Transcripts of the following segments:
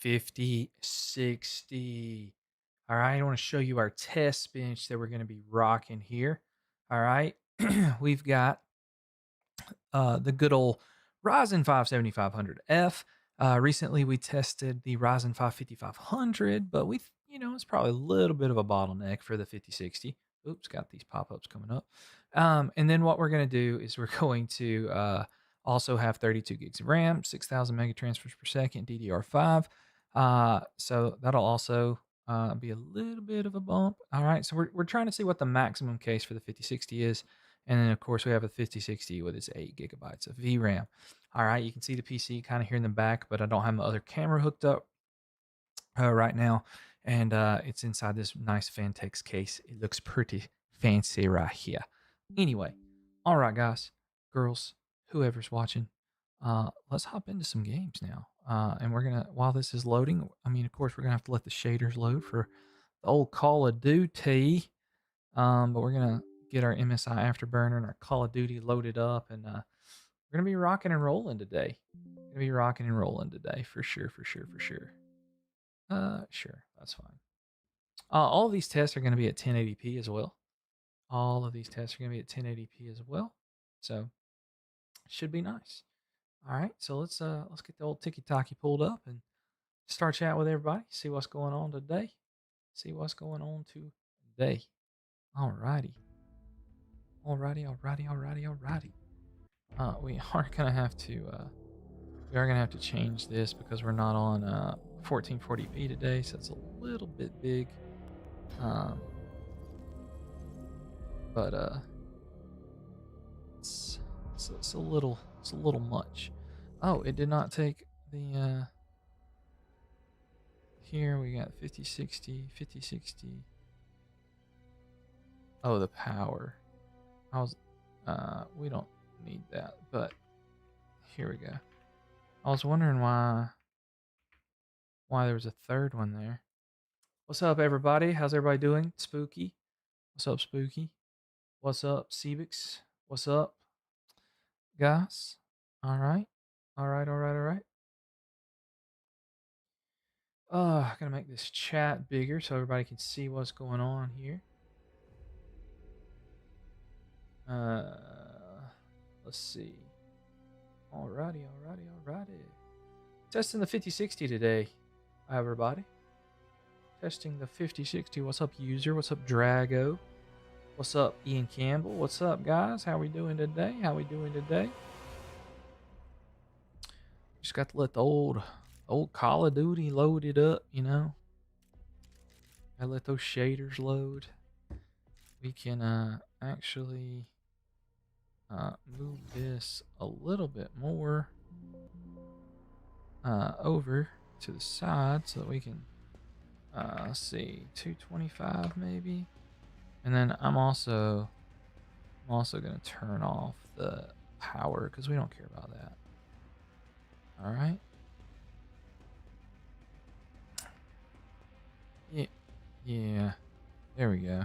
5060. All right, I want to show you our test bench that we're going to be rocking here. All right, we've got the good old Ryzen 5 7500F. Recently, we tested the Ryzen 5 5500, but it's probably a little bit of a bottleneck for the 5060. Oops, got these pop-ups coming up. And then what we're going to do is we're going to also have 32 gigs of RAM, 6,000 mega transfers per second, DDR5. So that'll also be a little bit of a bump. All right, so we're trying to see what the maximum case for the 5060 is. And then, of course, we have a 5060 with its 8 gigabytes of VRAM. All right, you can see the PC kind of here in the back, but I don't have my other camera hooked up right now. And it's inside this nice Fantex case. It looks pretty fancy right here. Anyway, all right, guys, girls, whoever's watching, let's hop into some games now. And we're going to, while this is loading, of course, we're going to have to let the shaders load for the old Call of Duty. But we're going to get our MSI Afterburner and our Call of Duty loaded up, and we're gonna be rocking and rolling today. For sure, for sure, for sure. Sure, that's fine. All of these tests are gonna be at 1080p as well. All of these tests are gonna be at 1080p as well, so should be nice. All right, so let's get the old tiki-taki pulled up and start chatting with everybody. See what's going on today. All righty. We are gonna have to change this because we're not on 1440p today, so it's a little bit big. But it's a little much. Oh, it did not take the here we got 5060. Oh, the power. We don't need that, but here we go. I was wondering why there was a third one there. What's up, everybody? How's everybody doing? Spooky. What's up, Spooky? What's up, Cebix? What's up, guys? All right. I gotta make this chat bigger so everybody can see what's going on here. Let's see. Alrighty. Testing the 5060 today, everybody. Testing the 5060. What's up, user? What's up, Drago? What's up, Ian Campbell? What's up, guys? How we doing today? Just got to let the old Call of Duty load it up, I let those shaders load. We can actually move this a little bit more over to the side so that we can see 225 maybe. And then I'm also going to turn off the power because we don't care about that. All right. Yeah. There we go.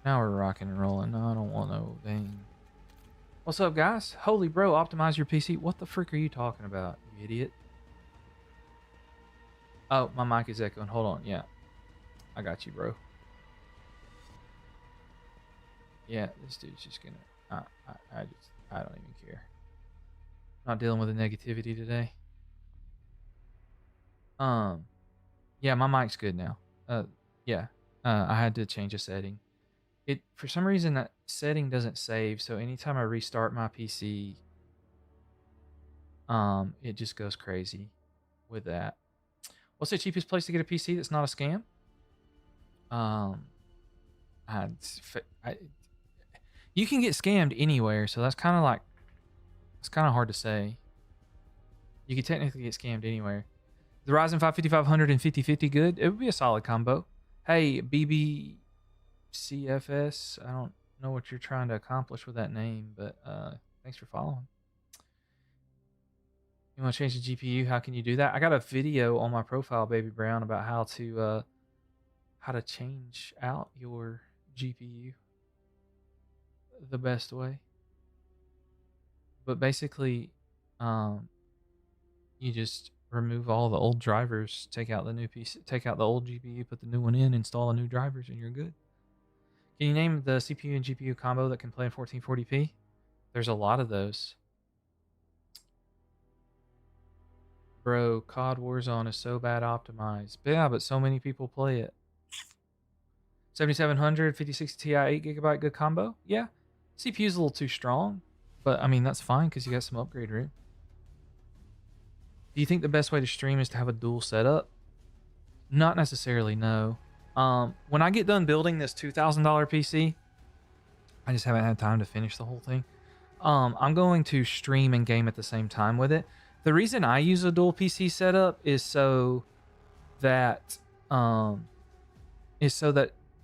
Now we're rocking and rolling. No, I don't want no thing. What's up, guys? Holy bro, optimize your PC. What the frick are you talking about, you idiot? Oh, my mic is echoing. Hold on. Yeah. I got you, bro. Yeah, this dude's just gonna... I don't even care. Not dealing with the negativity today. Yeah, my mic's good now. Yeah. I had to change a setting. For some reason that setting doesn't save, so anytime I restart my PC, it just goes crazy with that. What's the cheapest place to get a PC that's not a scam? You can get scammed anywhere, so that's kind of hard to say. You could technically get scammed anywhere. The Ryzen 5 5500 and 5050 good? It would be a solid combo. Hey, BBCFS, I don't know what you're trying to accomplish with that name, but thanks for following. You want to change the GPU? How can you do that? I got a video on my profile, Baby Brown, about how to change out your GPU the best way. But basically, you just remove all the old drivers, take out the new PC, take out the old GPU, put the new one in, install the new drivers, and you're good. Can you name the CPU and GPU combo that can play in 1440p? There's a lot of those. Bro, COD Warzone is so bad optimized. Yeah, but so many people play it. 7700, 5060 Ti, 8GB, good combo? Yeah. CPU's a little too strong, but I mean, that's fine because you got some upgrade room. Do you think the best way to stream is to have a dual setup? Not necessarily, no. When I get done building this $2,000 PC, I just haven't had time to finish the whole thing. I'm going to stream and game at the same time with it. The reason I use a dual PC setup is so that the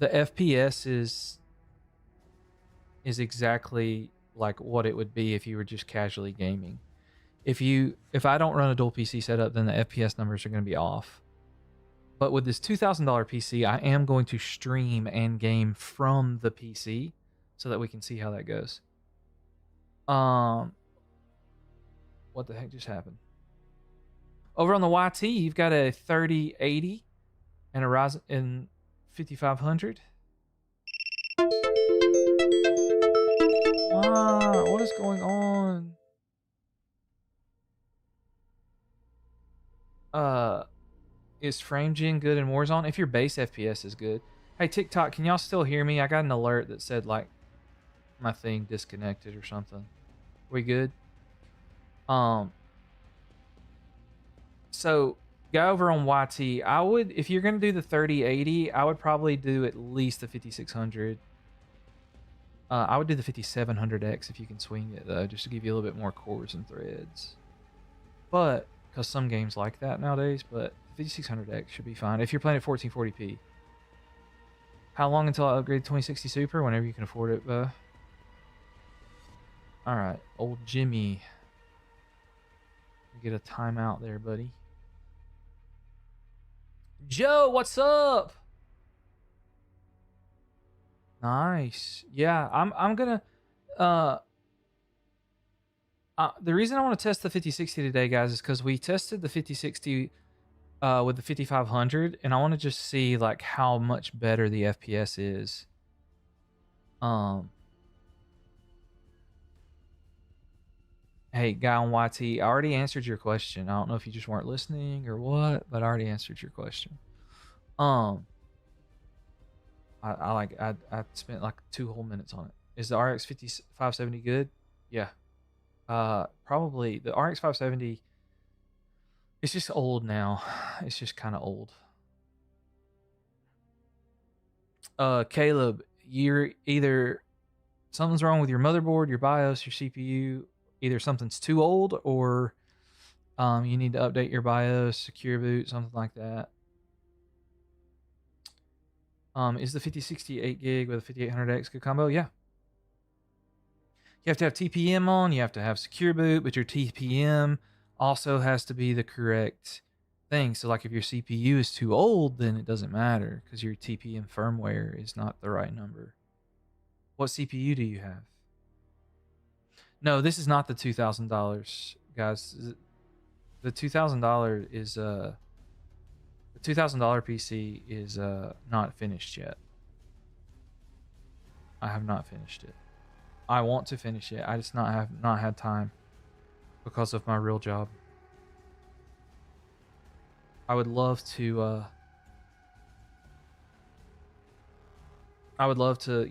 FPS is exactly like what it would be if you were just casually gaming. If I don't run a dual PC setup, then the FPS numbers are going to be off. But with this $2,000 PC, I am going to stream and game from the PC so that we can see how that goes. What the heck just happened? Over on the YT, you've got a 3080 and a Ryzen 5500. Wow, what is going on? Is FrameGen good in Warzone? If your base FPS is good. Hey, TikTok, can y'all still hear me? I got an alert that said, like, my thing disconnected or something. We good? So, go over on YT. I would, if you're going to do the 3080, I would probably do at least the 5600. I would do the 5700X if you can swing it, though, just to give you a little bit more cores and threads. But, because some games like that nowadays, but 5600X should be fine if you're playing at 1440p. How long until I upgrade 2060 Super? Whenever you can afford it, Alright, old Jimmy. Get a timeout there, buddy. Joe, what's up? Nice. Yeah, I'm gonna the reason I want to test the 5060 today, guys, is because we tested the 5060 with the 5500, and I want to just see like how much better the FPS is. Hey, guy on YT, I already answered your question. I don't know if you just weren't listening or what, but I already answered your question. I spent like 2 whole minutes on it. Is the RX 5570 good? Yeah. Probably the RX 570. It's just old now. It's just kind of old. Caleb, you're either something's wrong with your motherboard, your BIOS, your CPU. Either something's too old or you need to update your BIOS, secure boot, something like that. Is the 5060 8GB with a 5800X good combo? Yeah. You have to have TPM on, you have to have secure boot, but your TPM also has to be the correct thing. So like if your CPU is too old, then it doesn't matter because your TPM firmware is not the right number. What CPU do you have? No, this is not the $2,000, guys. The $2,000 is the $2,000 PC is not finished yet. I have not finished it. I want to finish it. I just have not had time because of my real job. I would love to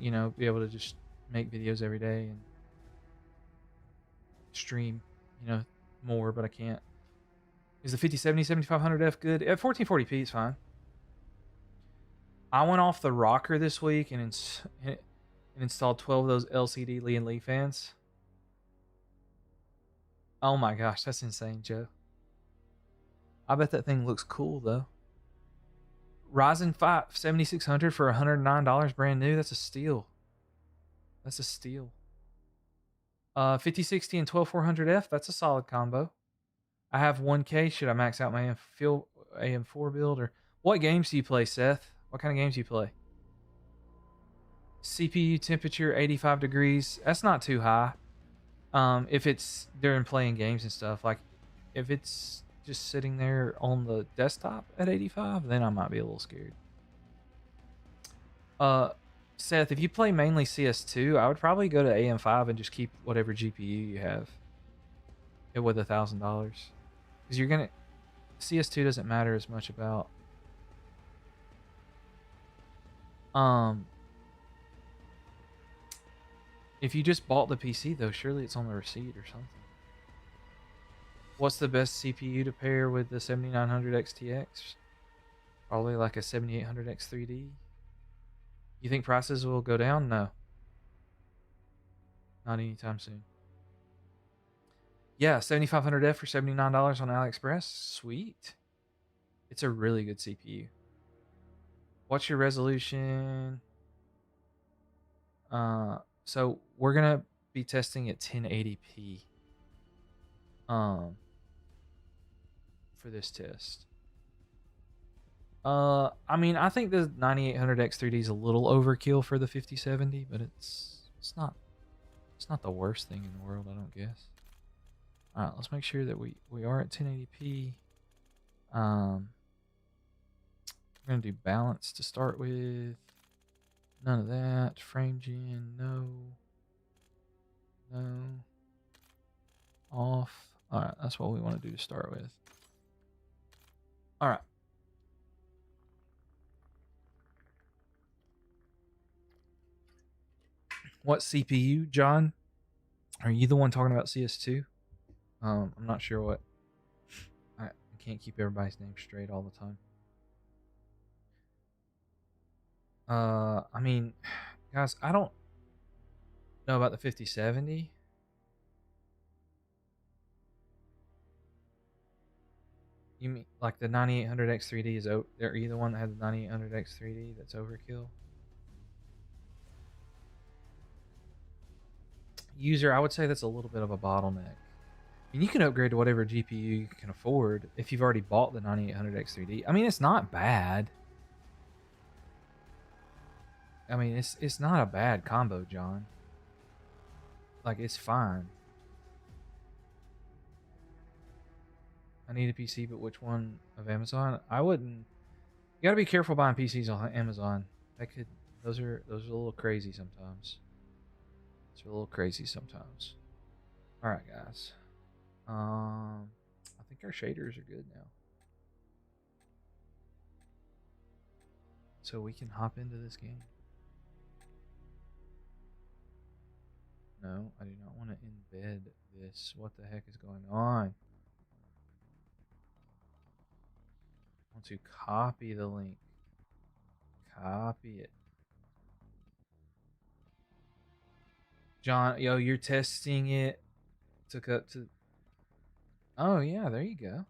you know, be able to just make videos every day and stream, you know, more, but I can't. Is the 5070 7500F good? At 1440p is fine. I went off the rocker this week and installed 12 of those LCD Lee and Lee fans. Oh my gosh, that's insane, Joe. I bet that thing looks cool though. Ryzen 5 7600 for $109 brand new. That's a steal. That's a steal. 5060 and 12400F. That's a solid combo. I have 1K. Should I max out my AM4 build? Or what games do you play, Seth? What kind of games do you play? CPU temperature 85 degrees. That's not too high. If it's during playing games and stuff. Like if it's just sitting there on the desktop at 85, then I might be a little scared. Seth, if you play mainly CS2, I would probably go to AM5 and just keep whatever GPU you have with $1,000, because you're gonna CS2 doesn't matter as much about if you just bought the PC though, surely it's on the receipt or something. What's the best CPU to pair with the 7900 XTX? Probably like a 7800 X3D. You think prices will go down? No. Not anytime soon. Yeah, 7500F for $79 on AliExpress. Sweet. It's a really good CPU. What's your resolution? So we're gonna be testing at 1080p for this test. I mean, I think the 9800 X3D is a little overkill for the 5070, but it's not the worst thing in the world, I don't guess. All right, let's make sure that we are at 1080p. We're gonna do balance to start with. None of that. Frame gen, no. Off. All right, that's what we want to do to start with. All right. What CPU, John? Are you the one talking about CS2? I'm not sure what. I can't keep everybody's name straight all the time. I mean, guys, I don't know about the 5070. You mean like the 9800 X3D is over? Are you the one that had the 9800 X3D that's overkill? User, I would say that's a little bit of a bottleneck. And you can upgrade to whatever GPU you can afford if you've already bought the 9800 X3D. I mean, it's not bad. I mean, it's not a bad combo, John. Like, it's fine. I need a PC, but which one of Amazon? I wouldn't. You gotta be careful buying PCs on Amazon. Those are a little crazy sometimes. It's a little crazy sometimes. All right, guys. I think our shaders are good now, so we can hop into this game. No, I do not want to embed this. What the heck is going on? I want to copy the link. Copy it. John, yo, you're testing it. Took up to. Oh, yeah, there you go.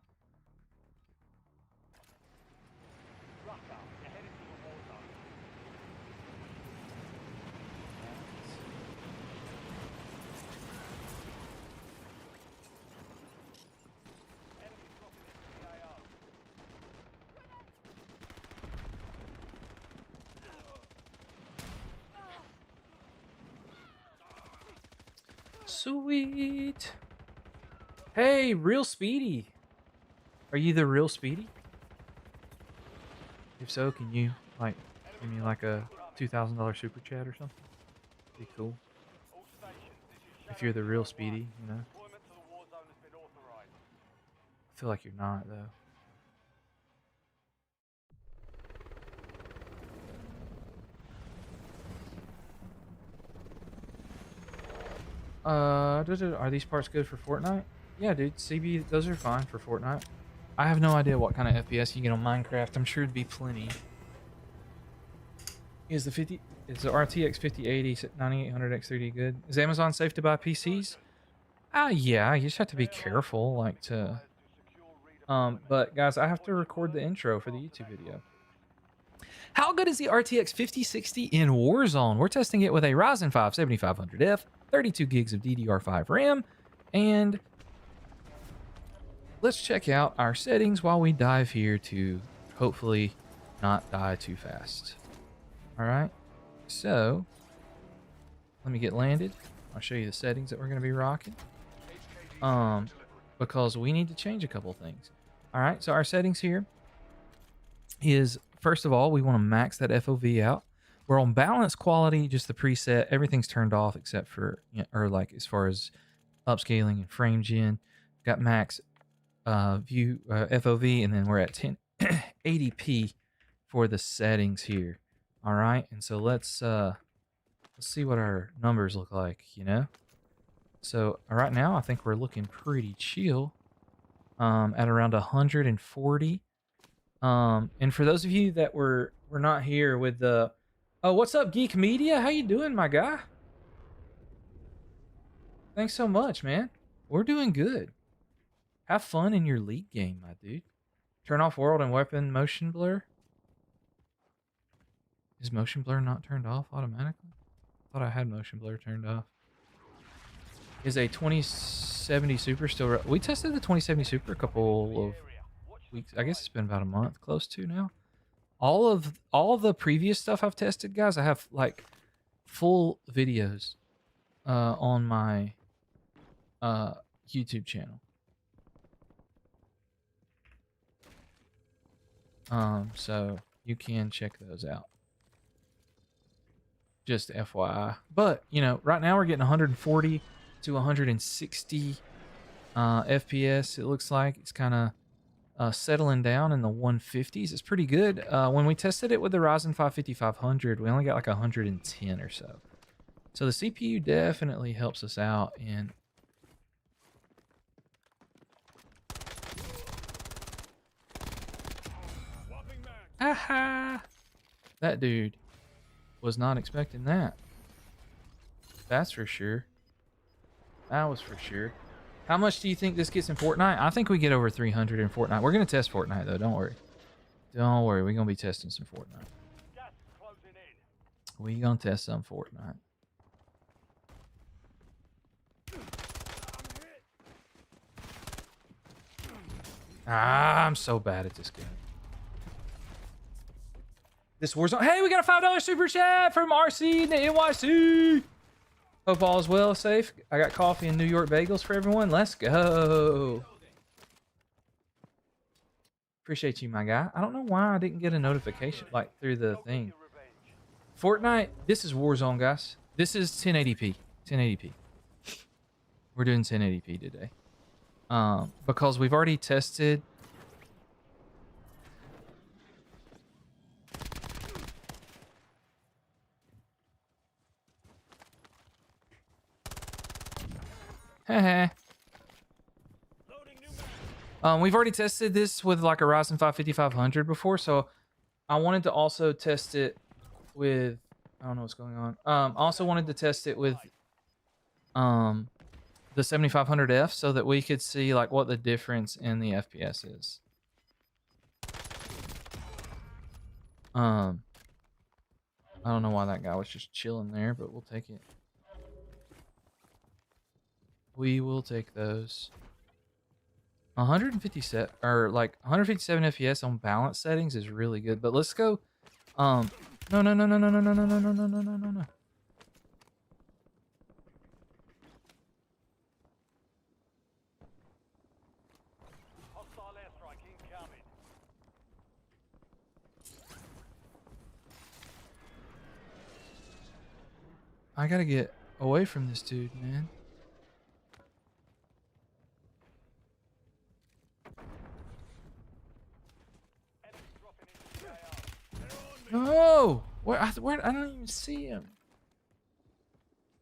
Sweet. Hey, Real Speedy. Are you the Real Speedy? If so, can you like give me like a $2,000 super chat or something? Be cool. If you're the Real Speedy, you know. I feel like you're not though. Are these parts good for Fortnite? Yeah, dude. CB, those are fine for Fortnite. I have no idea what kind of FPS you get on Minecraft. I'm sure it'd be plenty. Is the RTX 5080 9800 X3D good? Is Amazon safe to buy PCs? Yeah, you just have to be careful, like to. But guys, I have to record the intro for the YouTube video. How good is the RTX 5060 in Warzone? We're testing it with a Ryzen 5 7500F, 32 gigs of DDR5 RAM, and let's check out our settings while we dive here to hopefully not die too fast. All right, so let me get landed. I'll show you the settings that we're going to be rocking. Because we need to change a couple things. All right, so our settings here is, first of all, we want to max that FOV out. We're on balance quality, just the preset. Everything's turned off except for, or like as far as upscaling and frame gen. Got max view FOV, and then we're at 1080p for the settings here. All right, and so let's see what our numbers look like. So right now I think we're looking pretty chill. At around 140. And for those of you that were not here with the, oh, what's up, Geek Media? How you doing, my guy? Thanks so much, man. We're doing good. Have fun in your league game, my dude. Turn off world and weapon motion blur. Is motion blur not turned off automatically? I thought I had motion blur turned off. Is a 2070 Super still... We tested the 2070 Super a couple of weeks. I guess it's been about a month, close to now. All the previous stuff I've tested, guys, I have like full videos on my YouTube channel. So you can check those out. Just FYI. But, right now we're getting 140 to 160 FPS. It looks like it's kind of settling down in the 150s. It's pretty good. When we tested it with the Ryzen 5 5500, we only got like 110 or so. So the CPU definitely helps us out in... Aha! That dude was not expecting that. That's for sure. That was for sure. How much do you think this gets in Fortnite? I think we get over 300 in Fortnite. We're going to test Fortnite, though. Don't worry. Don't worry. We're going to be testing some Fortnite. We're going to test some Fortnite. I'm so bad at this game. This Warzone. Hey, we got a $5 super chat from RC in the NYC. Hope all is well, safe. I got coffee and New York bagels for everyone. Let's go. Appreciate you, my guy. I don't know why I didn't get a notification like through the thing. Fortnite. This is Warzone, guys. This is 1080p. 1080p. We're doing 1080p today. Because we've already tested. We've already tested this with like a Ryzen 5 5500 before, so I wanted to also test it with, I don't know what's going on. I also wanted to test it with the 7500F so that we could see like what the difference in the FPS is. I don't know why that guy was just chilling there, but we'll take it. We will take those. 157 or like 157 FPS on balance settings is really good. But let's go. No. I gotta get away from this dude, man. No! Where I don't even see him.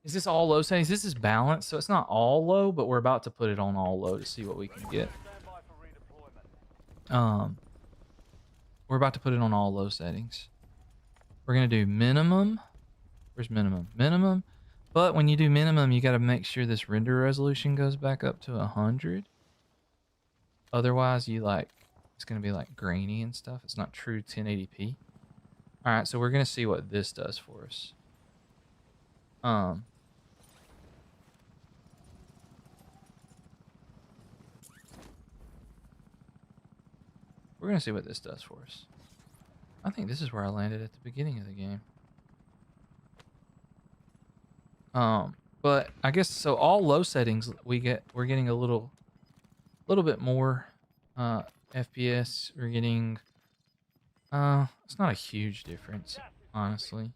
Is this all low settings? This is balanced, so it's not all low, but we're about to put it on all low to see what we can get. We're about to put it on all low settings. We're gonna do minimum. Where's minimum? Minimum. But when you do minimum, you got to make sure this render resolution goes back up to 100. Otherwise, it's gonna be like grainy and stuff. It's not true 1080p. All right, so we're gonna see what this does for us. We're gonna see what this does for us. I think this is where I landed at the beginning of the game. But I guess so. All low settings, we're getting a little bit more FPS, we're getting it's not a huge difference, honestly.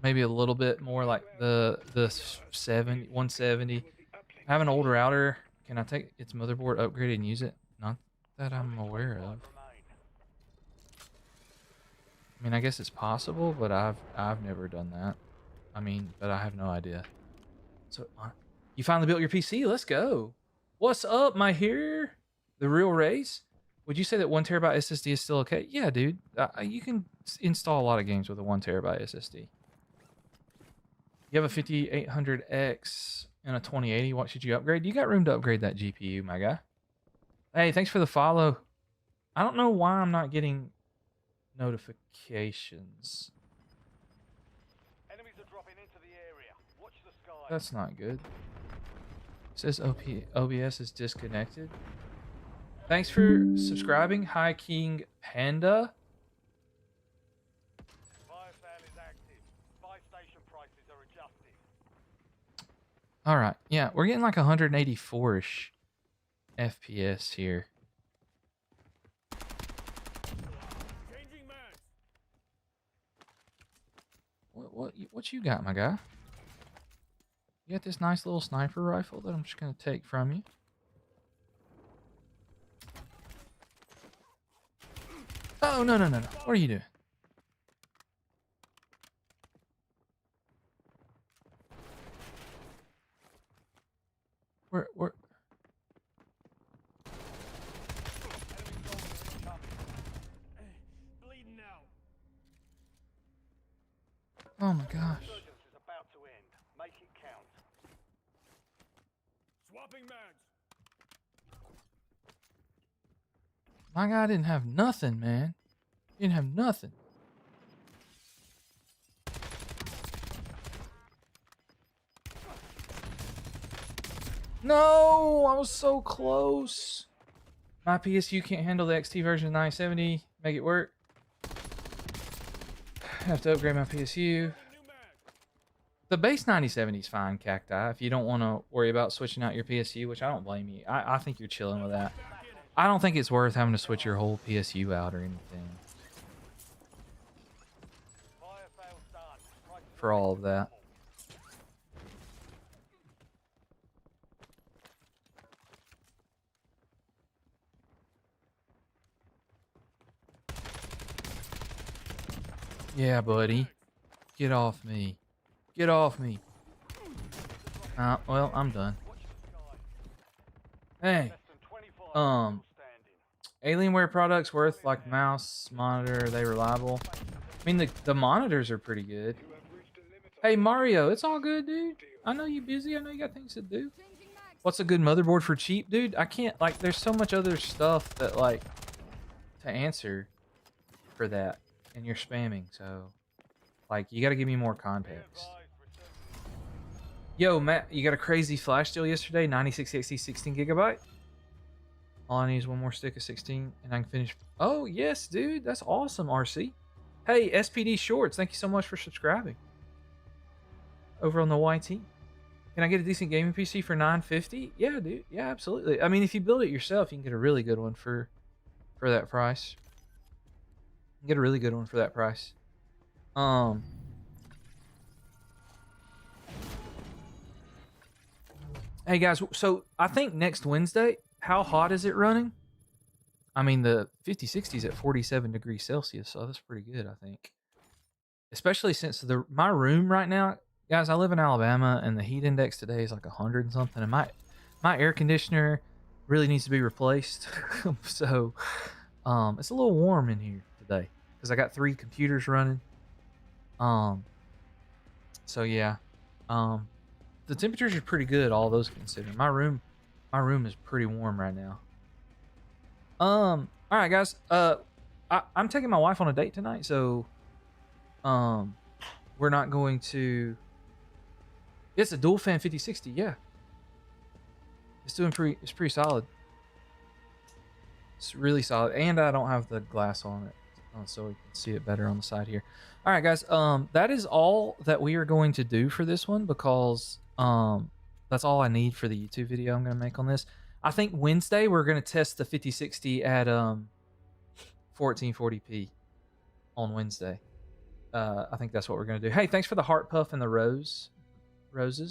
Maybe a little bit more like the 170. I have an old router. Can I take its motherboard, upgrade it, and use it? Not that I'm aware of. I mean, I guess it's possible, but I've never done that. I mean, but I have no idea. So you finally built your PC. Let's go. What's up, my here? The real race. Would you say that 1TB SSD is still okay? Yeah, dude. You can install a lot of games with a 1TB SSD. You have a 5800X and a 2080. What should you upgrade? You got room to upgrade that GPU, my guy. Hey, thanks for the follow. I don't know why I'm not getting notifications. Enemies are dropping into the area. Watch the sky. That's not good. It says OBS is disconnected. Thanks for subscribing. Hi, King Panda. Fire sale is active. Buy station prices are adjusted. All right. Yeah, we're getting like 184-ish FPS here. Changing mags. What you got, my guy? You got this nice little sniper rifle that I'm just gonna take from you. Oh, no. What are you doing? Where? Bleeding out. Oh my gosh. Resurgence is about to end. Make it count. Swapping mags. My guy didn't have nothing, man. He didn't have nothing. No, I was so close. My PSU can't handle the XT version of 970. Make it work. Have to upgrade my PSU. The base 9070 is fine, Cacti. If you don't want to worry about switching out your PSU, which I don't blame you. I think you're chilling with that. I don't think it's worth having to switch your whole PSU out or anything. For all of that. Yeah, buddy. Get off me. Get off me. Well, I'm done. Hey. Alienware products worth like mouse, monitor, are they reliable? I mean, the monitors are pretty good. Hey, Mario, it's all good, dude. I know you busy. I know you got things to do. What's a good motherboard for cheap, dude? I can't, like, there's so much other stuff that, like, to answer for that. And you're spamming, so, like, you got to give me more context. Yo, Matt, you got a crazy flash deal yesterday? 96XT 16GB? All I need is one more stick of 16 and I can finish. Oh, yes, dude. That's awesome, RC. Hey, SPD Shorts, thank you so much for subscribing. Over on the YT. Can I get a decent gaming PC for $950? Yeah, dude. Yeah, absolutely. I mean, if you build it yourself, you can get a really good one for that price. You can get a really good one for that price. Hey, guys. So, I think next Wednesday... How hot is it running? I mean, the 5060 is at 47 degrees Celsius, so that's pretty good, I think. Especially since my room right now, guys, I live in Alabama, and the heat index today is like 100 and something, and my air conditioner really needs to be replaced. So, it's a little warm in here today because I got 3 computers running. So yeah, the temperatures are pretty good, all those considered. My room is pretty warm right now. All right, guys. I'm taking my wife on a date tonight, so we're not going to. It's a dual fan 5060. Yeah, it's pretty solid. It's really solid, and I don't have the glass on it, so we can see it better on the side here. All right, guys. That is all that we are going to do for this one because that's all I need for the YouTube video I'm going to make on this. I think Wednesday we're gonna test the 5060 at 1440p on Wednesday. I think that's what we're gonna do. Hey, thanks for the heart puff and the roses,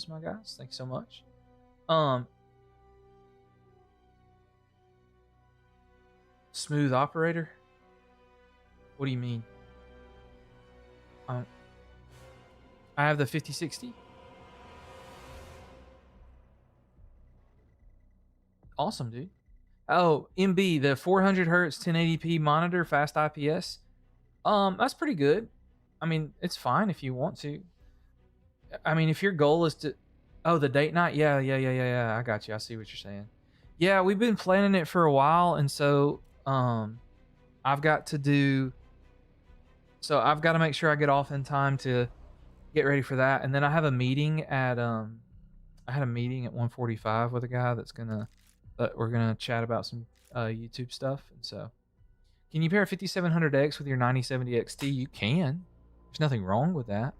my guys. Thanks so much. Smooth operator. What do you mean? I have the 5060. Awesome, dude. Oh, MB, the 400 hertz 1080p monitor, fast IPS. That's pretty good. I mean, it's fine if you want to. I mean, if your goal is to, oh, the date night, yeah. I got you. I see what you're saying. Yeah, we've been planning it for a while, and so I've got to do. So I've got to make sure I get off in time to get ready for that, and then I have a meeting at I had a meeting at 1:45 with a guy we're gonna chat about some YouTube stuff, and so. Can you pair a 5700X with your 9070 XT? You can. There's nothing wrong with that.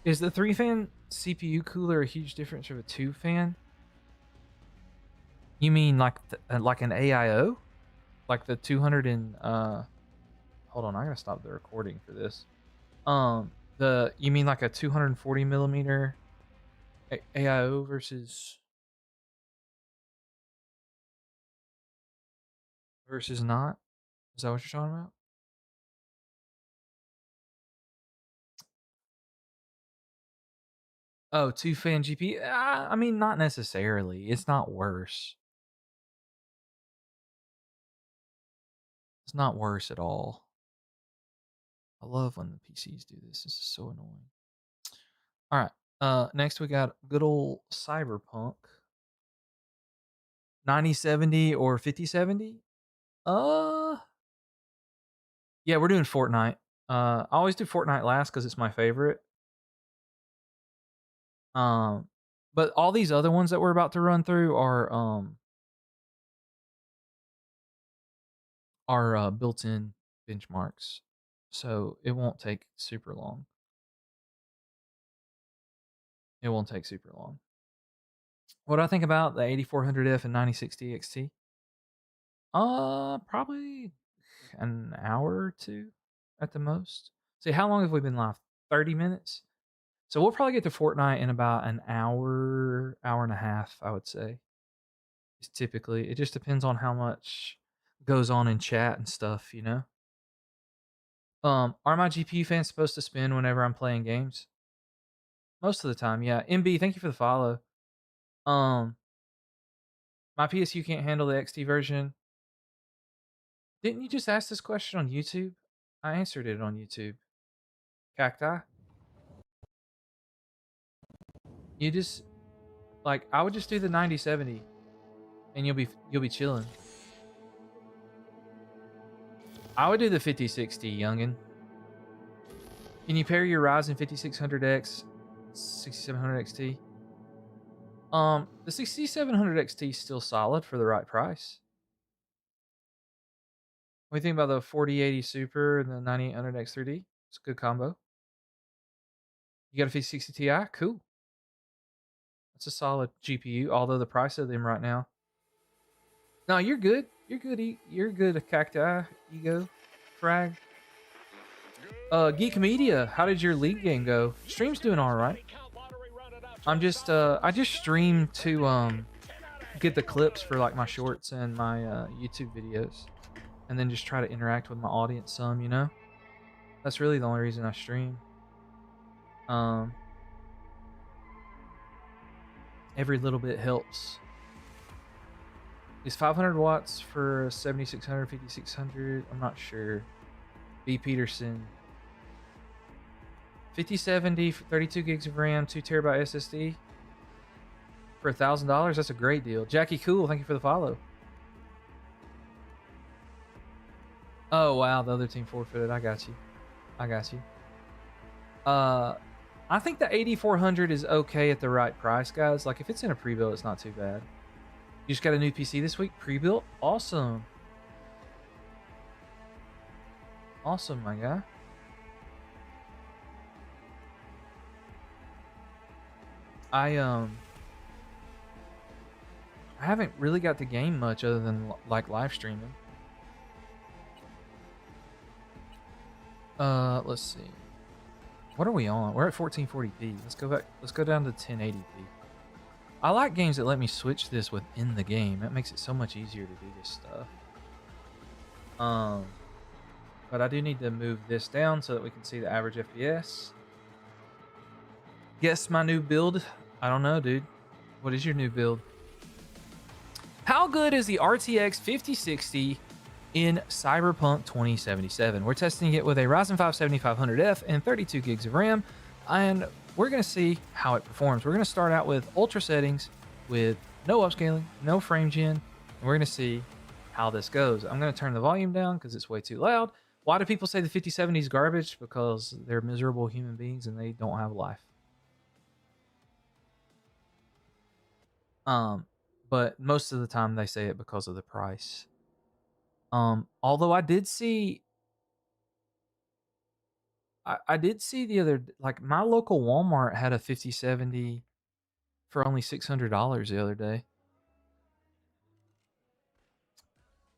Is the 3-fan CPU cooler a huge difference from a 2-fan? You mean like an AIO? Like the 200 and hold on, I gotta stop the recording for this. You mean like a 240 millimeter AIO versus not? Is that what you're talking about? Oh, 2-fan GPU? I mean, not necessarily. It's not worse. It's not worse at all. I love when the PCs do this. This is so annoying. All right. Next we got good old Cyberpunk. 9070 or 5070? Yeah, we're doing Fortnite. I always do Fortnite last because it's my favorite. But all these other ones that we're about to run through are built-in benchmarks, so it won't take super long. It won't take super long. What do I think about the 8400F and 9060 XT? Probably an hour or two at the most. See, how long have we been live? 30 minutes. So we'll probably get to Fortnite in about an hour, hour and a half, I would say. It's typically, it just depends on how much goes on in chat and stuff, you know? Are my GPU fans supposed to spin whenever I'm playing games? Most of the time, yeah. MB, thank you for the follow. My PSU can't handle the XT version. Didn't you just ask this question on YouTube? I answered it on YouTube. Cacti? You just like I would just do the 9070 and you'll be chilling. I would do the 5060, youngin. Can you pair your Ryzen 5600X 6700 XT? The 6700 XT is still solid for the right price. What do you think about the 4080 Super and the 9800 X3D? It's a good combo. You got a 5060 Ti? Cool. That's a solid GPU, although the price of them right now. No, you're good. You're good. You're good, Cacti. Ego. Frag. Geek Media, how did your league game go? Stream's doing all right. I just stream to get the clips for like my shorts and my YouTube videos, and then just try to interact with my audience some, you know. That's really the only reason I stream. Every little bit helps. Is 500 watts for 7600, 5600? I'm not sure. B. Peterson. 5070, 32 gigs of RAM, 2 terabyte SSD for $1,000. That's a great deal. Jackie Cool, thank you for the follow. Oh wow, the other team forfeited. I got you. I think the 8400 is okay at the right price, guys. Like if it's in a pre-built, it's not too bad. You just got a new PC this week? Pre-built? Awesome. Awesome, my guy. I haven't really got to game much other than like live streaming. Let's see. What are we on? We're at 1440p. Let's go back. Let's go down to 1080p. I like games that let me switch this within the game. That makes it so much easier to do this stuff. But I do need to move this down so that we can see the average FPS. Guess my new build? I don't know, dude. What is your new build? How good is the RTX 5060 in Cyberpunk 2077? We're testing it with a Ryzen 5 7500F and 32 gigs of RAM, and we're going to see how it performs. We're going to start out with ultra settings with no upscaling, no frame gen, and we're going to see how this goes. I'm going to turn the volume down because it's way too loud. Why do people say the 5070 is garbage? Because they're miserable human beings and they don't have life. But most of the time they say it because of the price. Although I did see I did see the other, like my local Walmart had a 5070 for only $600 the other day.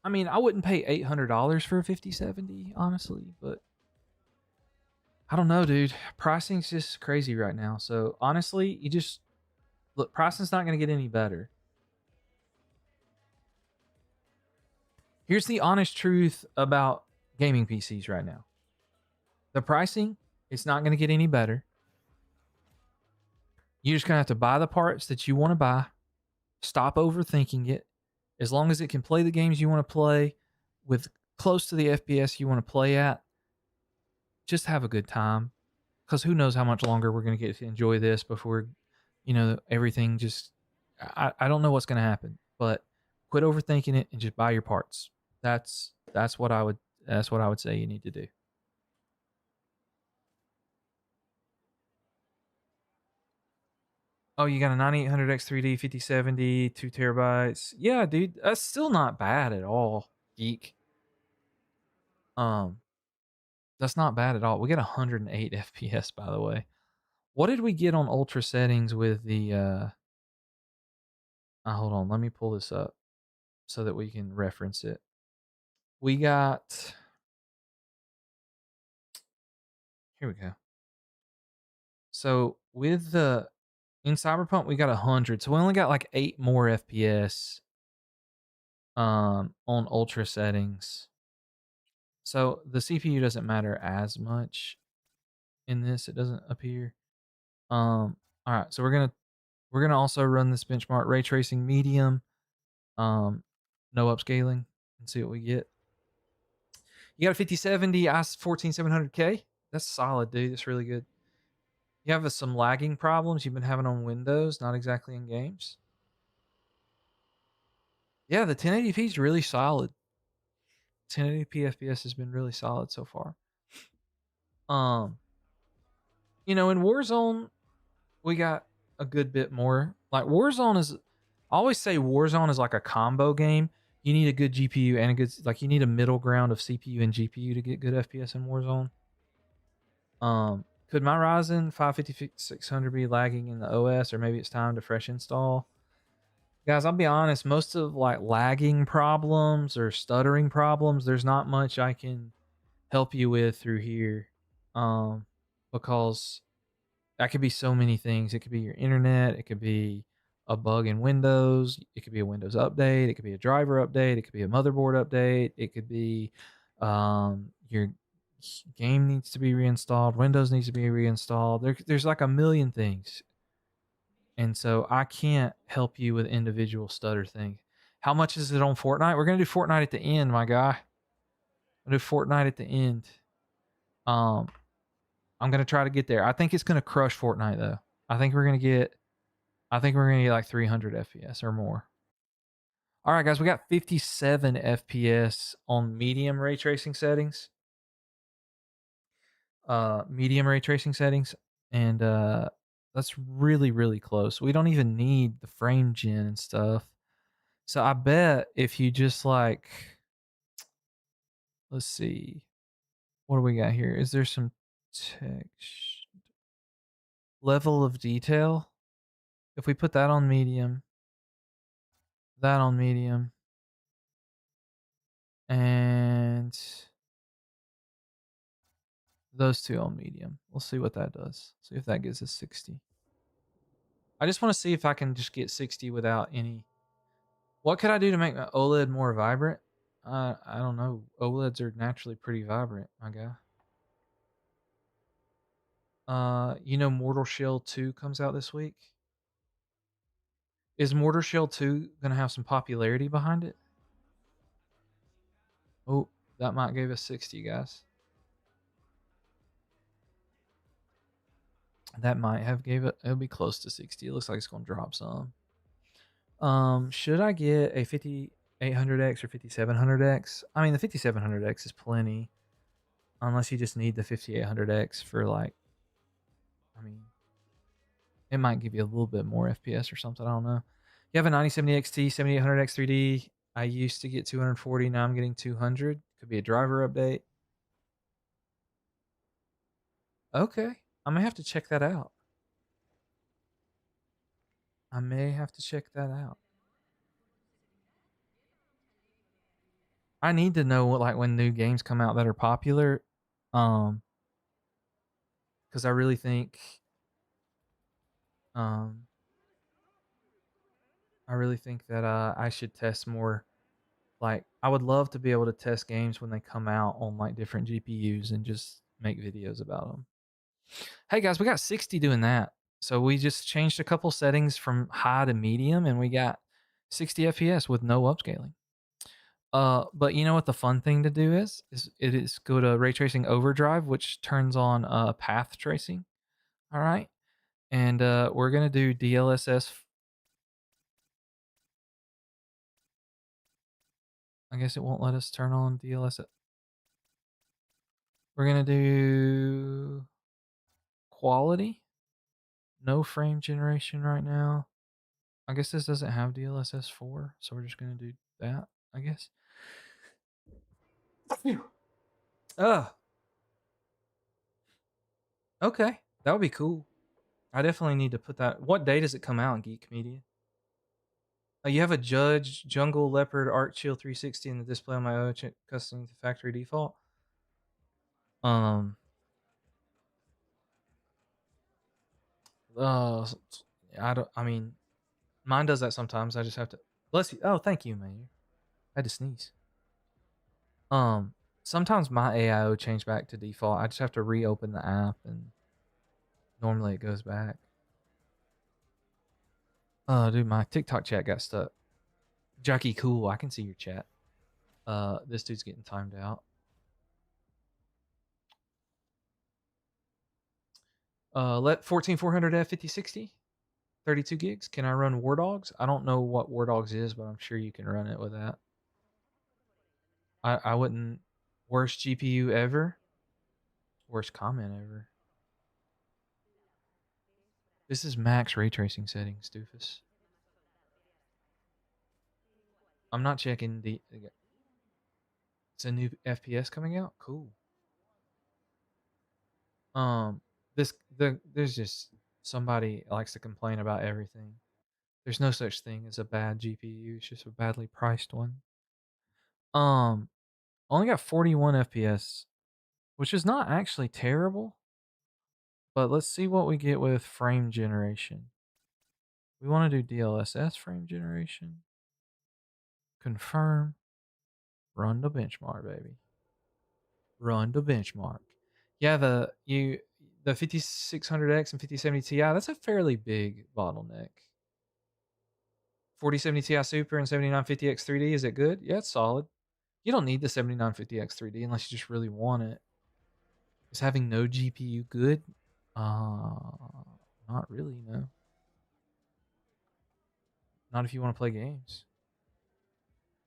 I mean, I wouldn't pay $800 for a 5070, honestly, but I don't know, dude. Pricing's just crazy right now. So honestly, you just look, pricing's not going to get any better. Here's the honest truth about gaming PCs right now. The pricing, it's not going to get any better. You're just going to have to buy the parts that you want to buy. Stop overthinking it. As long as it can play the games you want to play with close to the FPS you want to play at, just have a good time. Because who knows how much longer we're going to get to enjoy this before, everything just. I don't know what's going to happen, but quit overthinking it and just buy your parts. That's what I would say you need to do. Oh, you got a 9800X 3D 5070, 2 terabytes. Yeah, dude, that's still not bad at all, geek. Um, that's not bad at all. We got 108 FPS, by the way. What did we get on ultra settings with the? Hold on, let me pull this up so that we can reference it. We got. Here we go. So with the in Cyberpunk, we got 100. So we only got like 8 more FPS. On ultra settings. So the CPU doesn't matter as much in this. It doesn't appear. All right, so we're gonna also run this benchmark ray tracing medium, no upscaling, and see what we get. You got a 5070 i14700K. That's solid, dude. That's really good. You have some lagging problems you've been having on Windows, not exactly in games. Yeah, the 1080p is really solid. 1080p FPS has been really solid so far. In Warzone, we got a good bit more. Like Warzone is, I always say Warzone is like a combo game. You need a good GPU and a good, like you need a middle ground of CPU and GPU to get good FPS in Warzone. Could my Ryzen 55600 be lagging in the OS, or maybe it's time to fresh install? Guys, I'll be honest, most of like lagging problems or stuttering problems, there's not much I can help you with through here. Because that could be so many things. It could be your internet, it could be a bug in Windows, it could be a Windows update, it could be a driver update, it could be a motherboard update, it could be your game needs to be reinstalled, Windows needs to be reinstalled. There's like a million things. And so I can't help you with individual stutter things. How much is it on Fortnite? We're gonna do Fortnite at the end, my guy. We'll do Fortnite at the end. I'm gonna try to get there. I think it's gonna crush Fortnite though. I think we're gonna get like 300 FPS or more. All right, guys, we got 57 FPS on medium ray tracing settings. Medium ray tracing settings, and that's really really close. We don't even need the frame gen and stuff. So I bet if you just like, let's see, what do we got here? Is there some text level of detail? If we put that on medium, that on medium, and those two on medium. We'll see what that does. See if that gives us 60. I just want to see if I can just get 60 without any. What could I do to make my OLED more vibrant? I don't know. OLEDs are naturally pretty vibrant, my guy. Mortal Shell 2 comes out this week. Is Mortal Shell 2 gonna have some popularity behind it? Oh, that might give us 60, guys. That might have gave it. It'll be close to 60. It looks like it's gonna drop some. Should I get a 5800X or 5700X? I mean, the 5700X is plenty, unless you just need the 5800X for like. I mean, it might give you a little bit more FPS or something. I don't know. You have a 9070 XT, 7800X 3D. I used to get 240. Now I'm getting 200. Could be a driver update. Okay. I may have to check that out. I may have to check that out. I need to know what, like, when new games come out that are popular. Because I really think um that I should test more. Like, I would love to be able to test games when they come out on like different GPUs and just make videos about them. Hey guys, we got 60 doing that. So we just changed a couple settings from high to medium and we got 60 FPS with no upscaling. But you know what the fun thing to do is go to ray tracing overdrive, which turns on path tracing. All right. And we're gonna do DLSS. I guess it won't let us turn on DLSS. We're gonna do quality, no frame generation right now. I guess this doesn't have DLSS 4, so we're just gonna do that, I guess. Ugh. Okay, that would be cool. I definitely need to put that. What day does it come out in Geek Media? You have a Judge Jungle Leopard Art Chill 360 in the display on my own custom to factory default. Um. I don't. I mean, mine does that sometimes. I just have to. Bless you. Oh, thank you, man. I had to sneeze. Um. Sometimes my AIO changed back to default. I just have to reopen the app, and normally it goes back. Oh, dude, my TikTok chat got stuck. Jackie, cool. I can see your chat. This dude's getting timed out. Let 14400F 5060, 32 gigs. Can I run War Dogs? I don't know what War Dogs is, but I'm sure you can run it with that. I wouldn't. Worst GPU ever. Worst comment ever. This is max ray tracing settings, doofus. I'm not checking the. It's a new FPS coming out. Cool. Um, there's just somebody likes to complain about everything. There's no such thing as a bad GPU. It's just a badly priced one. Only got 41 FPS, which is not actually terrible. But let's see what we get with frame generation. We want to do DLSS frame generation. Confirm. Run the benchmark, baby. Run the benchmark. Yeah, the 5600X and 5070 Ti, that's a fairly big bottleneck. 4070 Ti Super and 7950X 3D, is it good? Yeah, it's solid. You don't need the 7950X 3D unless you just really want it. Is having no GPU good? Not really, no. Not if you want to play games.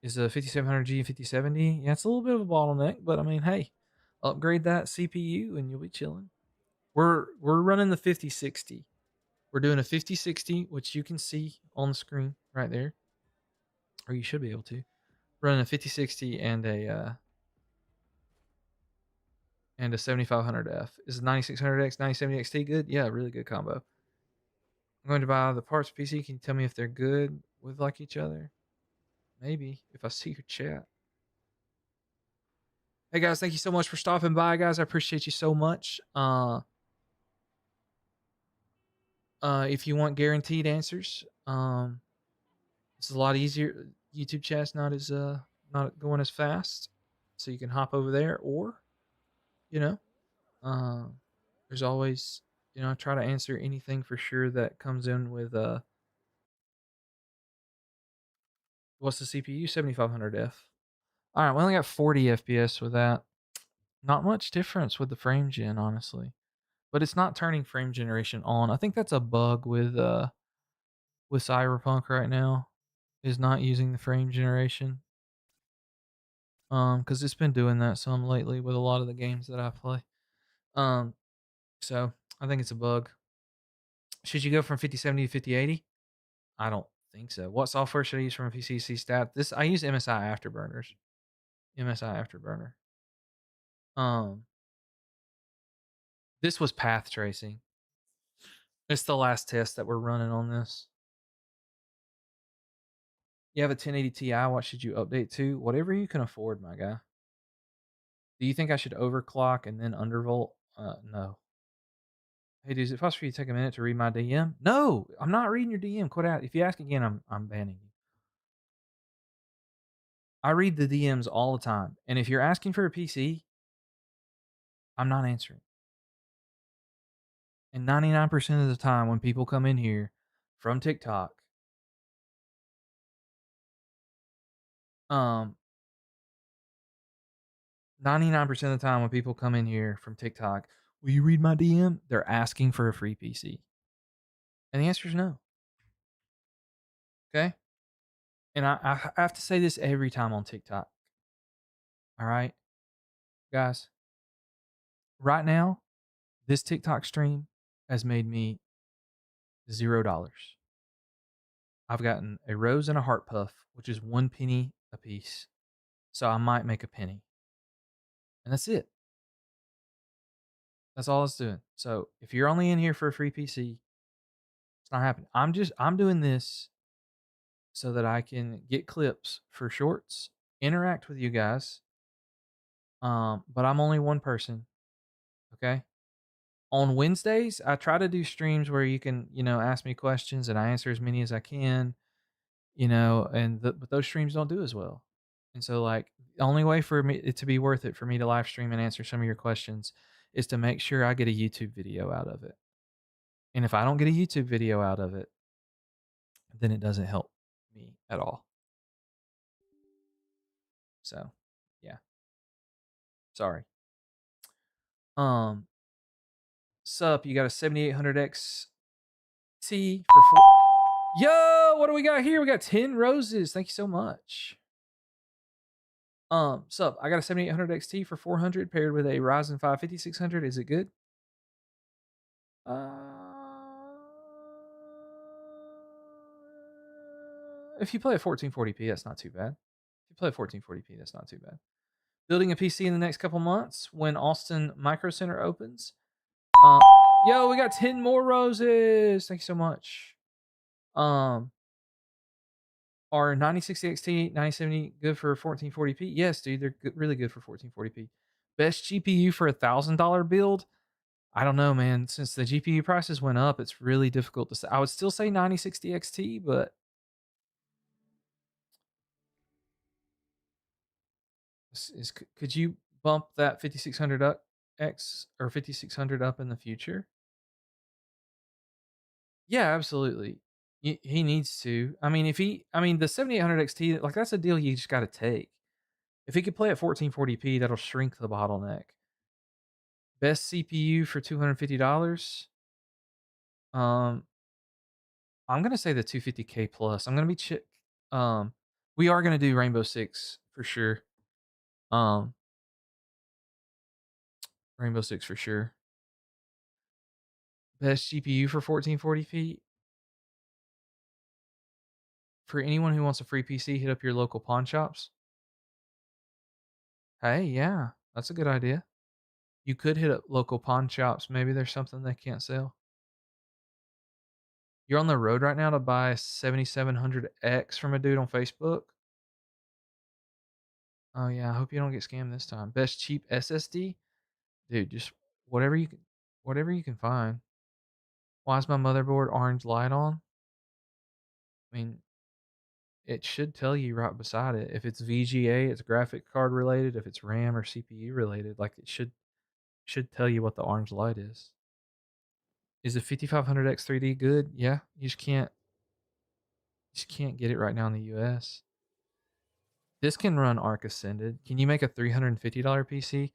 Is a 5700G and 5070? Yeah, it's a little bit of a bottleneck, but I mean, hey, upgrade that CPU and you'll be chilling. We're running the 5060. We're doing a 5060, which you can see on the screen right there, or you should be able to. Running a 5060 and a 7500F. Is 9600X 9070 XT good? Yeah, really good combo. I'm going to buy the parts PC. Can you tell me if they're good with like each other? Maybe if I see your chat. Hey guys, thank you so much for stopping by, guys. I appreciate you so much. If you want guaranteed answers, it's a lot easier. YouTube chat's not going as fast, so you can hop over there, or you know, uh, there's always I try to answer anything for sure that comes in with what's the CPU 7500F. All right, we only got 40 FPS with that. Not much difference with the frame gen, honestly. But it's not turning frame generation on. I think that's a bug with Cyberpunk right now, is not using the frame generation. Because it's been doing that some lately with a lot of the games that I play. Um, so I think it's a bug. Should you go from 5070 to 5080? I don't think so. What software should I use from a PCC stat? This I use MSI Afterburners. MSI Afterburner. Um, this was path tracing. It's the last test that we're running on this. You have a 1080 Ti. What should you update to? Whatever you can afford, my guy. Do you think I should overclock and then undervolt? No. Hey, dude, is it possible for you to take a minute to read my DM? No, I'm not reading your DM. Quit out. If you ask again, I'm banning you. I read the DMs all the time, and if you're asking for a PC, I'm not answering. And 99% of the time, when people come in here from TikTok, um, 99% of the time when people come in here from TikTok, will you read my DM? They're asking for a free PC. And the answer is no. Okay? And I have to say this every time on TikTok. All right? Guys, right now, this TikTok stream has made me $0. I've gotten a rose and a heart puff, which is 1 penny a piece. So I might make a penny. And that's it. That's all it's doing. So if you're only in here for a free PC, it's not happening. I'm doing this so that I can get clips for shorts, interact with you guys. But I'm only one person. Okay. On Wednesdays, I try to do streams where you can, ask me questions and I answer as many as I can, but those streams don't do as well. And so, like, the only way for me it to be worth it for me to live stream and answer some of your questions is to make sure I get a YouTube video out of it. And if I don't get a YouTube video out of it, then it doesn't help me at all. So, yeah. Sorry. Um, Sup, you got a 7800X T for four. Yo, what do we got here? We got 10 roses. Thank you so much. Sup, I got a 7800 XT for 400 paired with a Ryzen 5 5600. Is it good? If you play at 1440p, that's not too bad. If you play at 1440p, that's not too bad. Building a PC in the next couple months when Austin Micro Center opens. Yo, we got 10 more roses. Thank you so much. Are 9060 XT, 9070 good for 1440p? Yes, dude, they're really good for 1440p. Best GPU for $1,000 build? I don't know, man. Since the GPU prices went up, it's really difficult to say. I would still say 9060 XT, but could you bump that 5600 up X or 5600 up in the future? Yeah, absolutely. He needs to. I mean, the 7800 XT, like, that's a deal you just got to take. If he could play at 1440p, that'll shrink the bottleneck. Best CPU for $250. Um, I'm gonna say the 250K plus. I'm gonna be we are gonna do Rainbow Six for sure. Um, Rainbow Six for sure. Best GPU for 1440p. For anyone who wants a free PC, hit up your local pawn shops. Hey, yeah, that's a good idea. You could hit up local pawn shops. Maybe there's something they can't sell. You're on the road right now to buy a 7700X from a dude on Facebook. Oh yeah, I hope you don't get scammed this time. Best cheap SSD? Dude, just whatever you can whatever you can find. Why is my motherboard orange light on? I mean, it should tell you right beside it. If it's VGA, it's graphic card related. If it's RAM or CPU related, like it should tell you what the orange light is. Is the 5500X 3D good? Yeah, you just can't get it right now in the US. This can run Arc Ascended. Can you make a $350 PC?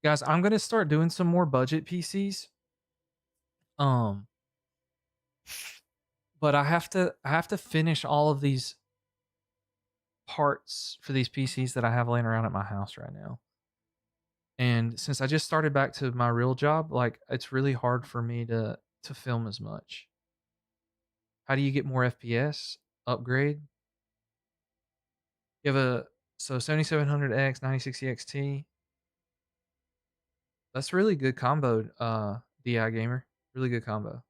Guys, I'm gonna start doing some more budget PCs. Um, but I have to finish all of these parts for these PCs that I have laying around at my house right now. And since I just started back to my real job, like it's really hard for me to film as much. How do you get more FPS? Upgrade. You have a 7700X 9060 XT. That's really good combo, DI gamer. Really good combo.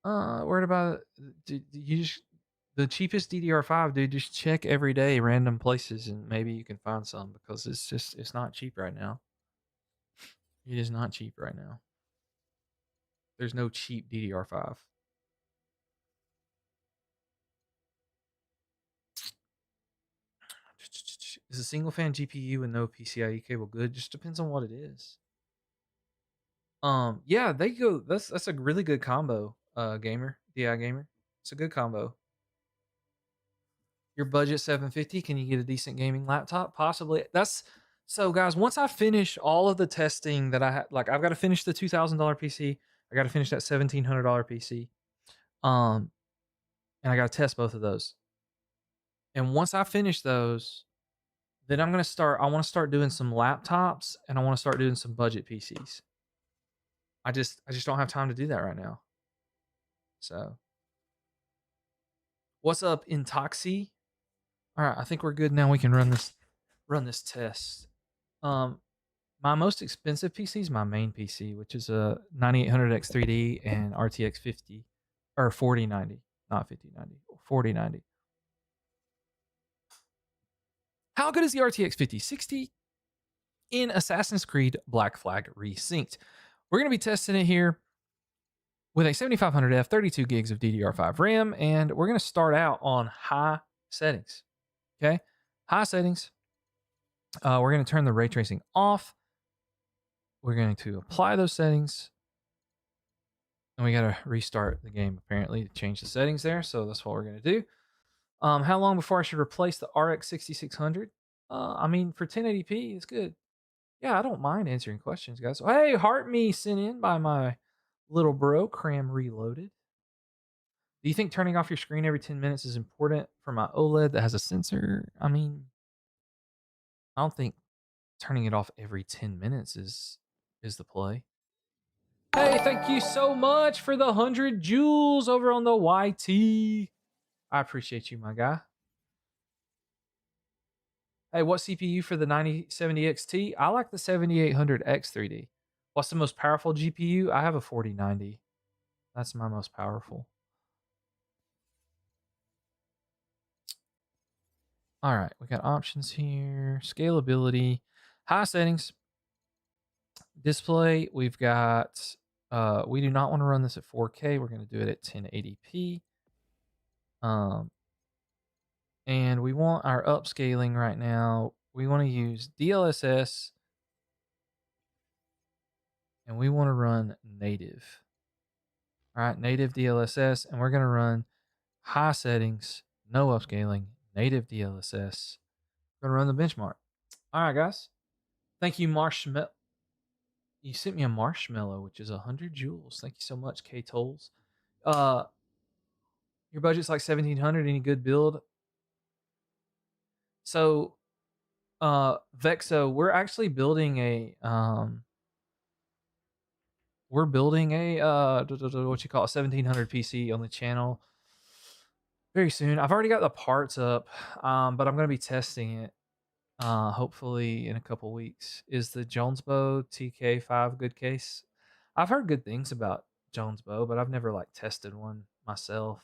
Worried about you just the cheapest DDR5, dude. Just check every day, random places, and maybe you can find some because it's not cheap right now. It is not cheap right now. There's no cheap DDR5. Is a single fan GPU with no PCIe cable good? Just depends on what it is. Yeah, they go. That's a really good combo. Gamer, DI gamer. It's a good combo. Your budget 750. Can you get a decent gaming laptop? Possibly. That's so, guys. Once I finish all of the testing that I had, like I've got to finish the $2,000 PC. I got to finish that $1,700 PC. Um, and I got to test both of those. And once I finish those, then I'm gonna start. I want to start doing some laptops, and I want to start doing some budget PCs. I just don't have time to do that right now. So, what's up, Intoxy? All right, I think we're good now. We can run this test. Um, my most expensive PC is my main PC, which is a 9800X 3D and RTX 50 or 4090, not 5090, 4090. How good is the RTX 5060 in Assassin's Creed Black Flag Resynced? We're going to be testing it here with a 7500F, 32 gigs of DDR5 RAM, and we're going to start out on high settings. Okay, high settings. We're going to turn the ray tracing off. We're going to apply those settings, and we got to restart the game apparently to change the settings there. So that's what we're going to do. How long before I should replace the RX 6600? I mean, for 1080p, it's good. Yeah, I don't mind answering questions, guys. Hey, Heart Me sent in by my little bro, Cram Reloaded. Do you think turning off your screen every 10 minutes is important for my OLED that has a sensor? I mean, I don't think turning it off every 10 minutes is the play. Hey, thank you so much for the 100 jewels over on the YT. I appreciate you, my guy. Hey, what CPU for the 9070 XT? I like the 7800X 3D. What's the most powerful GPU? I have a 4090. That's my most powerful. All right, we got options here. Scalability, high settings, display. We've got, we do not want to run this at 4K. We're going to do it at 1080p. And we want our upscaling right now. We want to use DLSS and we want to run native. All right, native DLSS, and we're going to run high settings, no upscaling, native DLSS. We're going to run the benchmark. All right, guys. Thank you, Marshmallow. You sent me a marshmallow, which is 100 joules. Thank you so much, K Tolls. Uh, your budget's like 1700. Any good build? So, Vexo, we're actually building a what you call a 1700 PC on the channel very soon. I've already got the parts up, but I'm gonna be testing it. Hopefully in a couple weeks. Is the Jonesbow TK5 good case? I've heard good things about Jonesbow, but I've never like tested one myself.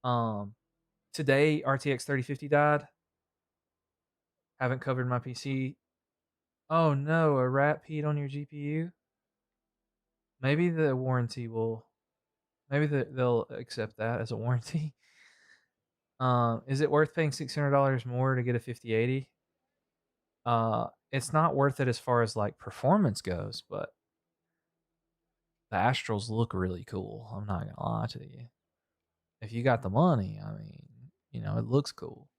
Um, Today, RTX 3050 died. Haven't covered my PC. Oh no, a rat peed on your GPU? Maybe the warranty will. Maybe they'll accept that as a warranty. Is it worth paying $600 more to get a 5080? It's not worth it as far as like performance goes, but the Astrals look really cool. I'm not gonna lie to you. If you got the money, I mean, it looks cool.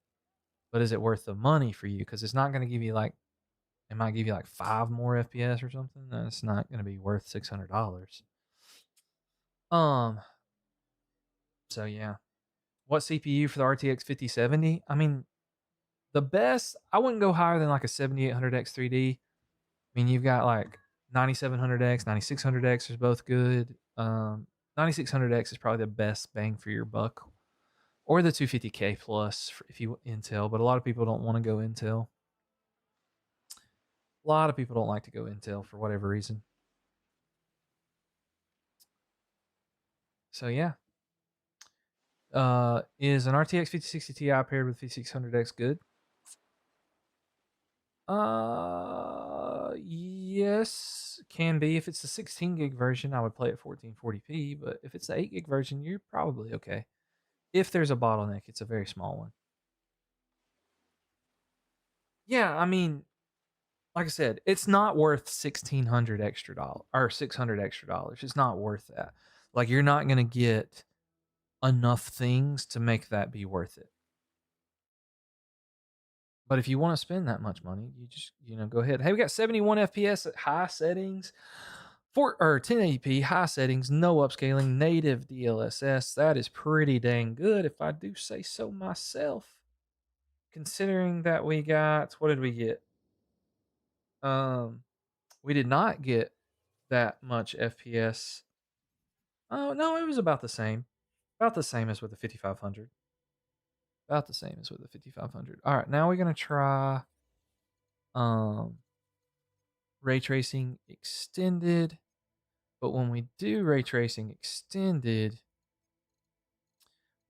But is it worth the money for you? Because it's not gonna give you like it might give you like 5 more FPS or something. That's not gonna be worth $600. Um, so yeah. What CPU for the RTX 5070? I mean, the best, I wouldn't go higher than like a 7800X 3D. I mean, you've got like 9700X, 9600X is both good. 9600X is probably the best bang for your buck, or the 250K plus if you Intel. But a lot of people don't want to go Intel. A lot of people don't like to go Intel for whatever reason. So yeah, is an RTX 5060 Ti paired with 5600X good? Yes, can be. If it's the 16 gig version, I would play at 1440p. But if it's the 8 gig version, you're probably okay. If there's a bottleneck, it's a very small one. Yeah, I mean, like I said, it's not worth $1,600 extra dollars or $600 extra dollars. It's not worth that. Like you're not gonna get enough things to make that be worth it. But if you want to spend that much money, you just go ahead. Hey, we got 71 FPS at high settings, 1080p high settings, no upscaling, native DLSS. That is pretty dang good, if I do say so myself. Considering that we got, what did we get? We did not get that much FPS. Oh no, it was about the same. About the same as with the 5500. About the same as with the 5500. All right, now we're gonna try um ray tracing extended. But when we do ray tracing extended,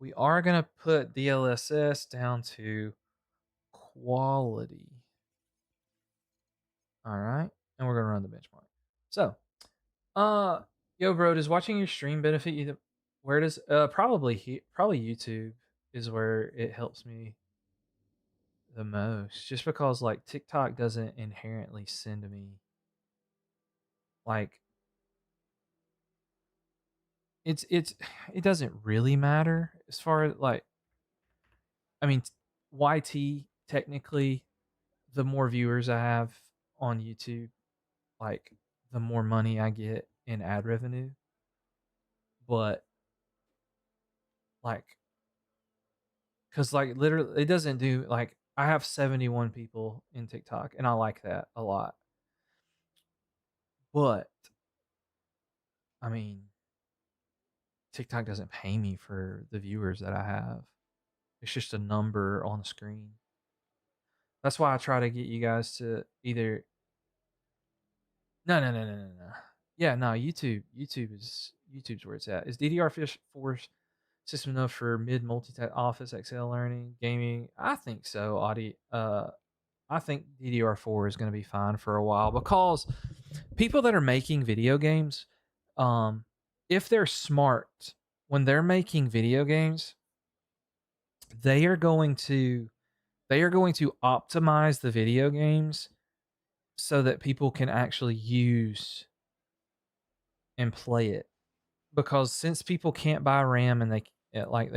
we are gonna put DLSS down to quality. All right, and we're gonna run the benchmark. So, yo, bro, does watching your stream benefit you? Where does probably YouTube is where it helps me the most, just because like TikTok doesn't inherently send me like it's it doesn't really matter as far as like I mean YT technically the more viewers I have on YouTube, like the more money I get in ad revenue. But like cuz like literally it doesn't do like I have 71 people in TikTok and I like that a lot. But I mean TikTok doesn't pay me for the viewers that I have. It's just a number on the screen. That's why I try to get you guys to either no, no, no, no, no, no. Yeah, no, YouTube's where it's at. Is DDR4 system enough for mid multi Office, Excel learning, gaming? I think so. I think DDR4 is going to be fine for a while because people that are making video games, if they're smart, when they're making video games, they are going to optimize the video games so that people can actually use and play it. Because since people can't buy RAM and they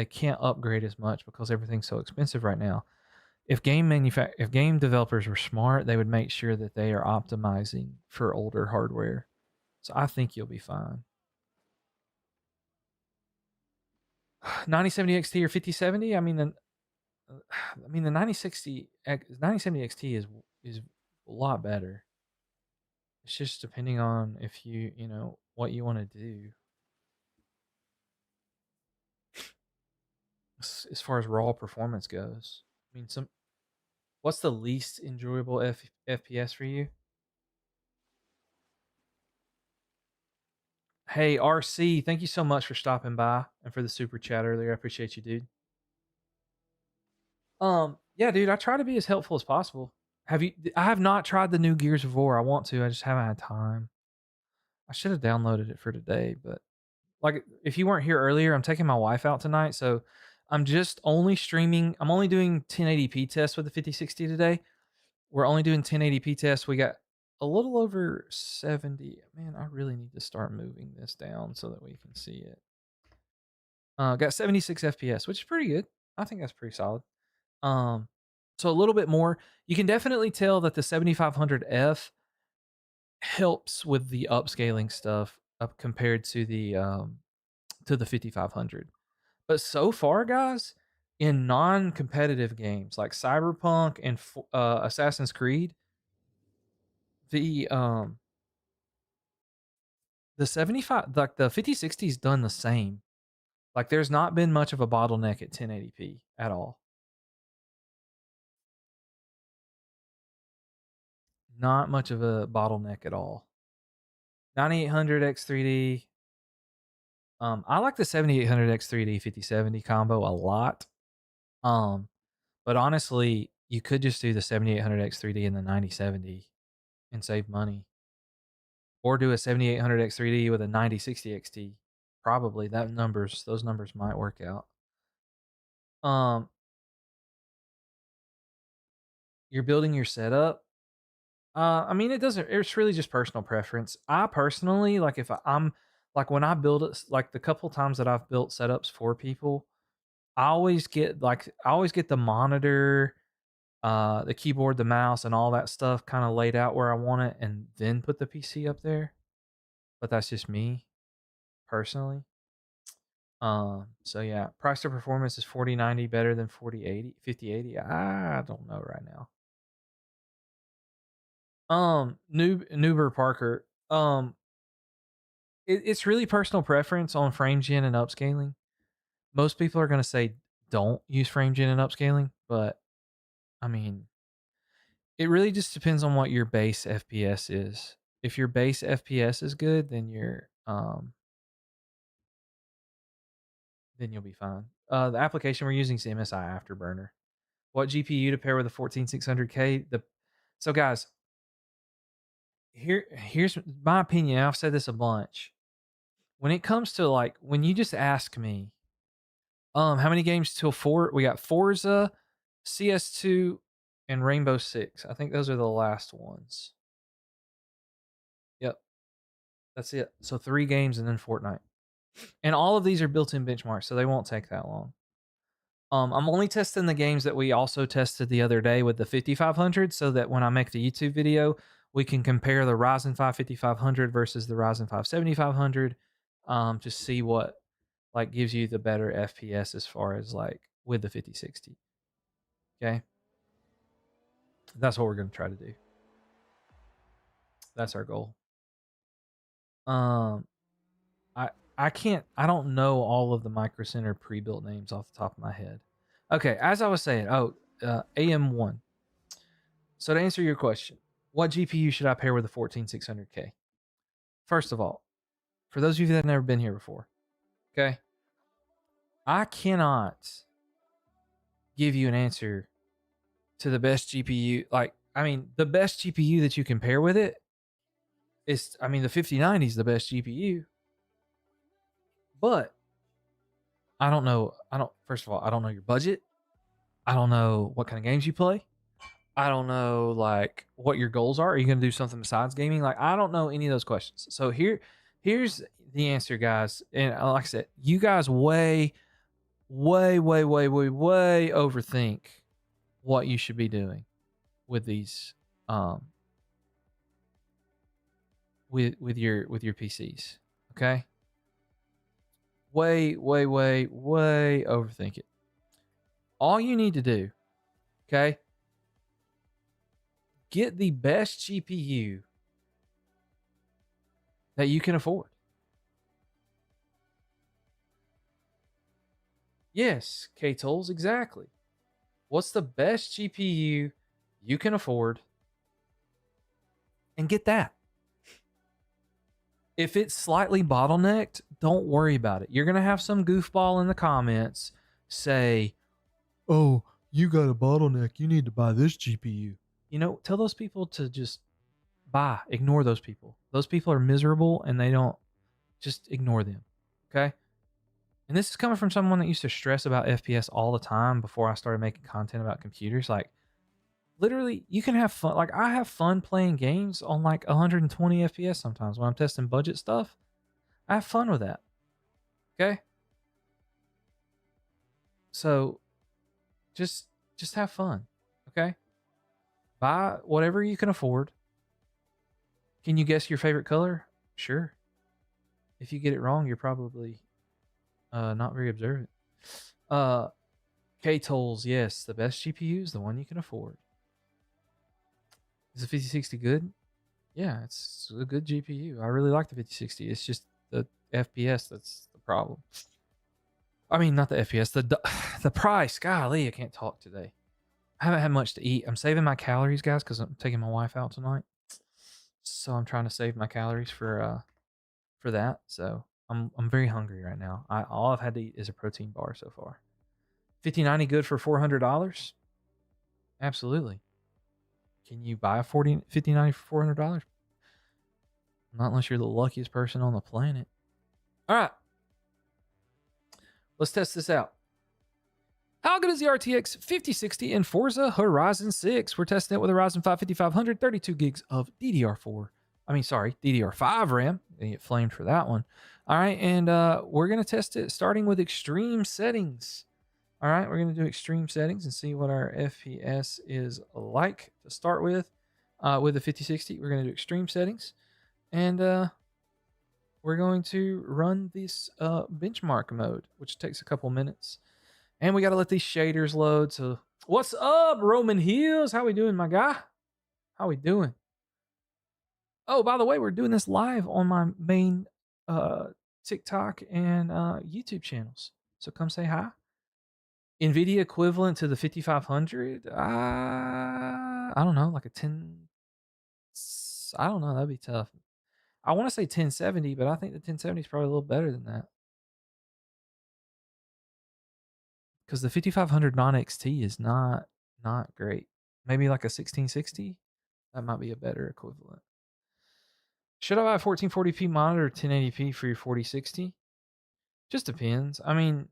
can't upgrade as much because everything's so expensive right now. If game developers were smart, they would make sure that they are optimizing for older hardware. So I think you'll be fine. 9070 XT or 5070? The 9070 XT is a lot better. It's just depending on if what you want to do. As far as raw performance goes. I mean, what's the least enjoyable FPS for you? Hey, RC, thank you so much for stopping by and for the super chat earlier. I appreciate you, dude. Yeah, dude, I try to be as helpful as possible. Have you? I have not tried the new Gears of War. I want to. I just haven't had time. I should have downloaded it for today, but like, if you weren't here earlier, I'm taking my wife out tonight, so I'm just only streaming. I'm only doing 1080p tests with the 5060 today. We're only doing 1080p tests. We got a little over 70. Man, I really need to start moving this down so that we can see it. Got 76 FPS, which is pretty good. I think that's pretty solid. Um, so a little bit more. You can definitely tell that the 7500F helps with the upscaling stuff up compared to the 5500. But so far, guys, in non-competitive games like Cyberpunk and Assassin's Creed, the um the 75 like the 5060's done the same. Like, there's not been much of a bottleneck at 1080p at all. Not much of a bottleneck at all. 9800 X3D. I like the 7800 X3D 5070 combo a lot. Um, but honestly, you could just do the 7800 X3D and the 9070 and save money, or do a 7800 X3D with a 9060 XT. Probably those numbers might work out. Um, you're building your setup. I mean, it doesn't. It's really just personal preference. I personally like, if I'm like, when I build it, like the couple times that I've built setups for people, I always get the monitor, the keyboard, the mouse, and all that stuff kind of laid out where I want it, and then put the PC up there. But that's just me personally. So yeah, price to performance is 4090 better than 4080, 5080. I don't know right now. Noober Parker. It's really personal preference on frame gen and upscaling. Most people are going to say don't use frame gen and upscaling, but I mean, it really just depends on what your base FPS is. If your base FPS is good, then you'll be fine. The application we're using is MSI Afterburner. What GPU to pair with a 14600K? So guys, here's my opinion. I've said this a bunch. When it comes to, like, when you just ask me, how many games till four? We got Forza, CS2, and Rainbow Six. I think those are the last ones. Yep, that's it. So 3 games and then Fortnite. And all of these are built-in benchmarks, so they won't take that long. I'm only testing the games that we also tested the other day with the 5500, so that when I make the YouTube video, we can compare the Ryzen 5 5500 versus the Ryzen 5 7500, to see what, like, gives you the better FPS as far as, like, with the 5060. Okay, that's what we're gonna try to do. That's our goal. Um, I don't know all of the Micro Center pre-built names off the top of my head. Okay, as I was saying, AM1. So to answer your question, what GPU should I pair with a 14600K? First of all, for those of you that have never been here before, okay, I cannot give you an answer to the best GPU. Like, I mean, the best GPU that you can pair with it is, I mean, the 5090 is the best GPU, but I don't know. First of all, I don't know your budget. I don't know what kind of games you play. I don't know, like, what your goals are. Are you going to do something besides gaming? Like, I don't know any of those questions. So here's the answer, guys. And like I said, you guys way overthink what you should be doing with these, with your PCs. Okay, way overthink it. All you need to do, okay, get the best GPU that you can afford. Yes, K-Tools, exactly. What's the best GPU you can afford? And get that. If it's slightly bottlenecked, don't worry about it. You're going to have some goofball in the comments say, oh, you got a bottleneck. You need to buy this GPU. You know, tell those people to just ignore those people. Those people are miserable and they don't, just ignore them. Okay. And this is coming from someone that used to stress about FPS all the time before I started making content about computers. Like, literally, you can have fun. Like, I have fun playing games on like 120 FPS sometimes when I'm testing budget stuff. I have fun with that. Okay. So just have fun. Okay. Buy whatever you can afford. Can you guess your favorite color? Sure. If you get it wrong, you're probably not very observant. Uh, K tolls, yes, the best GPU is the one you can afford. Is the 5060 good? Yeah, it's a good GPU. I really like the 5060. It's just the FPS that's the problem. I mean, not the FPS, the price. Golly, I can't talk today. I haven't had much to eat. I'm saving my calories, guys, because I'm taking my wife out tonight. So I'm trying to save my calories for that. So I'm very hungry right now. All I've had to eat is a protein bar so far. 5090 good for $400? Absolutely. Can you buy a 5090 for $400? Not unless you're the luckiest person on the planet. All right. Let's test this out. How good is the RTX 5060 in Forza Horizon 6? We're testing it with a Ryzen 5 5500, 32 gigs of DDR5 RAM. They get flamed for that one. All right, and we're going to test it starting with extreme settings. All right, we're going to do extreme settings and see what our FPS is like to start with. With the 5060, we're going to do extreme settings. And we're going to run this benchmark mode, which takes a couple minutes. And we got to let these shaders load. So what's up, Roman Hills? How we doing, my guy? How we doing? Oh, by the way, we're doing this live on my main TikTok and YouTube channels. So come say hi. NVIDIA equivalent to the 5500? I don't know, like a 10. I don't know. That'd be tough. I want to say 1070, but I think the 1070 is probably a little better than that. Because the 5500 non XT is not great. Maybe like a 1660. That might be a better equivalent. Should I buy a 1440p monitor or 1080p for your 4060? Just depends. I mean,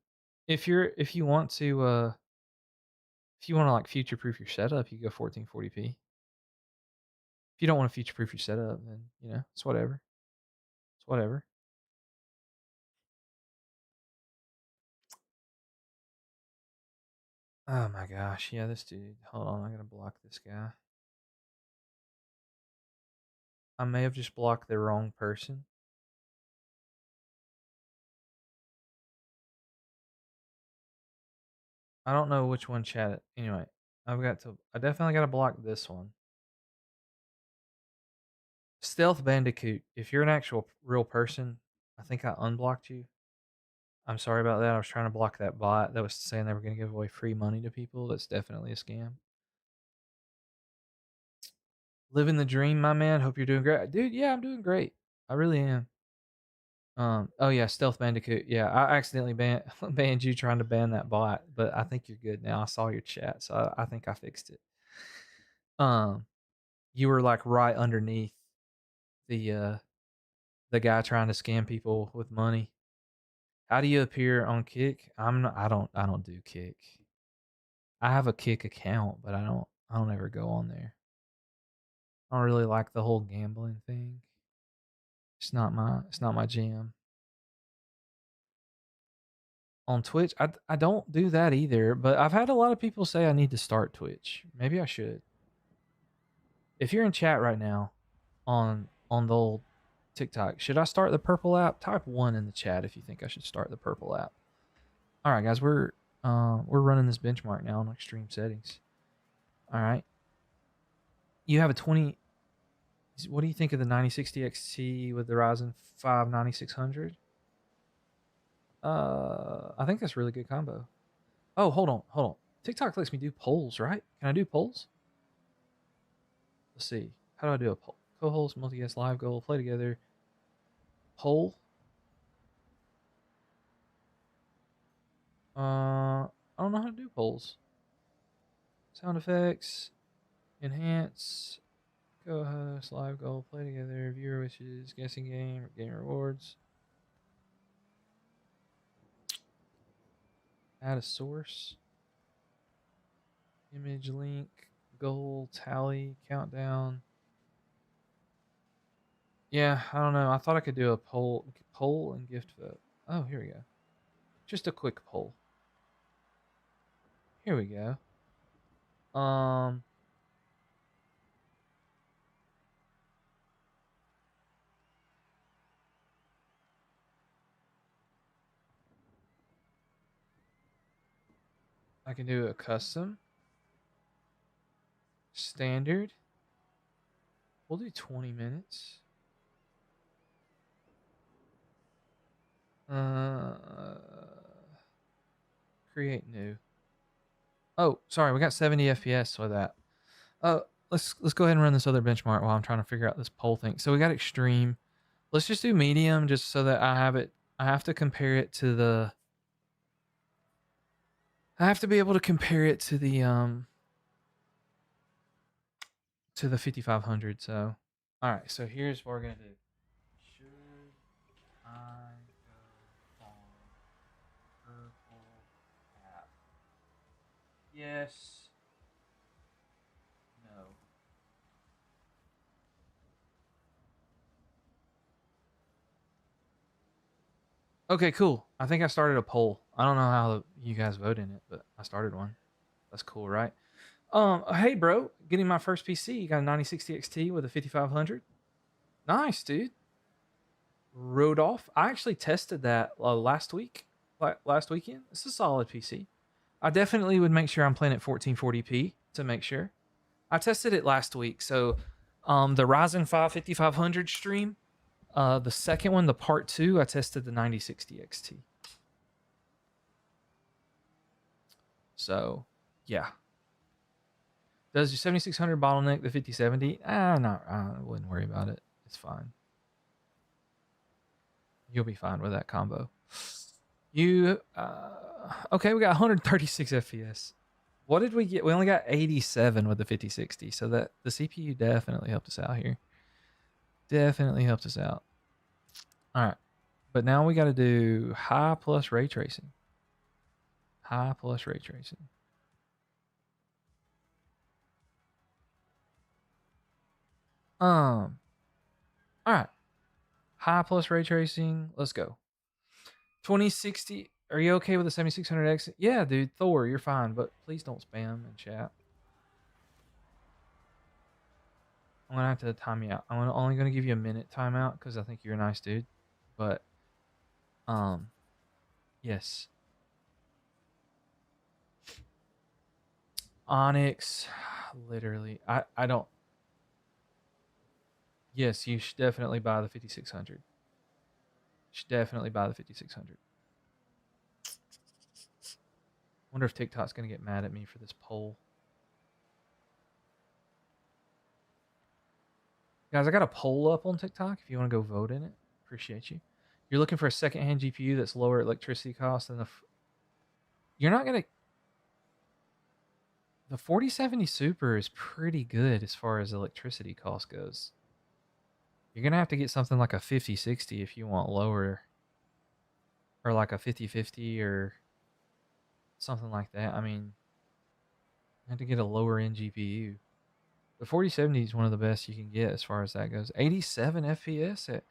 if you want to like future proof your setup, you go 1440p. If you don't want to future proof your setup, then it's whatever. It's whatever. Oh my gosh, yeah, this dude. Hold on, I gotta block this guy. I may have just blocked the wrong person. I don't know which one chat it. Anyway, I definitely gotta block this one. Stealth Bandicoot, if you're an actual real person, I think I unblocked you. I'm sorry about that. I was trying to block that bot that was saying they were going to give away free money to people. That's definitely a scam. Living the dream, my man. Hope you're doing great. Dude, yeah, I'm doing great. I really am. Oh yeah, Stealth Bandicoot. Yeah, I accidentally banned you trying to ban that bot, but I think you're good now. I saw your chat, so I think I fixed it. Um, you were like right underneath the the guy trying to scam people with money. How do you appear on Kick? I don't do Kick. I have a Kick account, but I don't ever go on there. I don't really like the whole gambling thing. It's not my jam. On Twitch, I don't do that either, but I've had a lot of people say I need to start Twitch. Maybe I should. If you're in chat right now on the old TikTok, should I start the purple app? Type 1 in the chat if you think I should start the purple app. All right, guys, we're running this benchmark now on extreme settings. All right. You have a 20. What do you think of the 9060 XT with the Ryzen 5 9600? I think that's a really good combo. Oh, hold on. TikTok lets me do polls, right? Can I do polls? Let's see. How do I do a poll? Co-host, multi-guest, live goal, play together. Poll. I don't know how to do polls. Sound effects. Enhance. Co-host. Live goal. Play together. Viewer wishes. Guessing game. Game rewards. Add a source. Image link. Goal. Tally. Countdown. Yeah, I don't know. I thought I could do a poll and gift vote. Oh, here we go. Just a quick poll. Here we go. I can do a custom, standard. We'll do 20 minutes. Create new. Oh, sorry, we got 70 FPS with that. Let's go ahead and run this other benchmark while I'm trying to figure out this poll thing. So we got extreme. Let's just do medium, just so that I have it. I have to compare it to the. I have to be able to compare it to the 5500. So, all right. So here's what we're gonna do. Should I go on purple app? Yes. No. Okay, cool. I think I started a poll. I don't know how you guys vote in it, but I started one. That's cool, right? Hey, bro, getting my first PC. You got a 9060 XT with a 5500. Nice, dude. Rodolph. I actually tested that last week, last weekend. It's a solid PC. I definitely would make sure I'm playing at 1440p to make sure. I tested it last week. So, the Ryzen 5 5500 stream, the second one, the part 2, I tested the 9060 XT. So, yeah. Does your 7600 bottleneck the 5070? I wouldn't worry about it. It's fine. You'll be fine with that combo. You okay? We got 136 FPS. What did we get? We only got 87 with the 5060. So that the CPU definitely helped us out here. Definitely helped us out. All right, but now we got to do high plus ray tracing. High plus ray tracing. All right. High plus ray tracing. Let's go. 2060. Are you okay with the 7600X? Yeah, dude. Thor, you're fine, but please don't spam in chat. I'm gonna have to time you out. I'm only gonna give you a minute timeout because I think you're a nice dude. But yes. Onyx, literally. I don't. Yes, you should definitely buy the 5600. You should definitely buy the 5600. Wonder if TikTok's gonna get mad at me for this poll. Guys, I got a poll up on TikTok if you want to go vote in it. Appreciate you. You're looking for a secondhand GPU that's lower electricity cost than the. You're not gonna. The 4070 Super is pretty good as far as electricity cost goes. You're gonna have to get something like a 5060 if you want lower, or like a 5050 or something like that. I mean, you have to get a lower end GPU. The 4070 is one of the best you can get as far as that goes. 87 FPS at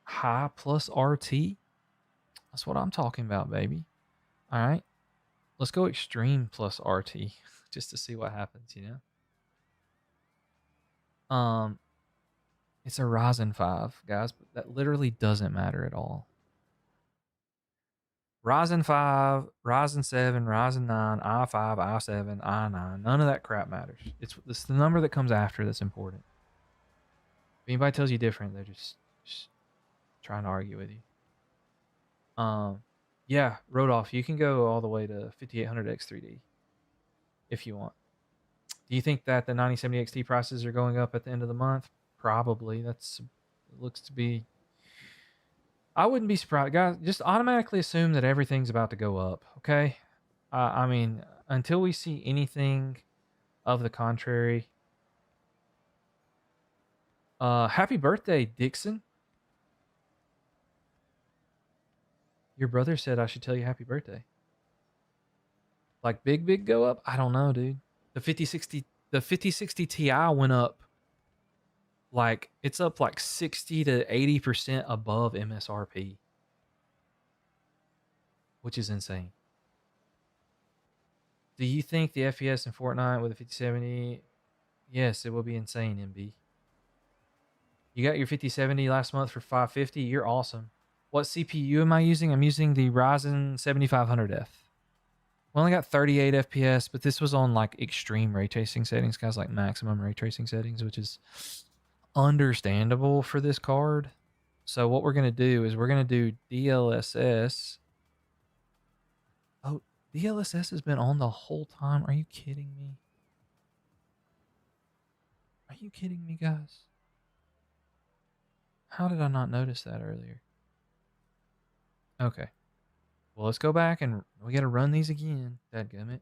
high plus RT. That's what I'm talking about, baby. All right. Let's go extreme plus RT just to see what happens, you know? It's a Ryzen 5, guys, but that literally doesn't matter at all. Ryzen 5, Ryzen 7, Ryzen 9, i5, i7, i9, none of that crap matters. It's the number that comes after that's important. If anybody tells you different, they're just trying to argue with you. Yeah, Rodolph, you can go all the way to 5800X3D if you want. Do you think that the 9070 XT prices are going up at the end of the month? Probably. It looks to be. I wouldn't be surprised, guys. Just automatically assume that everything's about to go up. Okay. I mean, until we see anything of the contrary. Happy birthday, Dixon. Your brother said I should tell you happy birthday. Like big go up? I don't know, dude. The 5060 Ti went up, like it's up like 60 to 80% above MSRP, which is insane. Do you think the FPS in Fortnite with a 5070? Yes, it will be insane, MB. You got your 5070 last month for 550. You're awesome. What CPU am I using? I'm using the Ryzen 7500F. We only got 38 FPS, but this was on like extreme ray tracing settings, guys, like maximum ray tracing settings, which is understandable for this card. So what we're going to do is we're going to do DLSS. Oh, DLSS has been on the whole time. Are you kidding me? Are you kidding me, guys? How did I not notice that earlier? Okay. Well, let's go back and we got to run these again. Dadgummit.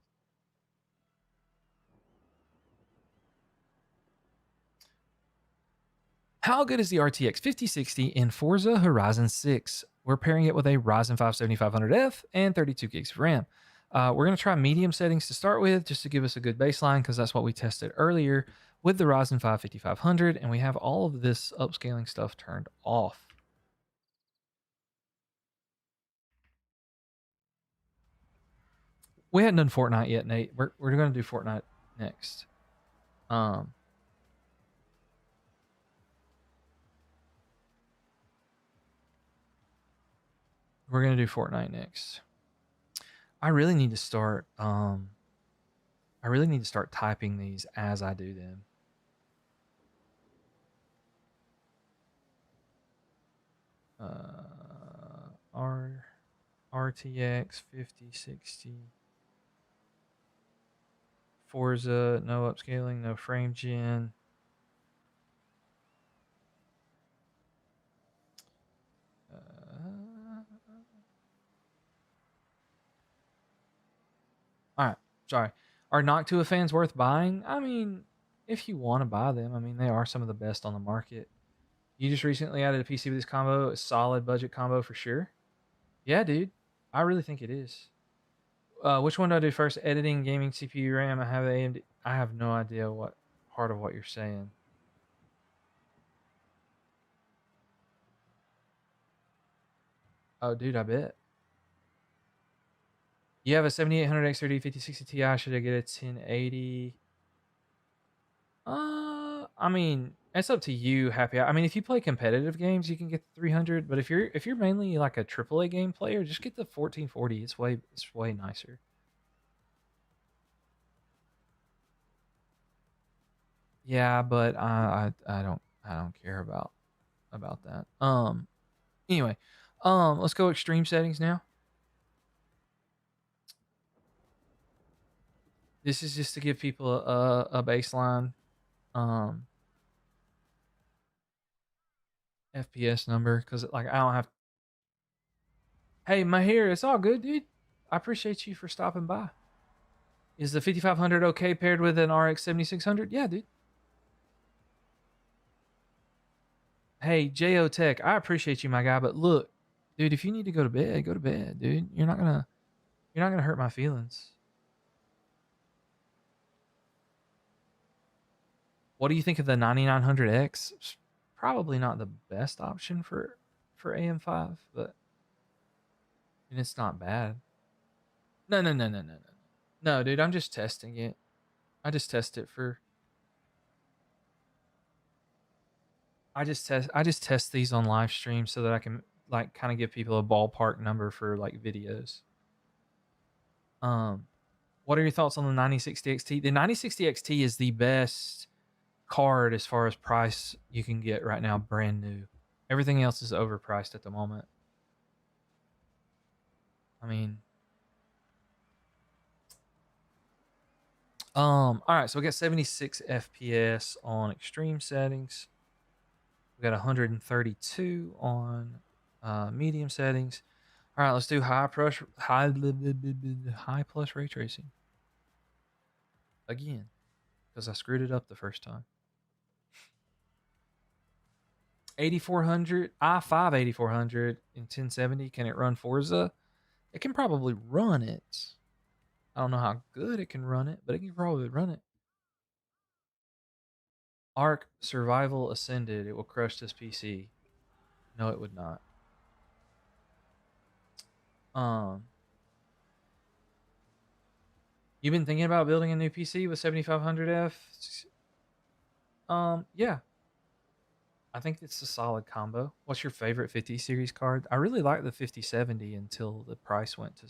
How good is the RTX 5060 in Forza Horizon 6? We're pairing it with a Ryzen 5 7500F and 32 gigs of RAM. We're going to try medium settings to start with, just to give us a good baseline, because that's what we tested earlier with the Ryzen 5 5500, and we have all of this upscaling stuff turned off. We hadn't done Fortnite yet, Nate. We're going to do Fortnite next. We're going to do Fortnite next. I really need to start typing these as I do them. RTX 5060 Forza, no upscaling, no frame gen. All right, sorry. Are Noctua fans worth buying? I mean, if you want to buy them, I mean, they are some of the best on the market. You just recently added a PC with this combo, a solid budget combo for sure. Yeah, dude. I really think it is. Which one do I do first? Editing, gaming, CPU, RAM. I have AMD. I have no idea what part of what you're saying. Oh, dude, I bet. You have a 7800 XRD 5060 Ti. Should I get a 1080? I mean, it's up to you. Happy. I mean, if you play competitive games, you can get the 300. But if you're mainly like a AAA game player, just get the 1440. It's way nicer. Yeah, but I don't care about that. Anyway, let's go extreme settings now. This is just to give people a baseline FPS number, because like I don't have. Hey, Mahir, it's all good, dude. I appreciate you for stopping by. Is the 5500 okay paired with an RX 7600? Yeah, dude. Hey, Jo Tech, I appreciate you, my guy, but look, dude, if you need to go to bed, dude. You're not gonna hurt my feelings. What do you think of the 9900X? It's probably not the best option for AM5, but and it's not bad. No, no, no, no, no, no. No, dude, I'm just testing it. I just test it for I just test these on live stream so that I can like kind of give people a ballpark number for like videos. Um what are your thoughts on the 9060 XT? The 9060 XT is the best card as far as price you can get right now, brand new. Everything else is overpriced at the moment. I mean, all right, so we got 76 FPS on extreme settings. We got 132 on medium settings. All right, let's do high plus ray tracing. again because I screwed it up the first time. 8400 i5 8400 in 1070. Can it run Forza? It can probably run it. I don't know how good it can run it, but it can probably run it. Ark Survival Ascended. It will crush this PC. No, it would not. Um, you've been thinking about building a new PC with 7500F? Yeah. I think it's a solid combo. What's your favorite 50 series card? I really like the 5070 until the price went to,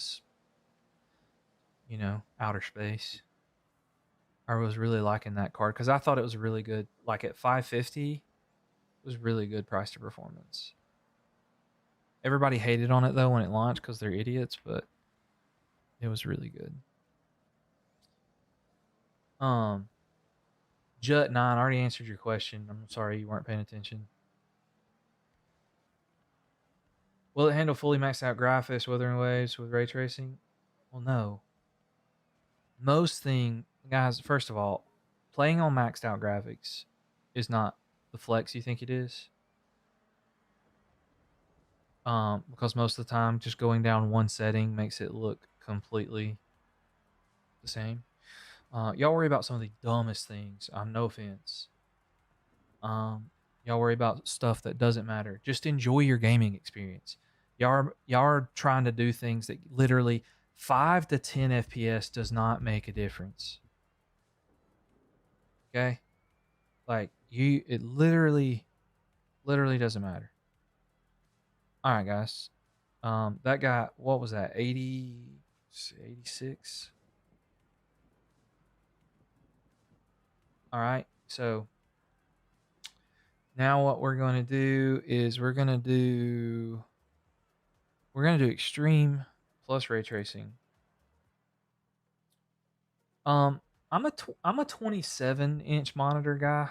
outer space. I was really liking that card because I thought it was really good. Like at 550, it was really good price to performance. Everybody hated on it though when it launched because they're idiots, but it was really good. Um, Jut 9, I already answered your question. I'm sorry you weren't paying attention. Will it handle fully maxed out graphics, Wuthering Waves with ray tracing? Well, no. Most thing, guys, first of all, playing on maxed out graphics is not the flex you think it is. Because most of the time, just going down one setting makes it look completely the same. Y'all worry about some of the dumbest things. No offense. Y'all worry about stuff that doesn't matter. Just enjoy your gaming experience. Y'all are trying to do things that literally 5 to 10 FPS does not make a difference. Okay? Like it literally doesn't matter. All right, guys. That guy, what was that? 86. All right. So now what we're going to do is we're going to do extreme plus ray tracing. Um, I'm a 27-inch monitor guy.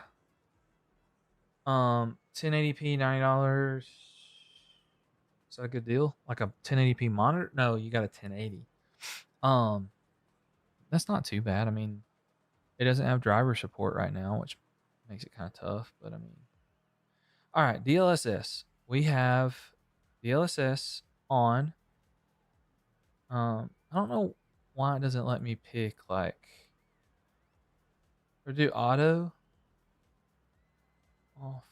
1080p, $90. Is that a good deal? Like a 1080p monitor? No, you got a 1080. Um, that's not too bad. I mean, it doesn't have driver support right now, which makes it kind of tough. But I mean, all right, DLSS. We have DLSS on. I don't know why it doesn't let me pick like or do auto off.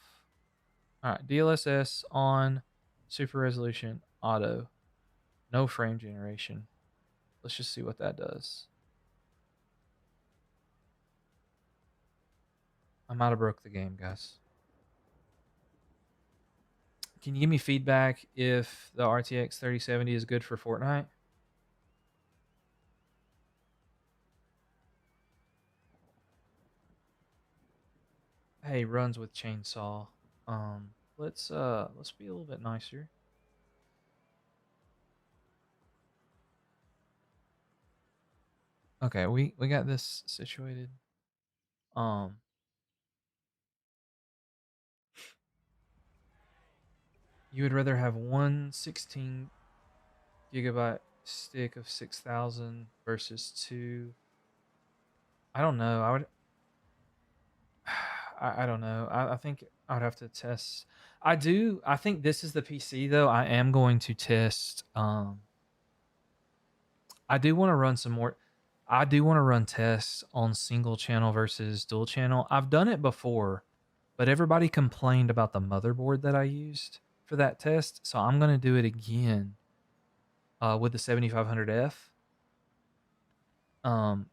All right, DLSS on, super resolution, auto, no frame generation. Let's just see what that does. I might have broke the game, guys. Can you give me feedback if the RTX 3070 is good for Fortnite? Hey, runs with chainsaw. Let's be a little bit nicer. Okay, we got this situated. Um, you would rather have one 16 GB stick of 6,000 versus two. I don't know. I would. I don't know. I think I would have to test. I do. I think this is the PC though. I am going to test. I do want to run some more. I do want to run tests on single channel versus dual channel. I've done it before, but everybody complained about the motherboard that I used for that test. So I'm going to do it again with the 7500F. Um,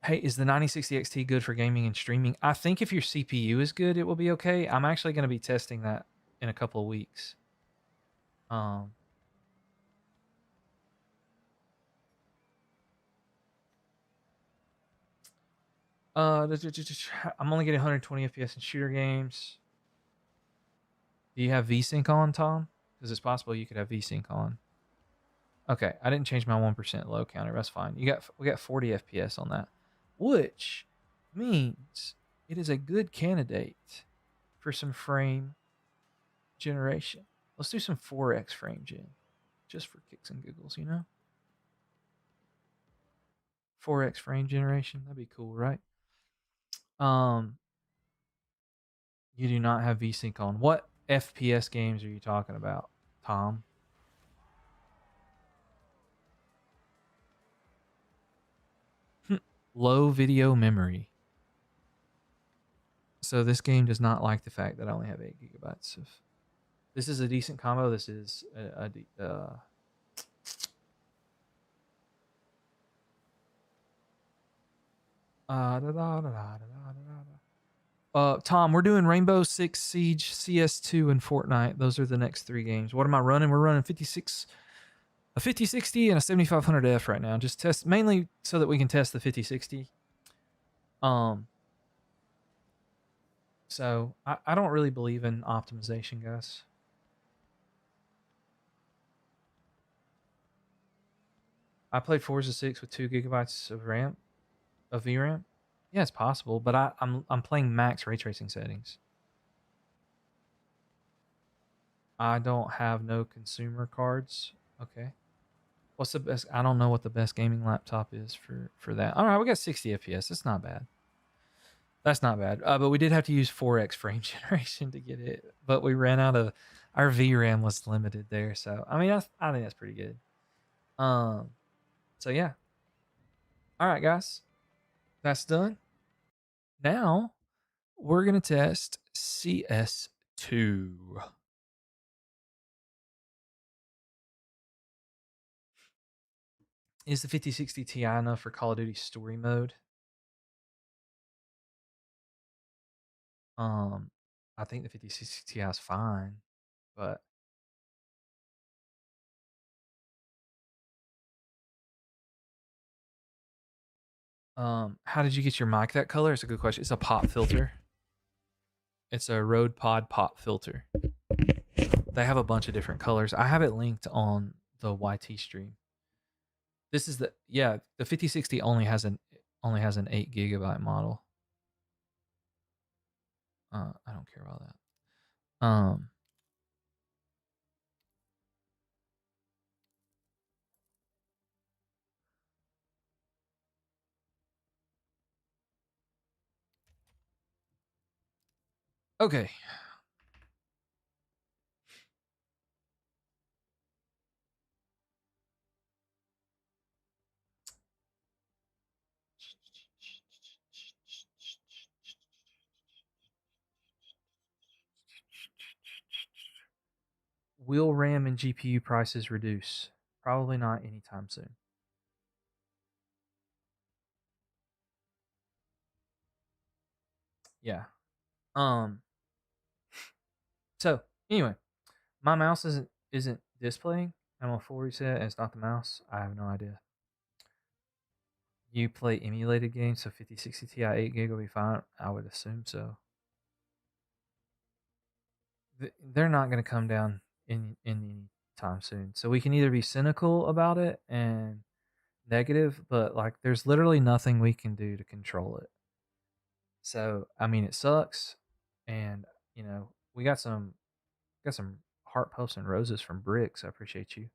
hey, is the 9060 XT good for gaming and streaming? I think if your CPU is good, it will be okay. I'm actually going to be testing that in a couple of weeks. Um, I'm only getting 120 FPS in shooter games. Do you have VSync on, Tom? Because it's possible you could have VSync on. Okay, I didn't change my 1% low counter. That's fine. We got 40 FPS on that, which means it is a good candidate for some frame generation. Let's do some 4x frame gen, just for kicks and giggles, 4x frame generation. That'd be cool, right? Um, you do not have VSync on. What FPS games are you talking about, Tom? Low video memory. So this game does not like the fact that I only have 8 GB of. This is a decent combo. This is Tom, we're doing Rainbow Six Siege, CS2, and Fortnite. Those are the next 3 games. What am I running? We're running 56, a 5060 and a 7500F right now. Just test mainly so that we can test the 5060. So I don't really believe in optimization, guys. I played Forza 6 with 2 GB of RAM, of VRAM. Yeah, it's possible, but I'm playing max ray tracing settings. I don't have no consumer cards. Okay. What's the best? I don't know what the best gaming laptop is for that. All right, we got 60 FPS. That's not bad. That's not bad. But we did have to use 4x frame generation to get it. But we ran out of our VRAM was limited there. So I mean, I think that's pretty good. So yeah. All right, guys, that's done. Now we're gonna test CS2. Is the 5060 Ti enough for Call of Duty story mode? I think the 5060 Ti is fine, but how did you get your mic that color? It's a good question. It's a pop filter. It's a Rode Pod pop filter. They have a bunch of different colors. I have it linked on the YT stream. This is the the 5060 only has an 8 GB model. I don't care about that. Okay. Will RAM and GPU prices reduce? Probably not anytime soon. Yeah. So anyway, my mouse isn't displaying. I'm on full reset and it's not the mouse. I have no idea. You play emulated games, so 5060 Ti 8 GB will be fine. I would assume so. They're not going to come down in any time soon. So we can either be cynical about it and negative, but like there's literally nothing we can do to control it. So I mean, it sucks, and you know we got some heart posts and roses from Bricks. I appreciate you.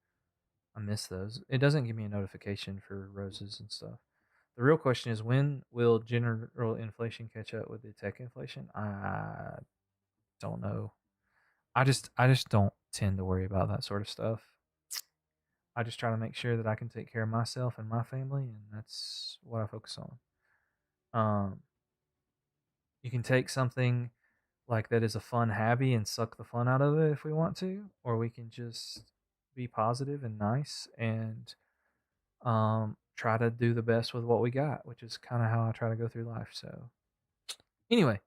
I miss those. It doesn't give me a notification for roses and stuff. The real question is when will general inflation catch up with the tech inflation? I don't know. I just don't tend to worry about that sort of stuff. I just try to make sure that I can take care of myself and my family, and that's what I focus on. Um, you can take something like that is a fun hobby and suck the fun out of it if we want to, or we can just be positive and nice and try to do the best with what we got, which is kind of how I try to go through life. So, anyway,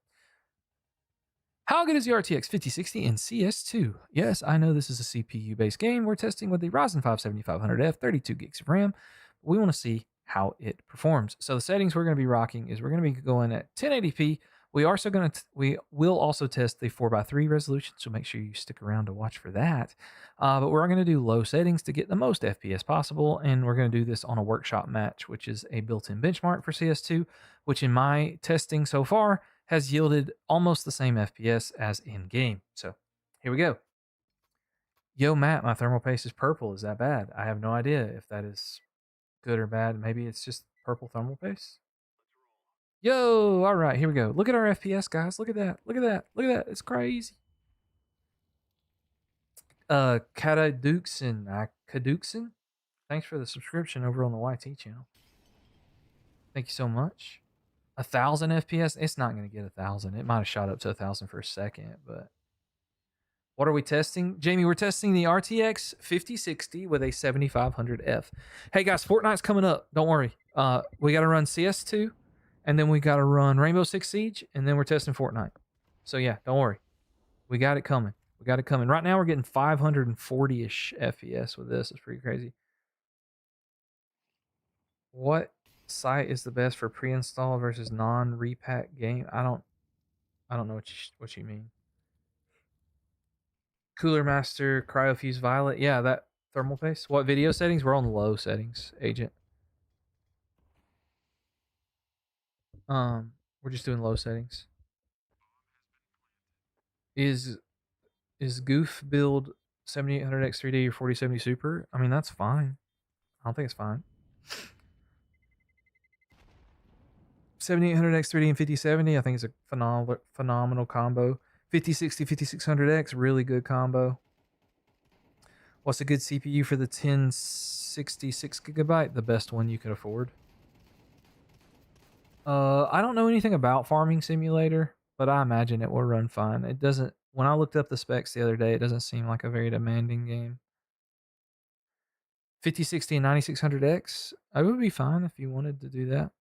how good is the RTX 5060 in CS2? Yes, I know this is a CPU based game. We're testing with the Ryzen 5 7500F, 32 gigs of RAM. We want to see how it performs. So the settings we're going to be rocking is we're going to be going at 1080p. We will also test the 4:3 resolution, so make sure you stick around to watch for that. But we're going to do low settings to get the most FPS possible, and we're going to do this on a workshop match, which is a built-in benchmark for CS2, which in my testing so far has yielded almost the same FPS as in game. So here we go. Yo, Matt, my thermal paste is purple. Is that bad? I have no idea if that is good or bad. Maybe it's just Purple thermal paste. Yo, all right, here we go. Look at our FPS, guys. Look at that. Look at that. Look at that. It's crazy. Kadukson, thanks for the subscription over on the YT channel. Thank you so much. 1,000 FPS. It's not going to get 1,000. It might have shot up to 1,000 for a second, but what are we testing? Jamie, we're testing the RTX 5060 with a 7500F. Hey guys, Fortnite's coming up. Don't worry. We got to run CS2, and then we got to run Rainbow Six Siege, and then we're testing Fortnite. So yeah, don't worry. We got it coming. We got it coming. Right now we're getting 540-ish FPS with this. It's pretty crazy. What site is the best for pre-install versus non-repack game? I don't know what you mean. Cooler Master, Cryofuse Violet. Yeah, that thermal paste. What video settings? We're on low settings, Agent. We're just doing low settings. Is Goof build 7800X 3D or 4070 Super? I mean, that's fine. I don't think it's fine. 7800X 3D and 5070, I think it's a phenomenal combo. 5060, 5600X, really good combo. What's a good CPU for the 1066 gigabyte? The best one you can afford. I don't know anything about Farming Simulator, but I imagine it will run fine. It doesn't. When I looked up the specs the other day, it doesn't seem like a very demanding game. 5060 and 9600X, I would be fine if you wanted to do that.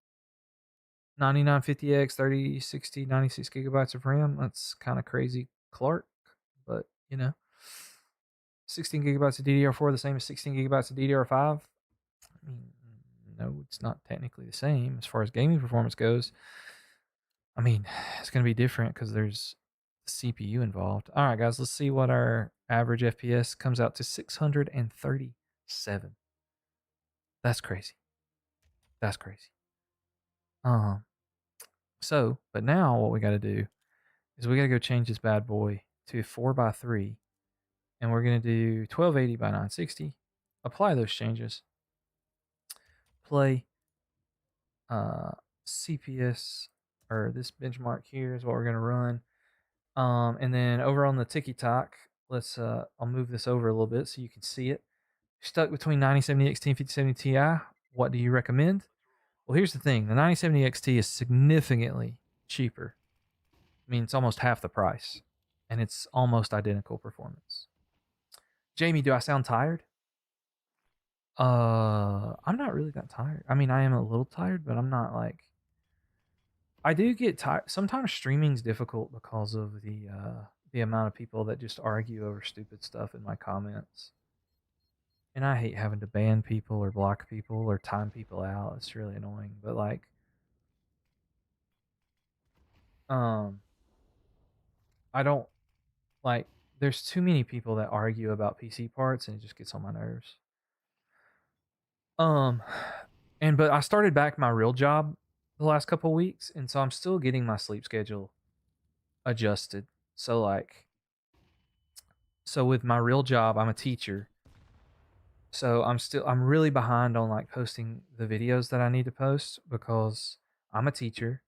9950X, 3060, 96 gigabytes of RAM. That's kind of crazy, Clark, but you know. 16 gigabytes of DDR4, the same as 16 gigabytes of DDR5. I mean, no, it's not technically the same as far as gaming performance goes. I mean, it's going to be different because there's the CPU involved. All right, guys, let's see what our average FPS comes out to. 637. That's crazy. That's crazy. But now what we got to do is we got to go change this bad boy to a 4x3, and we're going to do 1280 by 960. Apply those changes. Play CPS, or this benchmark here is what we're going to run. And then over on the TikTok, let's I'll move this over a little bit so you can see it. Stuck between 9070 XT and 5070 Ti. What do you recommend? Well, here's the thing. The 9070 XT is significantly cheaper. I mean, it's almost half the price, and it's almost identical performance. Jamie, do I sound tired? I'm not really that tired. I mean, I am a little tired, but I'm not like. I do get tired. Sometimes streaming's difficult because of the amount of people that just argue over stupid stuff in my comments. And I hate having to ban people or block people or time people out. It's really annoying. But like, I don't like. There's too many people that argue about PC parts, and it just gets on my nerves. But I started back my real job the last couple weeks, and so I'm still getting my sleep schedule adjusted. So with my real job, I'm a teacher. So I'm really behind on like posting the videos that I need to post because I'm a teacher.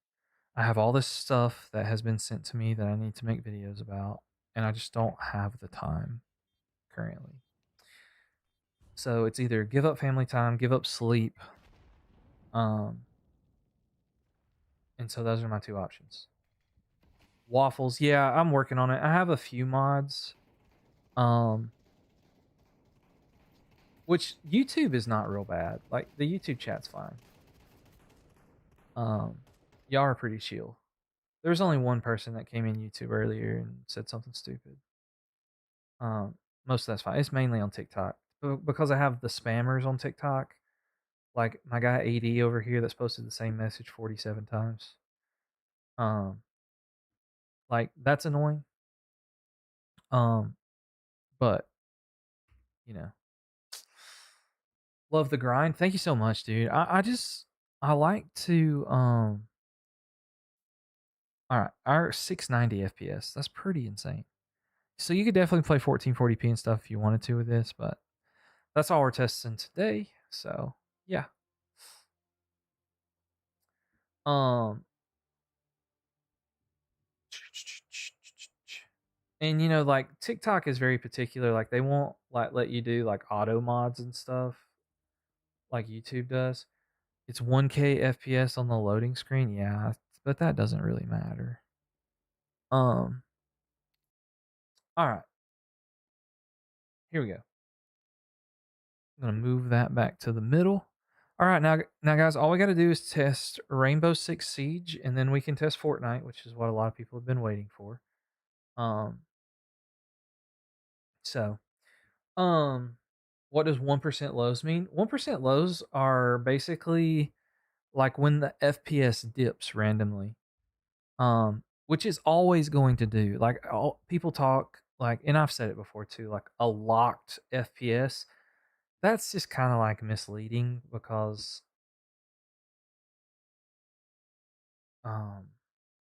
I have all this stuff that has been sent to me that I need to make videos about, and I just don't have the time currently. So it's either give up family time, give up sleep. And so those are my two options. Waffles, yeah, I'm working on it. I have a few mods. Which YouTube is not real bad. Like the YouTube chat's fine. Y'all are pretty chill. There was only one person that came in YouTube earlier and said something stupid. Most of that's fine. It's mainly on TikTok because I have the spammers on TikTok. Like my guy AD over here that's posted the same message 47 times. Like that's annoying. But you know, love the grind. Thank you so much, dude. I like to all right, our 690 FPS. That's pretty insane. So you could definitely play 1440p and stuff if you wanted to with this, but that's all we're testing today. So yeah. Um, and like TikTok is very particular. Like they won't like let you do like auto mods and stuff like YouTube does. It's 1K FPS on the loading screen. Yeah, but that doesn't really matter. Um, all right, here we go. I'm gonna move that back to the middle. All right, now guys, all we got to do is test Rainbow Six Siege, and then we can test Fortnite, which is what a lot of people have been waiting for. Um, so, um, what does 1% lows mean? 1% lows are basically like when the FPS dips randomly. Which is always going to do. Like all people talk like, and I've said it before too, like a locked FPS. That's just kind of like misleading because um,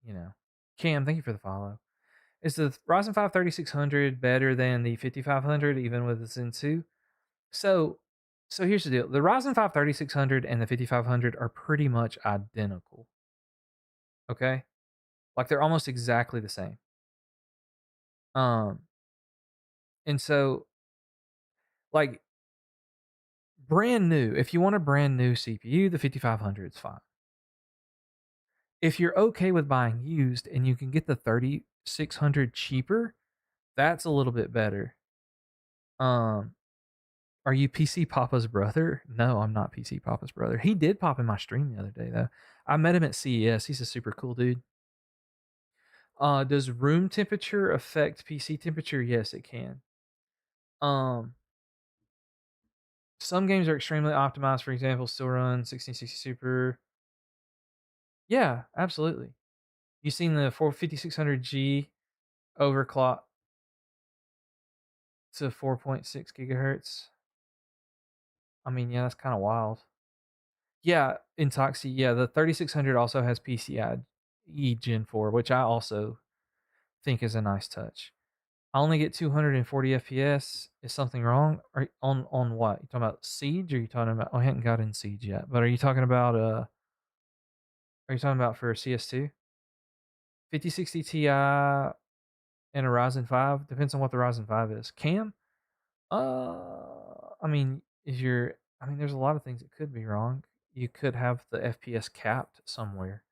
you know, Cam, thank you for the follow. Is the Ryzen 5 3600 better than the 5500 even with the Zen 2? So so here's the deal. The Ryzen 5 3600 and the 5500 are pretty much identical. Okay? Like they're almost exactly the same. Um and so like brand new, if you want a brand new CPU, the 5500 is fine. If you're okay with buying used and you can get the 3600 cheaper, that's a little bit better. Um, are you PC Papa's brother? No, I'm not PC Papa's brother. He did pop in my stream the other day though. I met him at CES. He's a super cool dude. Does room temperature affect PC temperature? Yes, it can. Um, some games are extremely optimized. For example, still run 1660 Super. Yeah, absolutely. You seen the 5600G overclock to 4.6 gigahertz? I mean, yeah, that's kind of wild. Yeah, in Toxie, yeah, the 3600 also has PCIe Gen 4, which I also think is a nice touch. I only get 240 FPS. Is something wrong? Are on what? You talking about Siege? Or are you talking about? Oh, I haven't got in Siege yet. But are you talking about? Are you talking about for CS2? 5060 Ti and a Ryzen 5 depends on what the Ryzen 5 is. Cam? I mean, is your? I mean, there's a lot of things that could be wrong. You could have the FPS capped somewhere.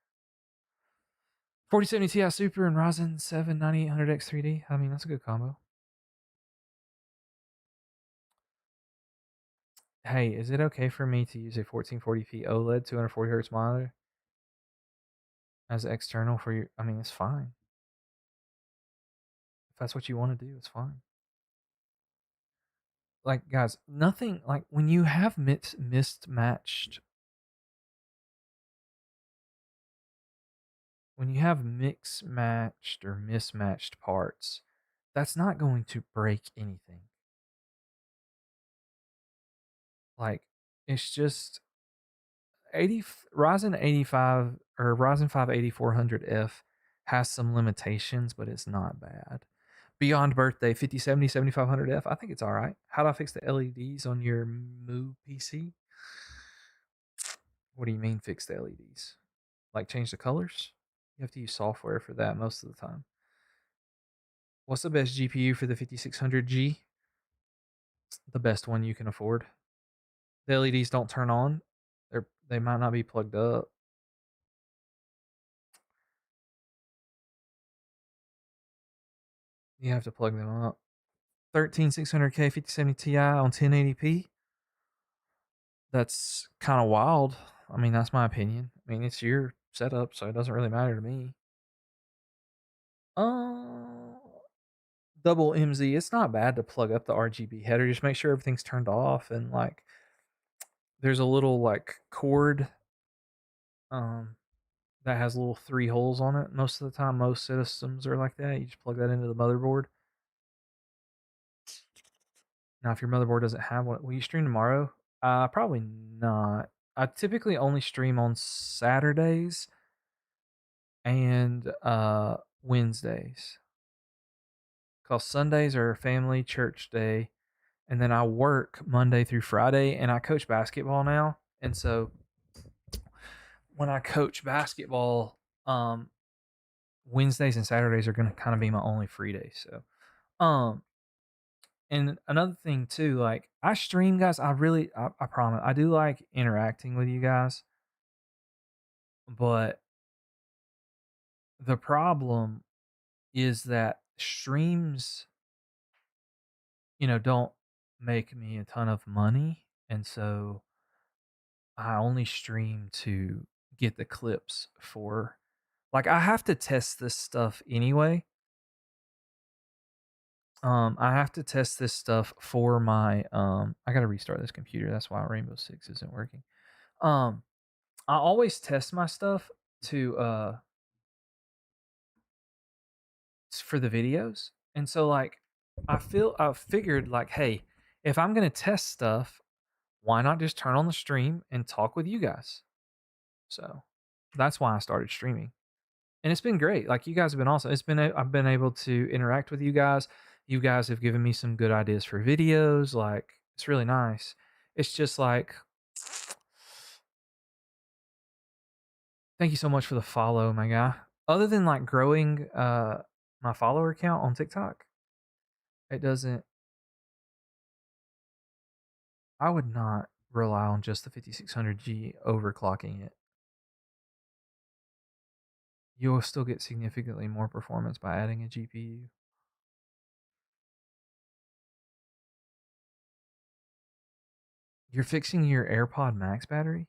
4070 Ti Super and Ryzen 7 9800X 3D. I mean, that's a good combo. Hey, is it okay for me to use a 1440p OLED 240 hertz monitor as external for your? I mean, it's fine. If that's what you want to do, it's fine. Like, guys, nothing like when you have mismatched, when you have mix matched or mismatched parts, that's not going to break anything. Like, it's just 80 Ryzen 85 or Ryzen 5 8400F has some limitations, but it's not bad. Beyond Birthday 5070 7500F, I think it's all right. How do I fix the LEDs on your Move PC? What do you mean fix the LEDs? Like change the colors? You have to use software for that most of the time. What's the best GPU for the 5600G? The best one you can afford. The LEDs don't turn on. They might not be plugged up. You have to plug them up. 13600K 5070 Ti on 1080p. That's kind of wild. I mean, that's my opinion. I mean, it's your setup, so it doesn't really matter to me. Uh, Double MZ. It's not bad to plug up the RGB header. Just make sure everything's turned off and like there's a little like cord um that has little 3 holes on it. Most of the time, most systems are like that. You just plug that into the motherboard. Now, if your motherboard doesn't have one, will you stream tomorrow? Probably not. I typically only stream on Saturdays and Wednesdays. Cause Sundays are family church day, and then I work Monday through Friday, and I coach basketball now, and so when I coach basketball, Wednesdays and Saturdays are gonna kind of be my only free days. So, um, and another thing too, like I stream, guys. I promise, I do like interacting with you guys, but the problem is that streams, don't make me a ton of money, and so I only stream to get the clips for. Like I have to test this stuff anyway. I have to test this stuff for my I gotta restart this computer. That's why Rainbow Six isn't working. Um I always test my stuff to for the videos. And so like I figured like, hey, if I'm gonna test stuff, why not just turn on the stream and talk with you guys? So that's why I started streaming. And it's been great. Like you guys have been awesome. I've been able to interact with you guys. You guys have given me some good ideas for videos. Like it's really nice. It's just like thank you so much for the follow, my guy. Other than like growing my follower count on TikTok, it doesn't I would not rely on just the 5600G overclocking it. You'll still get significantly more performance by adding a GPU. You're fixing your AirPod Max battery?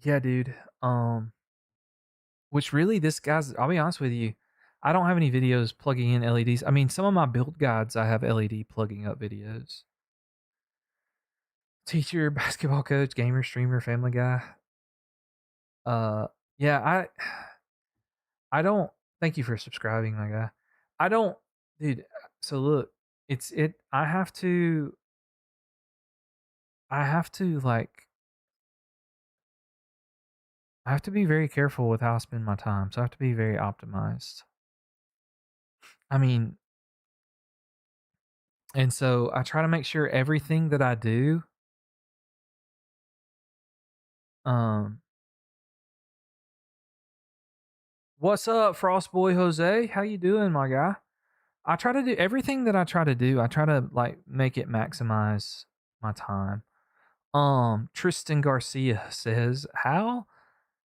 Yeah, dude. Which really, this guy's, I'll be honest with you, I don't have any videos plugging in LEDs. I mean, some of my build guides, I have LED plugging up videos. Teacher, basketball coach, gamer, streamer, family guy. Uh, yeah, I don't, thank you for subscribing, my guy. I don't, dude, so look, I have to like, I have to be very careful with how I spend my time. So I have to be very optimized. I mean, and so I try to make sure everything that I do, um, what's up, Frost Boy Jose? How you doing, my guy? I try to do everything that I try to do. I try to like make it maximize my time. Tristan Garcia says,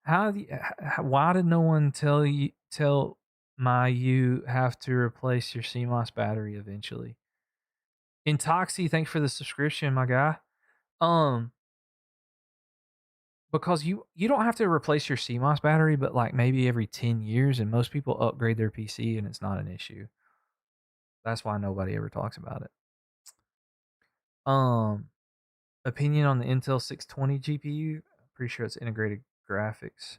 why did no one tell my you have to replace your CMOS battery eventually?" Intoxy, thanks for the subscription, my guy. Um, because you don't have to replace your CMOS battery, but like maybe every 10 years, and most people upgrade their PC and it's not an issue. That's why nobody ever talks about it. Um, Opinion on the Intel 620 GPU? Pretty sure it's integrated graphics.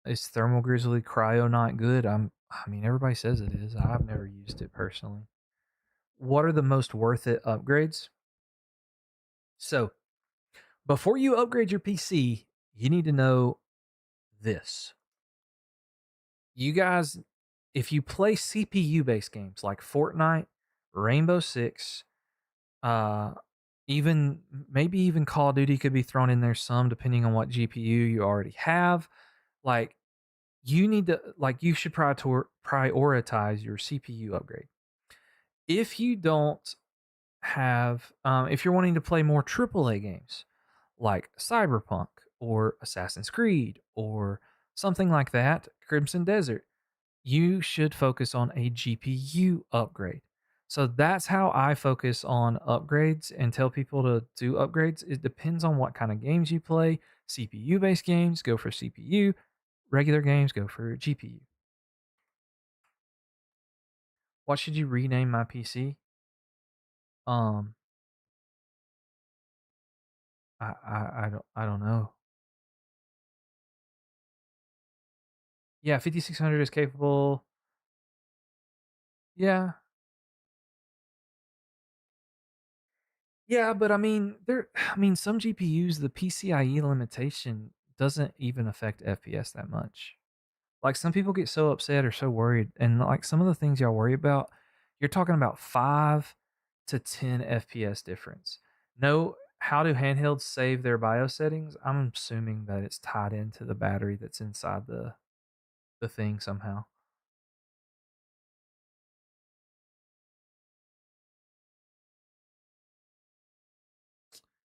Is Thermal Grizzly Cryo not good? I mean, everybody says it is. I've never used it personally. What are the most worth it upgrades? So, before you upgrade your PC, you need to know this. You guys, if you play CPU based games like Fortnite, Rainbow Six, uh, even maybe even Call of Duty could be thrown in there some depending on what GPU you already have. Like you need to you should prioritize your CPU upgrade. If you don't have if you're wanting to play more AAA games like Cyberpunk or Assassin's Creed or something like that, Crimson Desert, you should focus on a GPU upgrade. So that's how I focus on upgrades and tell people to do upgrades. It depends on what kind of games you play. CPU based games, go for CPU. Regular games, go for GPU. What should you rename my PC? Um, I don't know. Yeah, 5600 is capable. Yeah, yeah, but I mean, I mean, some GPUs, the PCIe limitation doesn't even affect FPS that much. Like some people get so upset or so worried, and like some of the things y'all worry about, you're talking about 5 to 10 FPS difference. No, how do handhelds save their BIOS settings? I'm assuming that it's tied into the battery that's inside the thing somehow.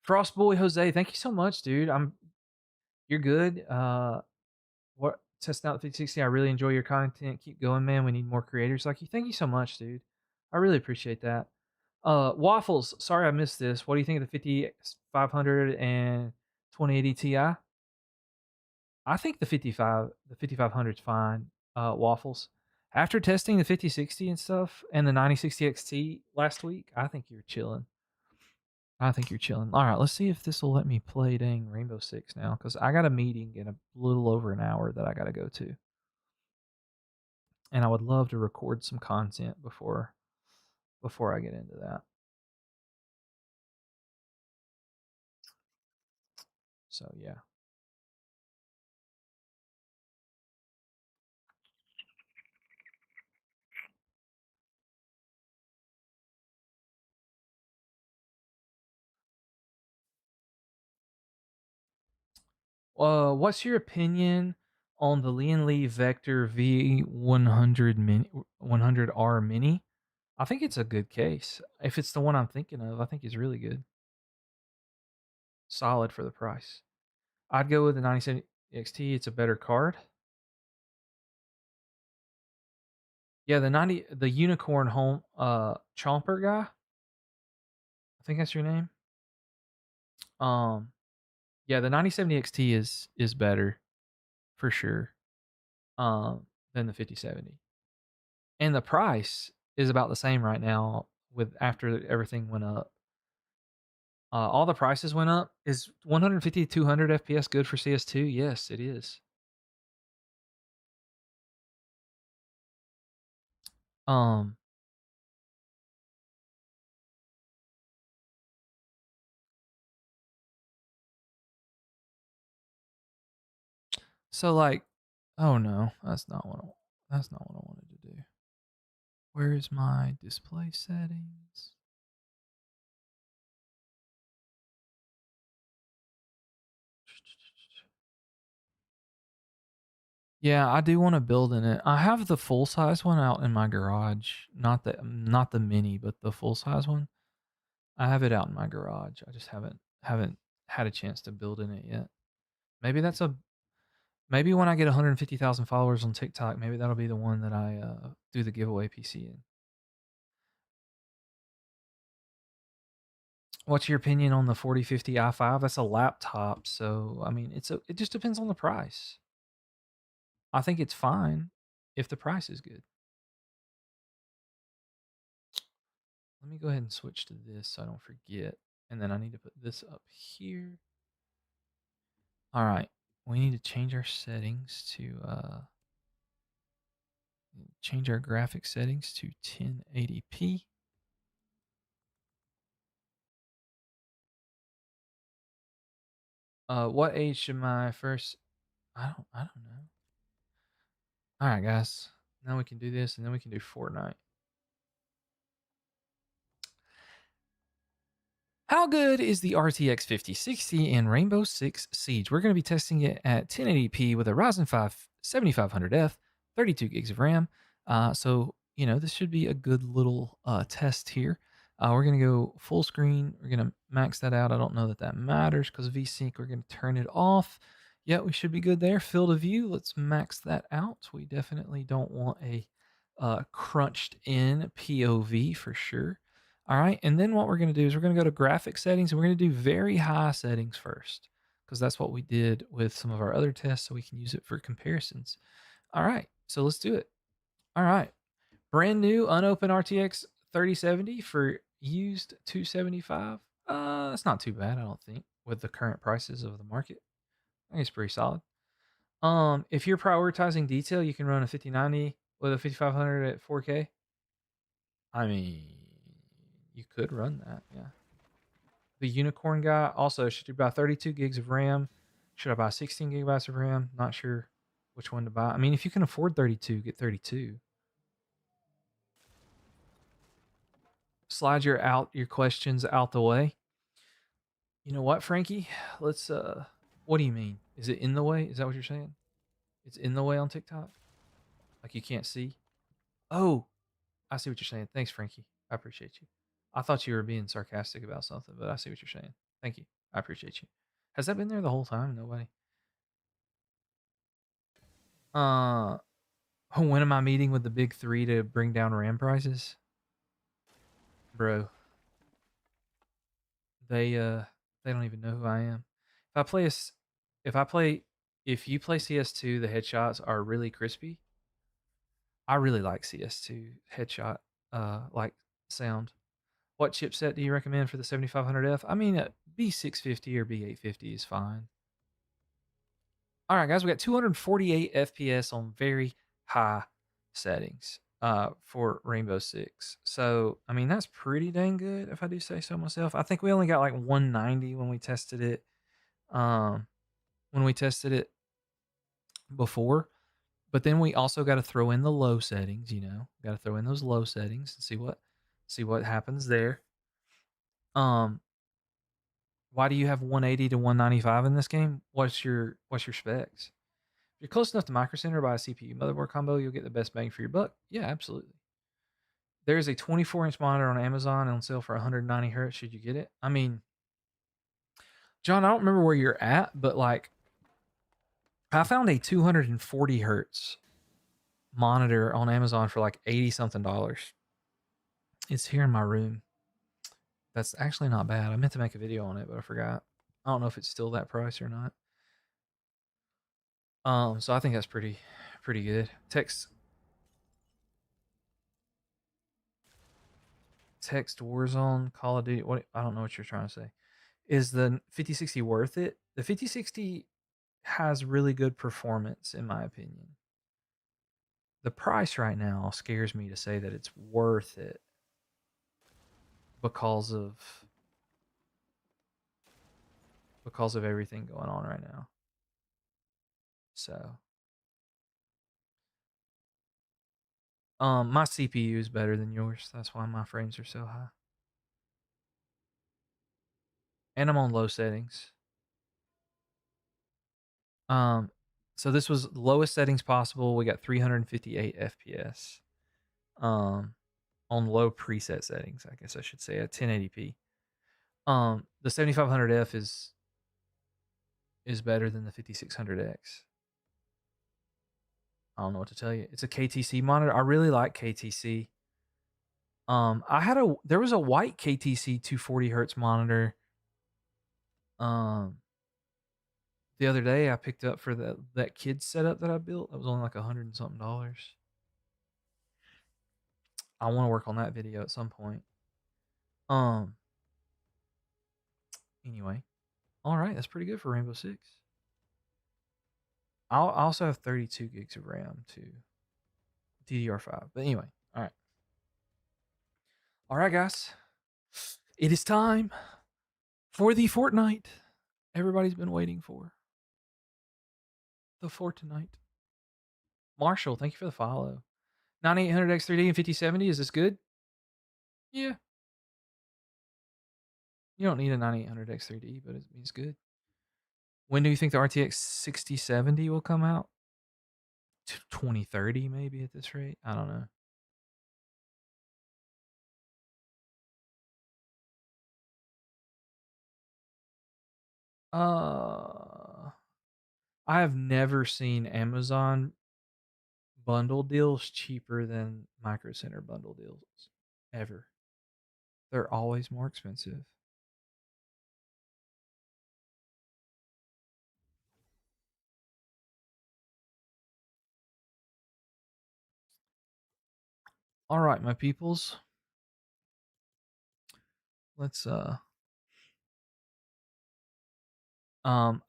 Frostboy Jose, thank you so much, dude. You're good. What testing out the 5060? I really enjoy your content. Keep going, man. We need more creators like you. Thank you so much, dude. I really appreciate that. Waffles. Sorry I missed this. What do you think of the 5500 and 2080 Ti? I think the 5500 is fine. Waffles. After testing the 5060 and stuff and the 9060 XT last week, I think you're chilling. I think you're chilling. All right, let's see if this will let me play dang Rainbow Six now because I got a meeting in a little over an hour that I got to go to, and I would love to record some content before I get into that. So yeah. What's your opinion on the Lian Li Vector V100 Mini 100R Mini? I think it's a good case. If it's the one I'm thinking of, I think it's really good. Solid for the price. I'd go with the 97 XT. It's a better card. Yeah, the unicorn home chomper guy. I think that's your name. Um yeah, the 9070 XT is better for sure. Than the 5070. And the price is about the same right now with after everything went up. All the prices went up. Is 150 to 200 FPS good for CS2? Yes, it is. Um, so like, oh no, that's not what I wanted to do. Where is my display settings? Yeah, I do want to build in it. I have the full size one out in my garage, not the mini, but the full size one. I have it out in my garage. I just haven't had a chance to build in it yet. Maybe that's a maybe when I get 150,000 followers on TikTok, maybe that'll be the one that I do the giveaway PC in. What's your opinion on the 4050 i5? That's a laptop, so I mean, it just depends on the price. I think it's fine if the price is good. Let me go ahead and switch to this so I don't forget. And then I need to put this up here. All right. We need to change our settings to change our graphic settings to 1080p. What age should my first I don't know. All right, guys. Now we can do this and then we can do Fortnite. How good is the RTX 5060 in Rainbow Six Siege? We're going to be testing it at 1080p with a Ryzen 5 7500F, 32 gigs of RAM. So, this should be a good little test here. We're going to go full screen. We're going to max that out. I don't know that that matters because VSync, we're going to turn it off. Yeah, we should be good there. Field of view, let's max that out. We definitely don't want a crunched in POV for sure. All right, and then what we're going to do is we're going to go to graphic settings and we're going to do very high settings first because that's what we did with some of our other tests so we can use it for comparisons. All right, so let's do it. All right, brand new unopened RTX 3070 for used 275. That's not too bad, I don't think, with the current prices of the market. I think it's pretty solid. If you're prioritizing detail, you can run a 5090 with a 5500 at 4K. I mean, you could run that, yeah. The unicorn guy also should you buy 32 gigs of RAM? Should I buy 16 gigabytes of RAM? Not sure which one to buy. I mean, if you can afford 32, get 32. Slide your questions out the way. You know what, Frankie? Let's what do you mean? Is it in the way? Is that what you're saying? It's in the way on TikTok? Like you can't see? Oh, I see what you're saying. Thanks, Frankie. I appreciate you. I thought you were being sarcastic about something, but I see what you're saying. Thank you. I appreciate you. Has that been there the whole time? Nobody. Uh when am I meeting with the big three to bring down RAM prices? Bro, they uh they don't even know who I am. If I play a s- if I play if you play CS2, the headshots are really crispy. I really like CS2 headshot like sound. What chipset do you recommend for the 7500F? I mean, B650 or B850 is fine. All right, guys, we got 248 FPS on very high settings for Rainbow Six. So, I mean, that's pretty dang good if I do say so myself. I think we only got like 190 when we tested it. Um, when we tested it before, but then we also got to throw in the low settings. Got to throw in those low settings and see what happens there. Um, why do you have 180 to 195 in this game? What's your specs? If you're close enough to Micro Center by a CPU motherboard combo, you'll get the best bang for your buck. Yeah, absolutely. There is a 24-inch monitor on Amazon on sale for 190 hertz. Should you get it? I mean, John, I don't remember where you're at, but like, I found a 240 hertz monitor on Amazon for like 80 something dollars. It's here in my room. That's actually not bad. I meant to make a video on it, but I forgot. I don't know if it's still that price or not. So I think that's pretty good. Text Warzone, Call of Duty. What I don't know what you're trying to say. Is the 5060 worth it? The 5060 has really good performance in my opinion. The price right now scares me to say that it's worth it because of everything going on right now. So, my CPU is better than yours. That's why my frames are so high. And I'm on low settings. Um, so this was lowest settings possible. We got 358 FPS. Um, on low preset settings, I guess I should say at 1080p. The 7500F is better than the 5600X. I don't know what to tell you. It's a KTC monitor. I really like KTC. There was a white KTC 240 hertz monitor. Um, the other day I picked up for that kid setup that I built. That was only like $100 and something dollars. I want to work on that video at some point. Um, anyway, all right, that's pretty good for Rainbow Six. I also have 32 gigs of RAM too, DDR5. But anyway, all right, guys, it is time for the Fortnite everybody's been waiting for. The Fortnite. Marshall, thank you for the follow. 9800X3D and 5070. Is this good? Yeah. You don't need a 9800X3D, but it's good. When do you think the RTX 6070 will come out? 2030 maybe at this rate. I don't know. Uh, I have never seen Amazon bundle deals cheaper than Micro Center bundle deals ever. They're always more expensive. All right, my peoples. Let's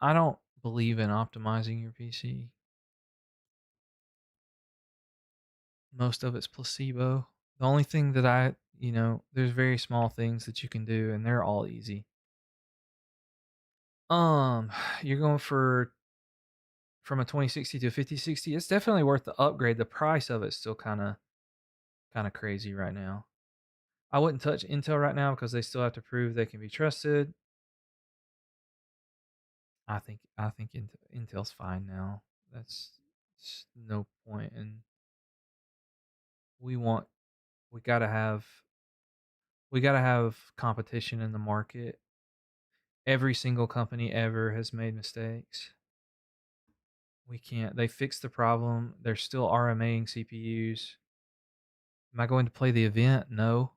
I don't believe in optimizing your PC. Most of it's placebo. The only thing that there's very small things that you can do and they're all easy. You're going for from a 2060 to a 5060. It's definitely worth the upgrade. The price of it's still kind of crazy right now. I wouldn't touch Intel right now because they still have to prove they can be trusted. I think Intel's fine now. That's no point, and we want we gotta have we gotta have competition in the market. Every single company ever has made mistakes. We can't. They fixed the problem. They're still RMAing CPUs. Am I going to play the event? No.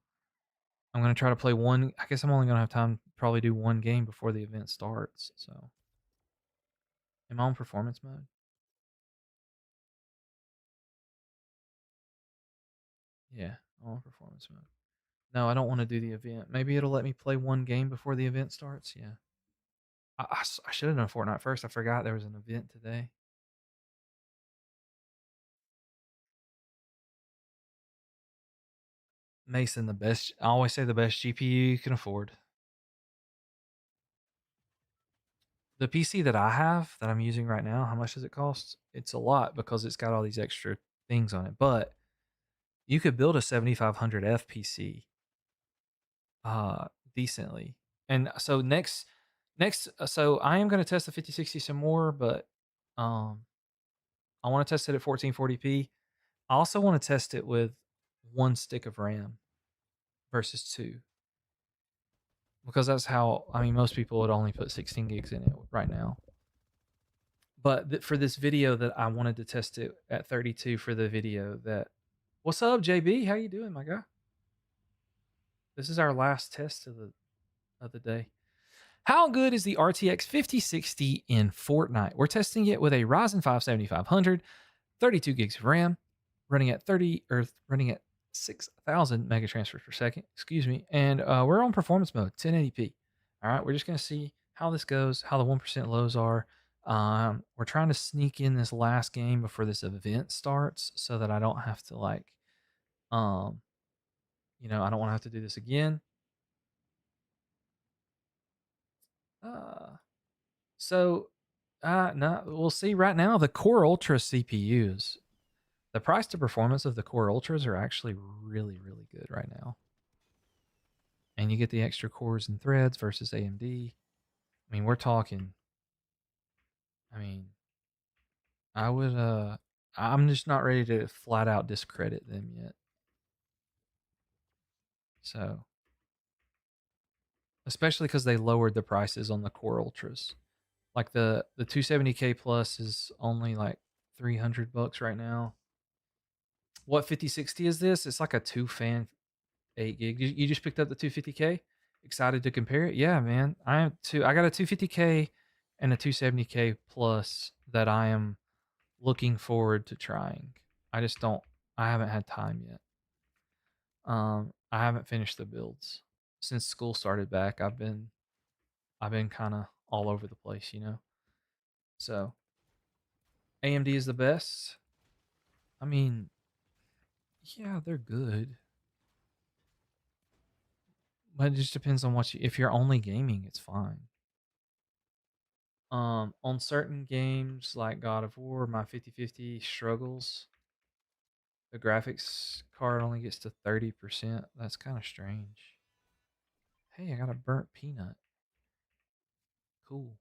I'm going to try to play one. I guess I'm only going to have time to probably do one game before the event starts. So, am I on performance mode? Yeah, I'm on performance mode. No, I don't want to do the event. Maybe it'll let me play one game before the event starts. Yeah. I should have done Fortnite first. I forgot there was an event today. Mason, the best. I always say the best GPU you can afford. The PC that I have that I'm using right now, how much does it cost? It's a lot because it's got all these extra things on it. But you could build a 7500F PC decently. And so so I am going to test the 5060 some more, but um I want to test it at 1440p. I also want to test it with one stick of RAM versus two, because that's how, I mean, most people would only put 16 gigs in it right now. But for this video that I wanted to test it at 32 for the video that, what's up, JB? How you doing, my guy? This is our last test of the day. How good is the RTX 5060 in Fortnite? We're testing it with a Ryzen 5 7500, 32 gigs of RAM, running at 6,000 mega transfers per second. Excuse me, and we're on performance mode, 1080p. All right, we're just gonna see how this goes, how the 1% lows are. We're trying to sneak in this last game before this event starts, so that I don't have to um, I don't want to have to do this again. Uh, So, no, we'll see. Right now, the Core Ultra CPUs, the price to performance of the Core Ultras are actually really, really good right now. And you get the extra cores and threads versus AMD. I mean, we're talking. I mean, I would. I'm just not ready to flat out discredit them yet. So, especially because they lowered the prices on the Core Ultras. Like the 270K plus is only like $300 right now. What 5060 is this? It's like a two fan 8 gig. You just picked up the 250K? Excited to compare it? Yeah, man. I got a 250K and a 270K plus that I am looking forward to trying. I just don't I haven't had time yet. I haven't finished the builds. Since school started back, I've been kind of all over the place, you know. So, AMD is the best. I mean, yeah, they're good. But it just depends on if you're only gaming, it's fine. On certain games like God of War, my 50/50 struggles. The graphics card only gets to 30%. That's kind of strange. Hey, I got a burnt peanut. Cool.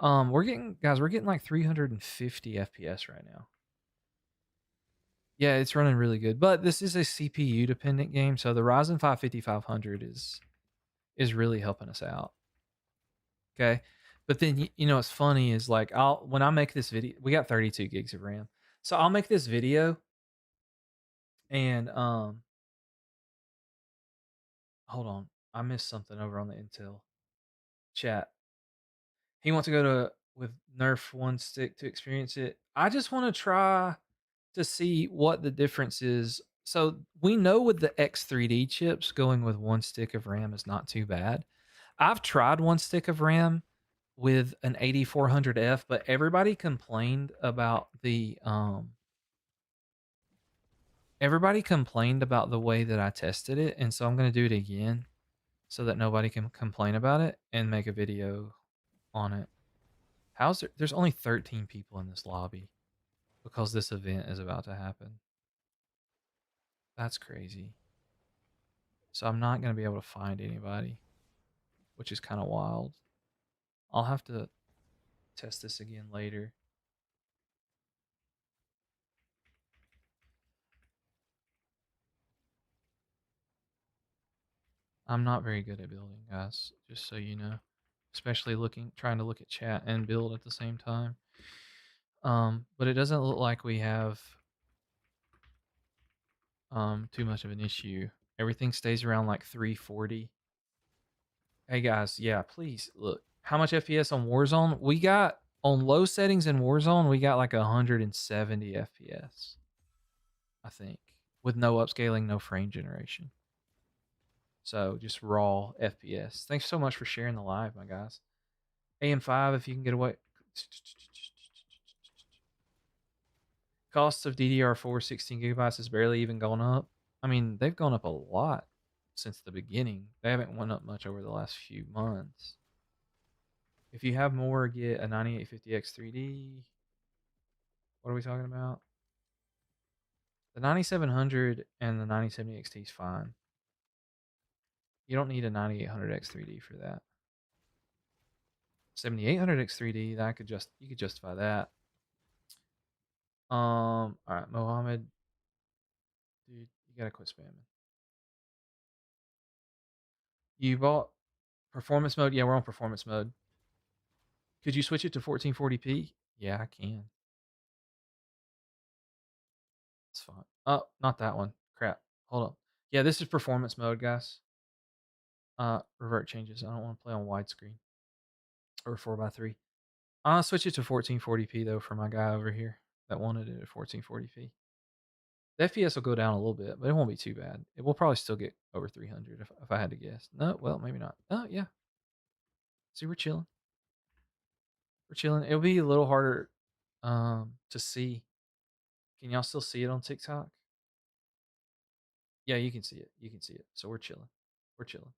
We're getting like 350 FPS right now. Yeah, it's running really good. But this is a CPU dependent game, so the Ryzen 5 5500 is really helping us out. Okay. But then you know what's funny is like when I make this video, we got 32 gigs of RAM. So I'll make this video and hold on. I missed something over on the Intel chat. He wants to go to with Nerf one stick to experience it. I just want to try to see what the difference is. So we know with the X3D chips, going with one stick of RAM is not too bad. I've tried one stick of RAM with an 8400F, but everybody complained about the way that I tested it, and so I'm going to do it again so that nobody can complain about it and make a video on it. There's only 13 people in this lobby because this event is about to happen. That's crazy. So I'm not going to be able to find anybody, which is kind of wild. I'll have to test this again later. I'm not very good at building, guys, just so you know. Especially trying to look at chat and build at the same time. But it doesn't look like we have too much of an issue. Everything stays around like 340. Hey guys, yeah, please look. How much FPS on Warzone? We got on low settings in Warzone, we got like 170 FPS, I think, with no upscaling, no frame generation. So just raw FPS. Thanks so much for sharing the live, my guys. AM5, if you can get away. Cost of DDR4 16 gigabytes has barely even gone up. I mean, they've gone up a lot since the beginning. They haven't went up much over the last few months. If you have more, get a 9850X 3D. What are we talking about? The 9700 and the 9070 XT is fine. You don't need a 9800X 3D for that. 7800X 3D, you could justify that. All right, Mohammed, dude, you gotta quit spamming. You bought performance mode? Yeah, we're on performance mode. Could you switch it to 1440p? Yeah, I can. It's fine. Oh, not that one. Crap. Hold up. Yeah, this is performance mode, guys. Revert changes. I don't want to play on widescreen or 4x3. I'll switch it to 1440p though for my guy over here that wanted it at 1440p. The FPS will go down a little bit, but it won't be too bad. It will probably still get over 300 if I had to guess. No, well, maybe not. Oh, yeah. See, we're chilling. We're chilling. It'll be a little harder to see. Can y'all still see it on TikTok? Yeah, you can see it. You can see it. So we're chilling. We're chilling.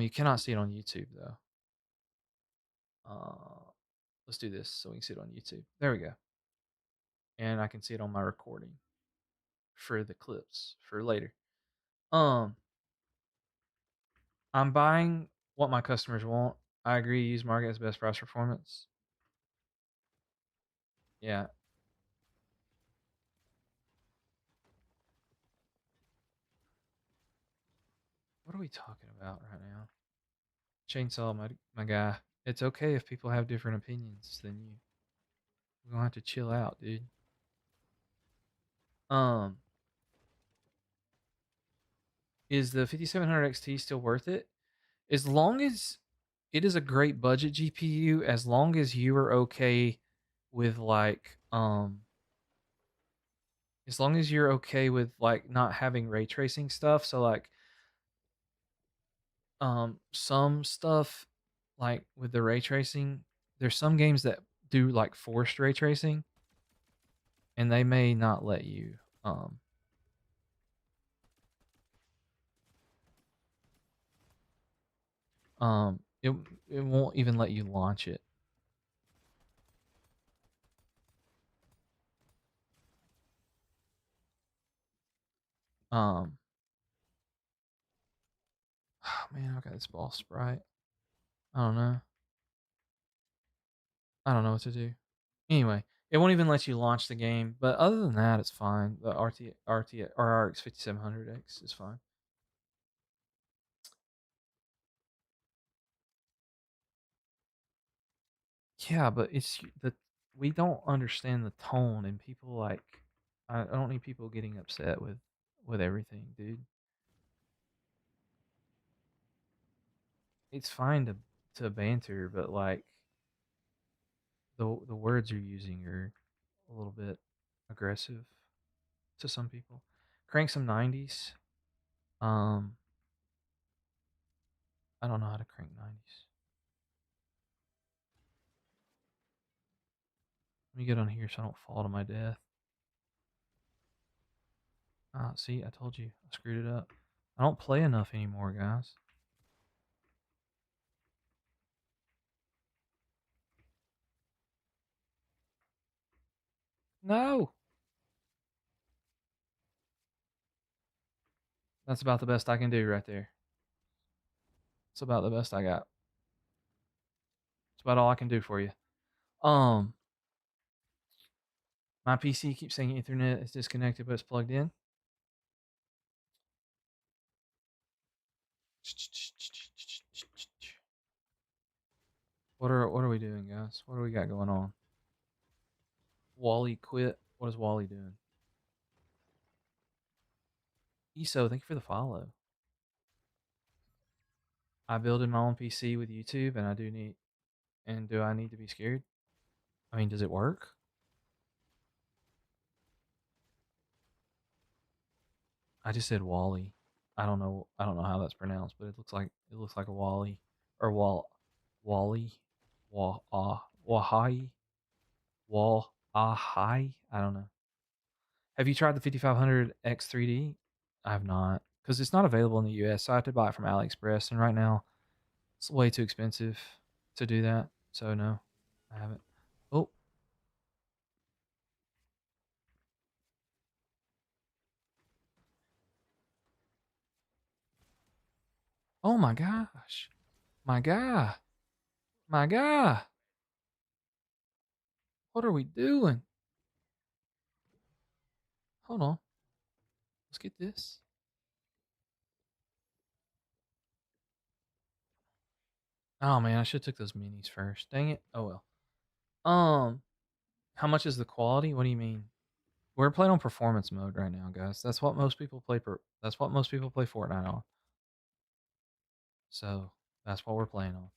You cannot see it on YouTube though. Let's do this so we can see it on YouTube. There we go. And I can see it on my recording for the clips for later. Um, I'm buying what my customers want. I agree. Use market as best price performance. Yeah. What are we talking about right now? Chainsaw, my guy. It's okay if people have different opinions than you. We're gonna have to chill out, dude. Um, is the 5700 XT still worth it? As long as it is a great budget GPU, as long as you are okay with as long as you're okay with like not having ray tracing stuff. So like some stuff like with the ray tracing, there's some games that do like forced ray tracing and they may not let you it it won't even let you launch it. Um oh man, I got this ball sprite. I don't know. I don't know what to do. Anyway, it won't even let you launch the game, but other than that, it's fine. The RT or RX 5700X is fine. Yeah, but it's the we don't understand the tone, and people like I don't need people getting upset with everything, dude. It's fine to banter, but like the words you're using are a little bit aggressive to some people. Crank some 90s. Um, I don't know how to crank 90s. Let me get on here so I don't fall to my death. See, I told you. I screwed it up. I don't play enough anymore, guys. No! That's about the best I can do right there. It's about the best I got. It's about all I can do for you. Um, my PC keeps saying Ethernet is disconnected, but it's plugged in. What are we doing, guys? What do we got going on? Wally quit. What is Wally doing? ESO, thank you for the follow. I build in my own PC with YouTube, and I do need. And do I need to be scared? I mean, does it work? I just said Wally. I don't know. I don't know how that's pronounced, but it looks like a Wally or Wally, Wahai, Wahai. I don't know. Have you tried the 5500 X3D? I have not, because it's not available in the US. So I have to buy it from AliExpress, and right now it's way too expensive to do that. So no, I haven't. Oh, oh my gosh, my guy, my guy. What are we doing? Hold on, let's get this. Oh man, I should have took those minis first. Dang it. Oh well. Um, how much is the quality? What do you mean? We're playing on performance mode right now, guys. That's what most people play. That's what most people play Fortnite on. So that's what we're playing on.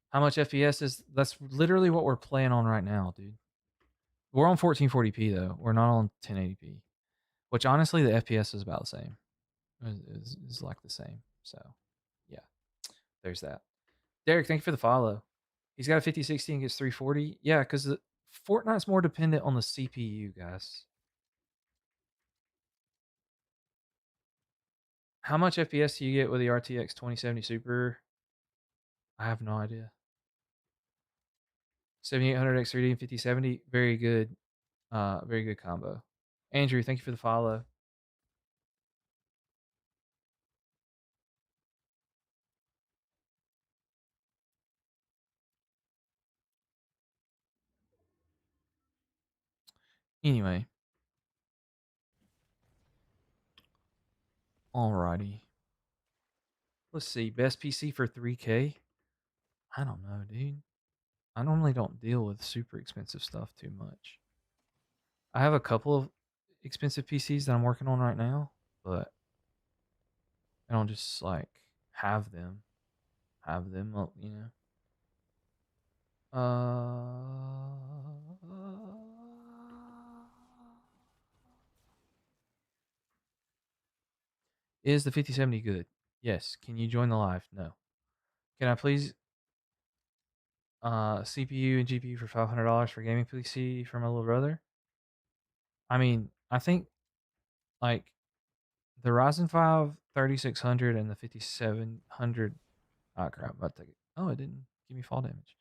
How much FPS is? That's literally what we're playing on right now, dude. We're on 1440p though. We're not on 1080p. Which honestly, the FPS is about the same. Is like the same. So yeah, there's that. Derek, thank you for the follow. He's got a 5060 and gets 340. Yeah, because Fortnite's more dependent on the CPU, guys. How much FPS do you get with the RTX 2070 Super? I have no idea. 7800 X3D and 5070, very good, very good combo. Andrew, thank you for the follow. Anyway, alrighty. Let's see. Best PC for 3K? I don't know, dude. I normally don't deal with super expensive stuff too much. I have a couple of expensive PCs that I'm working on right now, but I don't just like have them. Have them, well, you know. Is the 5070 good? Yes. Can you join the live? No. Can I please CPU and GPU for $500 for gaming PC for my little brother? I mean, I think like the Ryzen 5 3600 and the 5700. Oh crap! About to take it. Oh, it didn't give me fall damage.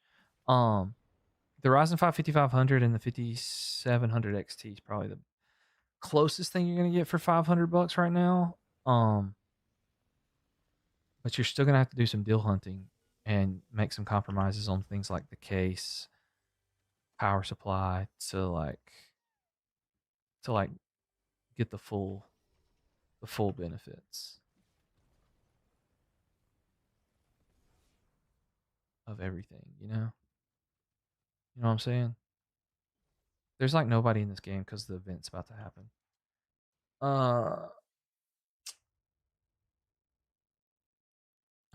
Um, the Ryzen 5 5500 and the 5700 XT is probably the closest thing you're gonna get for $500 right now. But you're still gonna have to do some deal hunting and make some compromises on things like the case, power supply to like get the full benefits of everything, you know? You know what I'm saying? There's like nobody in this game because the event's about to happen.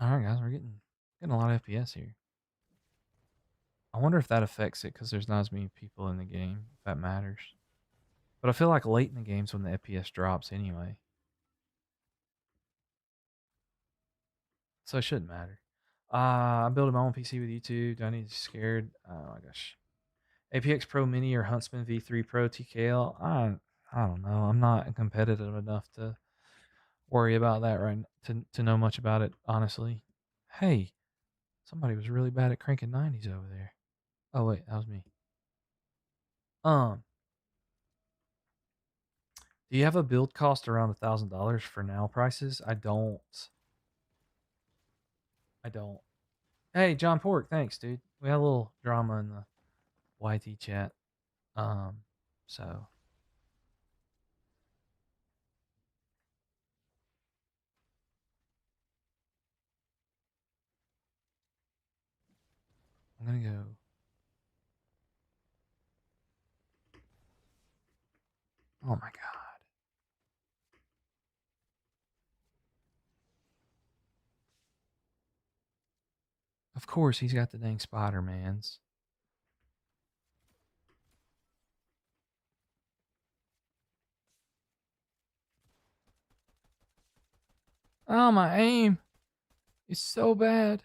All right, guys, we're getting a lot of FPS here. I wonder if that affects it because there's not as many people in the game. If that matters, but I feel like late in the game's when the FPS drops anyway, so it shouldn't matter. I'm building my own PC with YouTube. Do I need to be scared? Oh my gosh. APX Pro Mini or Huntsman V3 Pro TKL? I don't know. I'm not competitive enough to worry about that right to know much about it, honestly. Hey, somebody was really bad at cranking 90s over there. Oh wait, that was me. Um, Do you have a build cost around $1,000 for now prices? I don't. I don't. Hey, John Pork, thanks, dude. We had a little drama in the YT chat. Um, so I'm gonna go. Oh my god. Of course he's got the dang Spider-Mans. Oh, my aim is so bad.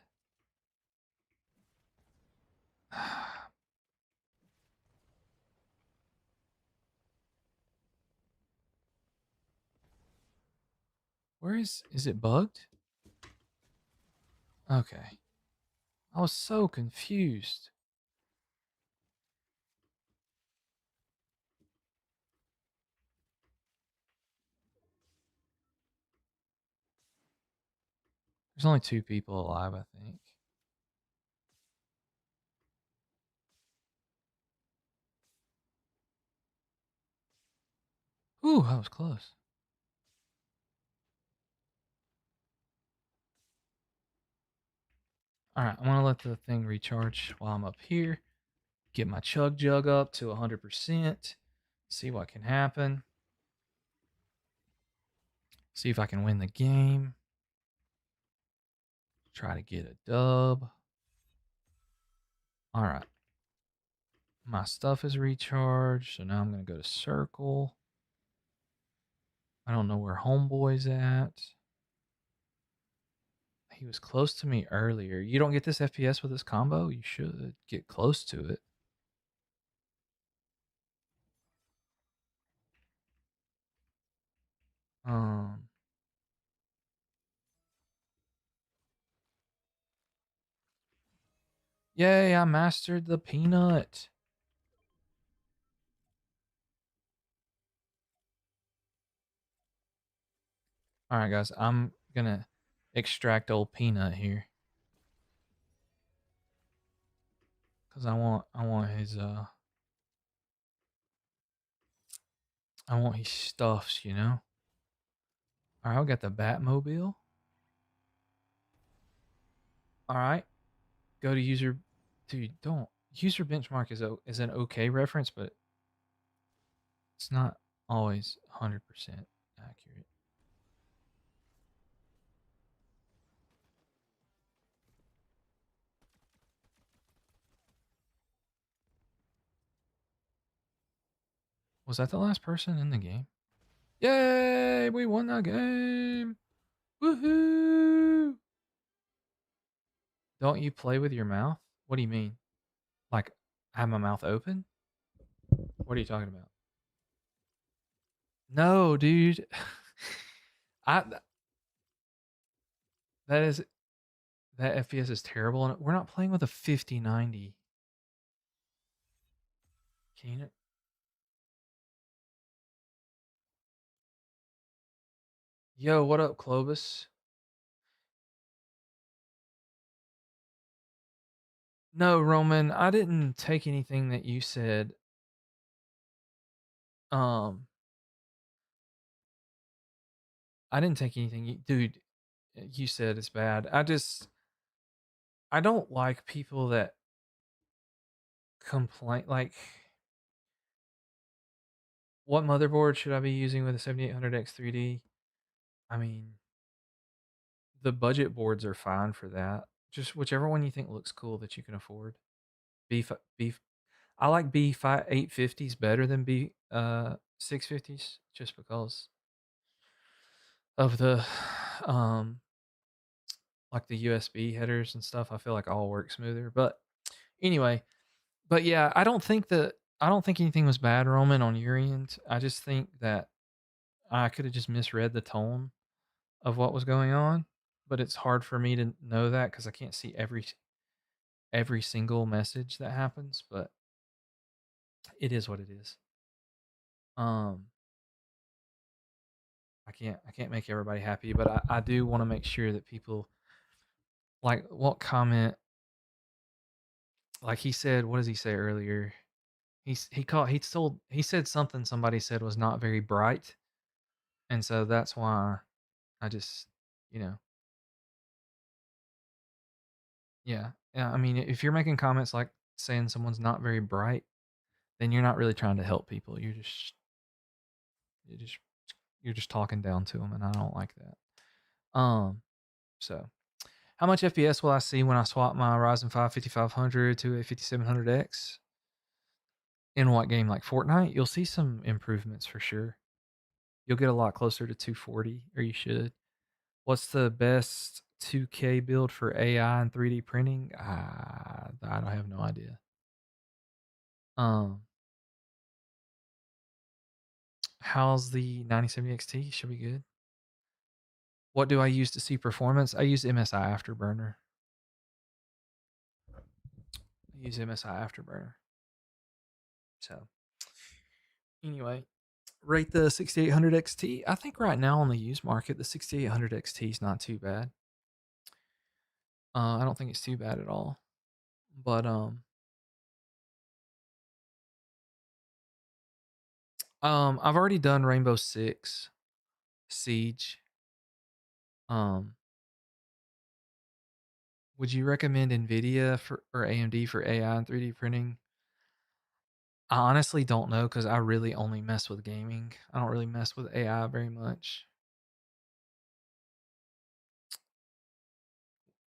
Where is it bugged? Okay. I was so confused. There's only 2 people alive, I think. Ooh, that was close. Alright, I'm gonna let the thing recharge while I'm up here. Get my chug jug up to 100%. See what can happen. See if I can win the game. Try to get a dub. Alright. My stuff is recharged, so now I'm gonna go to circle. I don't know where homeboy's at. He was close to me earlier. You don't get this FPS with this combo? You should get close to it. Um, Yay, I mastered the peanut. All right, guys, I'm gonna extract old peanut here because I want his stuffs, you know. All right, I got the Batmobile. All right, go to user. Dude, don't user benchmark is an okay reference, but it's not always 100% accurate. Was that the last person in the game? Yay! We won the game! Woohoo! Don't you play with your mouth? What do you mean? Like, I have my mouth open? What are you talking about? No, dude. I that is that FPS is terrible, and we're not playing with a 5090. Can you? Yo, what up, Clovis? No, Roman, I didn't take anything that you said. Um, I didn't take anything, dude. You said it's bad. I don't like people that complain. Like, what motherboard should I be using with a 7800X 3D? I mean, the budget boards are fine for that. Just whichever one you think looks cool that you can afford. B B. I like B 850s better than B 650s just because of the um like the USB headers and stuff. I feel like all work smoother. But anyway, but yeah, I don't think anything was bad, Roman, on your end. I just think that I could have just misread the tone of what was going on, but it's hard for me to know that because I can't see every single message that happens. But it is what it is. Um, I can't make everybody happy, but I do want to make sure that people like what comment like he said, what does he say earlier? He said something somebody said was not very bright. And so that's why I just, you know, yeah. Yeah, I mean, if you're making comments like saying someone's not very bright, then you're not really trying to help people. You're just you're just talking down to them, and I don't like that. So how much FPS will I see when I swap my Ryzen 5 5500 to a 5700X? In what game? Like Fortnite? You'll see some improvements for sure. You'll get a lot closer to 240, or you should. What's the best 2K build for AI and 3D printing? I don't have no idea. Um, how's the 9070 XT? Should be good. What do I use to see performance? I use MSI Afterburner. I use MSI Afterburner. So anyway, rate the 6800 XT. I think right now on the used market, the 6800 XT is not too bad. I don't think it's too bad at all. But I've already done Rainbow Six Siege. Um, would you recommend Nvidia for or AMD for AI and 3D printing? I honestly don't know because I really only mess with gaming. I don't really mess with AI very much.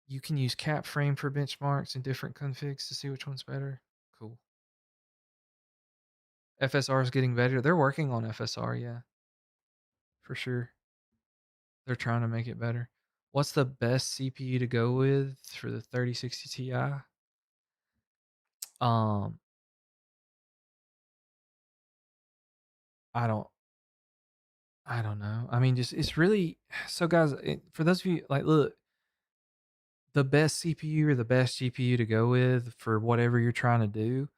You can use cap frame for benchmarks and different configs to see which one's better. Cool. FSR is getting better. They're working on FSR, yeah, for sure. They're trying to make it better. What's the best CPU to go with for the 3060 Ti? Um, I don't I don't know. I mean, just it's really so guys, for those of you like look, the best CPU or the best GPU to go with for whatever you're trying to do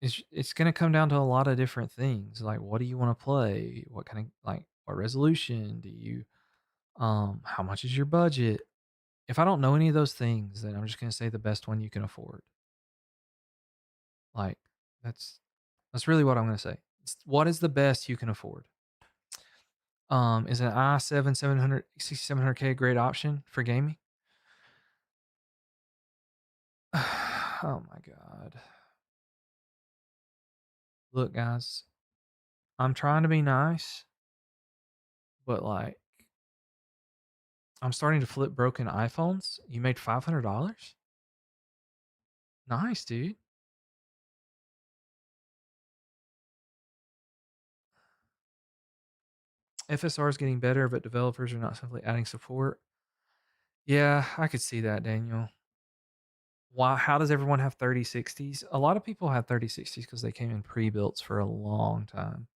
is it's going to come down to a lot of different things. Like what do you want to play? What kind of like what resolution do you how much is your budget? If I don't know any of those things, then I'm just going to say the best one you can afford. Like that's that's really what I'm going to say. What is the best you can afford? Is an i7 6700K a great option for gaming? Oh my god. Look, guys, I'm trying to be nice, but like I'm starting to flip broken iPhones. You made $500? Nice, dude. FSR is getting better, but developers are not simply adding support. Yeah, I could see that, Daniel. Why? How does everyone have 3060s? A lot of people have 3060s because they came in pre-built for a long time.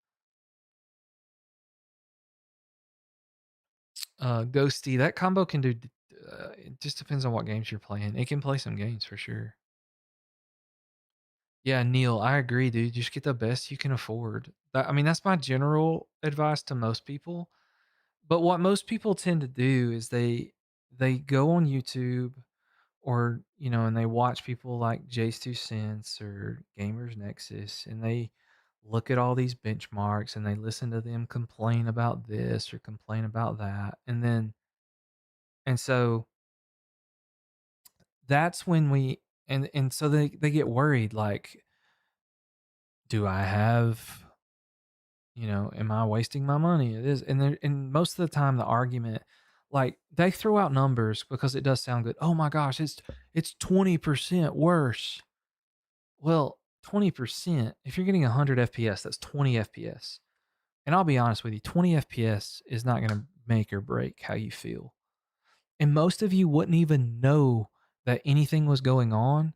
Ghosty, that combo can do. It just depends on what games you're playing. It can play some games for sure. Yeah, Neil, I agree, dude. Just get the best you can afford. I mean, that's my general advice to most people. But what most people tend to do is they go on YouTube or and they watch people like Jace 2 Cents or Gamers Nexus, and they look at all these benchmarks and they listen to them complain about this or complain about that, and so that's when and so they get worried like, do I have am I wasting my money? It is. And most of the time the argument, like they throw out numbers because it does sound good. Oh my gosh, it's 20% worse. Well, 20%, if you're getting 100 FPS, that's 20 FPS. And I'll be honest with you, 20 FPS is not going to make or break how you feel. And most of you wouldn't even know that anything was going on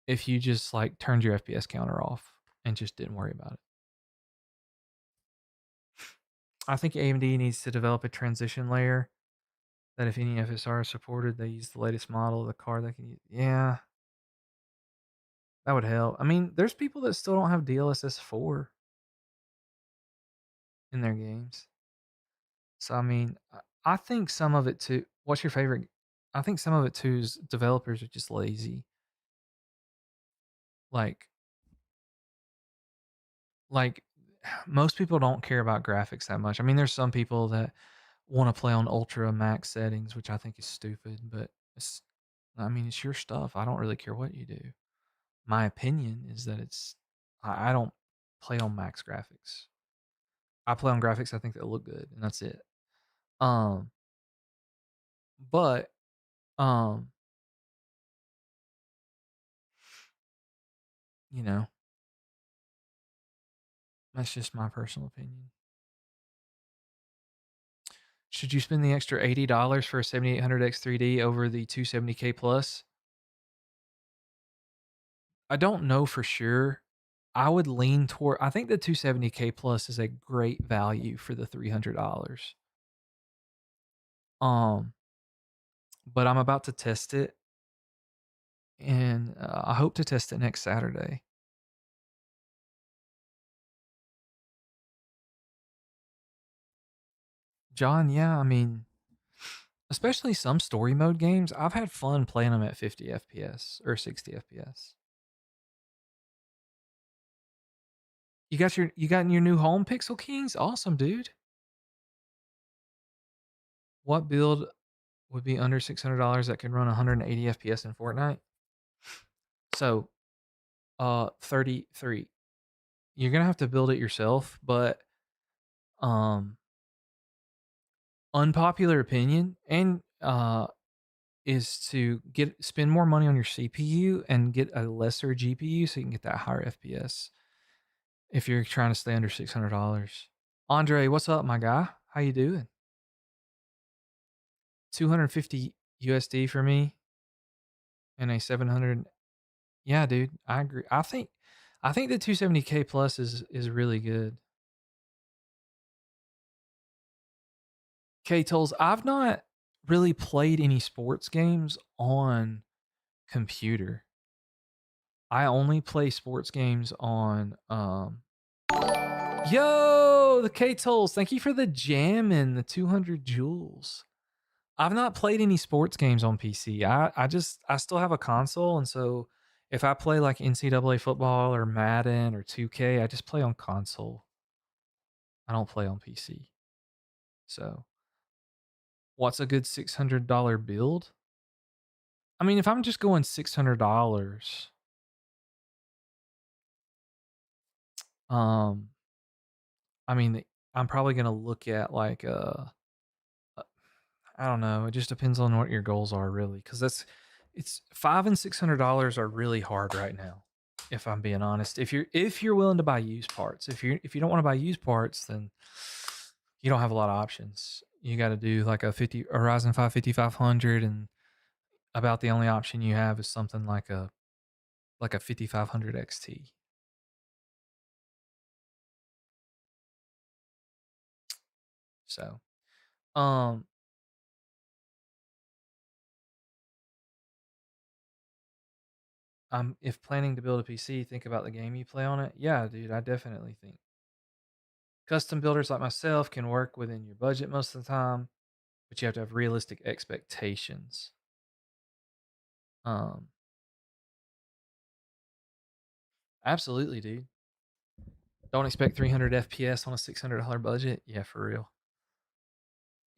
if you just like turned your FPS counter off and just didn't worry about it. I think AMD needs to develop a transition layer that if any FSR is supported, they use the latest model of the card they can use. Yeah, that would help. I mean, there's people that still don't have DLSS 4. in their games. So I mean, I think some of it too. What's your favorite? I think some of it too is developers are just lazy. Like like most people don't care about graphics that much. I mean, there's some people that want to play on ultra max settings, which I think is stupid, but it's I mean, it's your stuff. I don't really care what you do. My opinion is that I don't play on max graphics. I play on graphics I think that look good, and that's it. Um, but um, you know, that's just my personal opinion. Should you spend the extra $80 for a 7800X 3D over the 270K plus? I don't know for sure. I would lean toward I think the 270K plus is a great value for the $300. Um, but I'm about to test it, and I hope to test it next Saturday. John, yeah, I mean, especially some story mode games, I've had fun playing them at 50 FPS or 60 FPS. You got your new home Pixel Kings? Awesome, dude. What build would be under $600 that can run 180 FPS in Fortnite? So, 33. You're gonna have to build it yourself, but um, unpopular opinion and is to spend more money on your CPU and get a lesser GPU so you can get that higher FPS if you're trying to stay under $600. Andre, what's up, my guy? How you doing? 250 USD for me and a 700. Yeah, dude, I agree. I think the 270K plus is really good. K Tolls, I've not really played any sports games on computer. I only play sports games on Yo, the K Tolls, thank you for the jam and the 200 joules. I've not played any sports games on PC. I still have a console, and so if I play like NCAA football or Madden or 2K, I just play on console. I don't play on PC. So, what's a good $600 build? I mean, if I'm just going $600, um, I mean, I'm probably gonna look at like uh, I don't know. It just depends on what your goals are, really, because it's $500 and $600 are really hard right now. If I'm being honest, if you're willing to buy used parts, if you don't want to buy used parts, then you don't have a lot of options. You got to do like a Ryzen 5 5500, and about the only option you have is something like a 5500 XT. So, um, if planning to build a PC, think about the game you play on it. Yeah, dude, I definitely think custom builders like myself can work within your budget most of the time, but you have to have realistic expectations. Um, absolutely, dude. Don't expect 300 FPS on a $600 budget. Yeah, for real.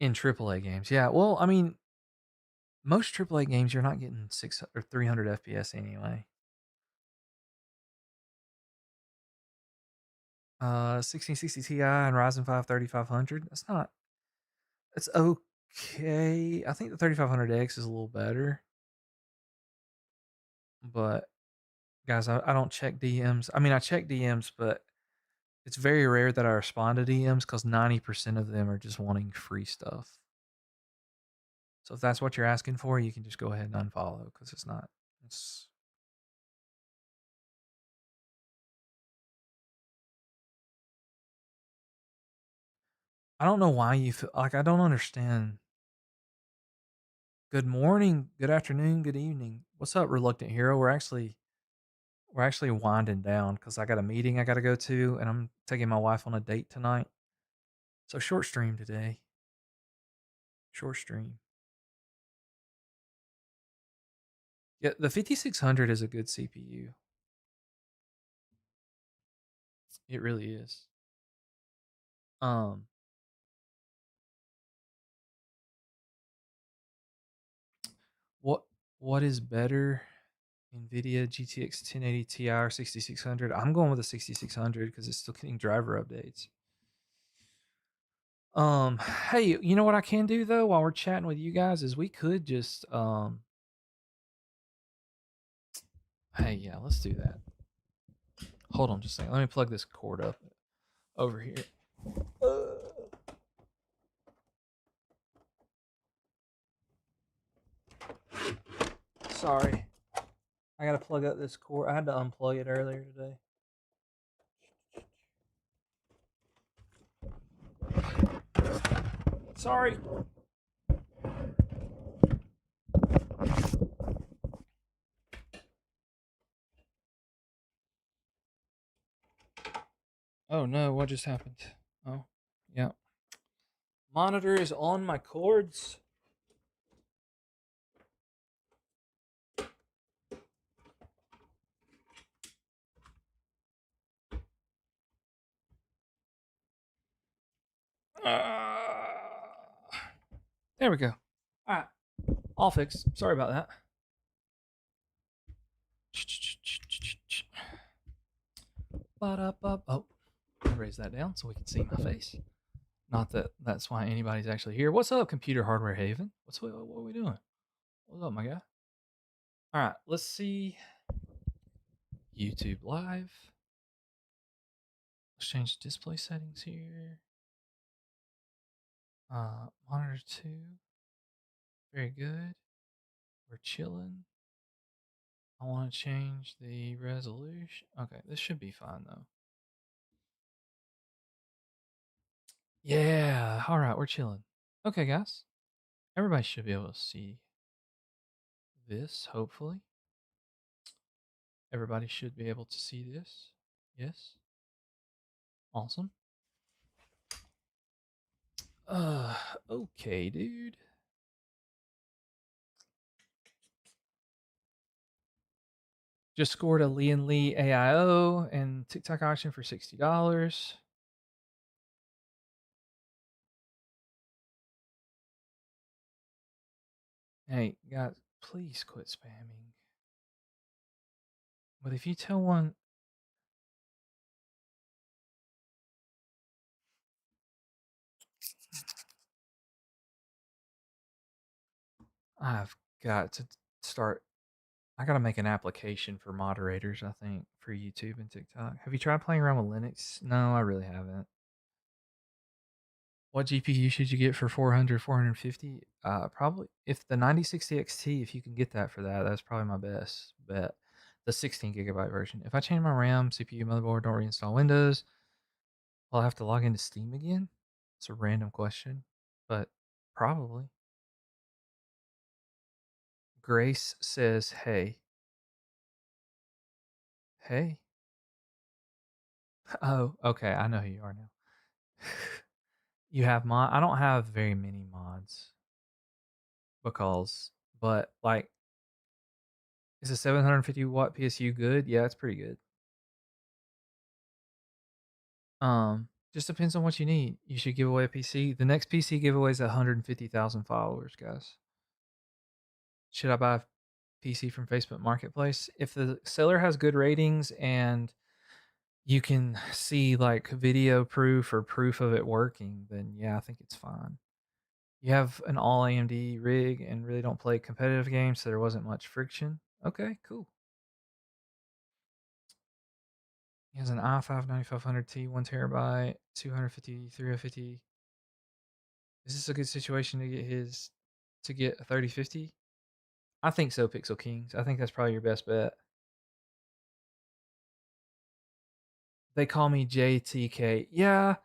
In AAA games, yeah. Well, I mean, most AAA games you're not getting 600 or 300 FPS anyway. 1660 Ti and Ryzen 5 3500. That's not. It's okay. I think the 3500X is a little better, but guys, I don't check DMs. I mean, I check DMs, but it's very rare that I respond to DMs because 90% of them are just wanting free stuff. So if that's what you're asking for, you can just go ahead and unfollow because it's not. It's. I don't know why you feel like I don't understand. Good morning, good afternoon, good evening. What's up, reluctant hero? We're actually winding down because I got a meeting I got to go to, and I'm taking my wife on a date tonight. So short stream today. Short stream. Yeah, the 5600 is a good CPU. It really is. Um, what what is better, NVIDIA GTX 1080 Ti or 6600? I'm going with the 6600 because it's still getting driver updates. Hey, you know what I can do though while we're chatting with you guys is we could just hey, yeah, let's do that. Hold on just a second. Let me plug this cord up over here. Sorry. I gotta plug up this cord. I had to unplug it earlier today. Sorry. Oh no, what just happened? Oh, yeah. Monitor is on my cords. There we go. All right, all fixed. Sorry about that. Oh, raise that down so we can see my face. Not that that's why anybody's actually here. What's up, Computer Hardware Haven? What are we doing? What's up, my guy? All right, let's see. YouTube Live. Let's change display settings here. Monitor 2. Very good. We're chilling. I want to change the resolution. Okay, this should be fine though. Yeah, all right, we're chilling. Okay, guys. Everybody should be able to see this, hopefully. Everybody should be able to see this. Yes. Awesome. Uh, okay, dude. Just scored a Lee and Lee AIO and TikTok auction for $60. Hey, guys, please quit spamming. But if you tell one, I've got to start. I got to make an application for moderators, I think, for YouTube and TikTok. Have you tried playing around with Linux? No, I really haven't. What GPU should you get for 400, 450? Probably if the 9060 XT, if you can get that for that, that's probably my best bet. The 16 gigabyte version. If I change my RAM, CPU, motherboard, don't reinstall Windows, I'll have to log into Steam again. It's a random question, but probably. Grace says, "Hey, hey." Oh, okay. I know who you are now. You have mod. I don't have very many mods because, but like, is a 750-watt PSU good? Yeah, it's pretty good. Just depends on what you need. You should give away a PC. The next PC giveaway is 150,000 followers, guys. Should I buy a PC from Facebook Marketplace? If the seller has good ratings and you can see like video proof or proof of it working, then yeah, I think it's fine. You have an all AMD rig and really don't play competitive games, so there wasn't much friction. Okay, cool. He has an i5 9500T, 1 terabyte, 250, 350. Is this a good situation to get a 3050? I think so, Pixel Kings. I think that's probably your best bet. They call me JTK. Yeah,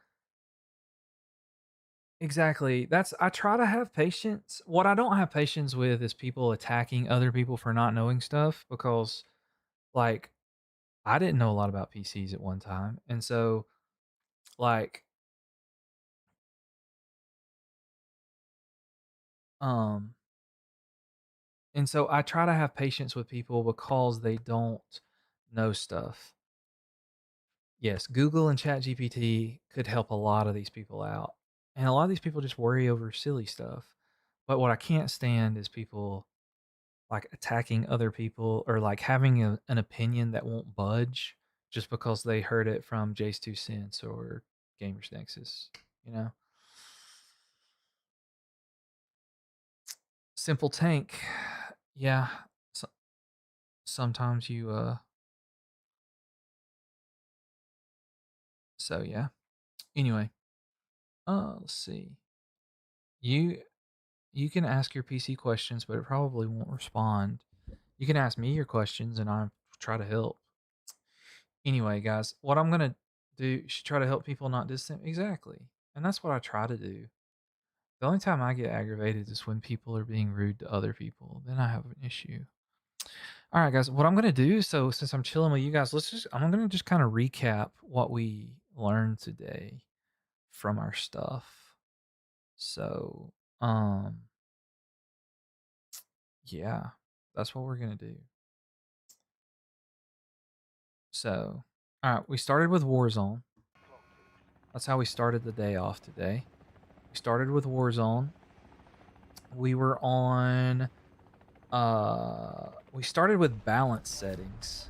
exactly. I try to have patience. What I don't have patience with is people attacking other people for not knowing stuff because like I didn't know a lot about PCs at one time. And so like Um, and so I try to have patience with people because they don't know stuff. Yes, Google and ChatGPT could help a lot of these people out. And a lot of these people just worry over silly stuff. But what I can't stand is people like attacking other people or like having an opinion that won't budge just because they heard it from Jace 2 Cents or Gamers Nexus, you know? Simple Tank. Yeah. So, sometimes you so yeah. Anyway, let's see. You you can ask your PC questions, but it probably won't respond. You can ask me your questions and I try to help. Anyway, guys, what I'm gonna do is try to help people not distant exactly. And that's what I try to do. The only time I get aggravated is when people are being rude to other people. Then I have an issue. All right, guys, what I'm gonna do, so since I'm chilling with you guys, I'm gonna just kind of recap what we learned today from our stuff. So, yeah, that's what we're gonna do. So, all right, we started with Warzone. That's how we started the day off today. We started with Warzone. We were on we started with balance settings.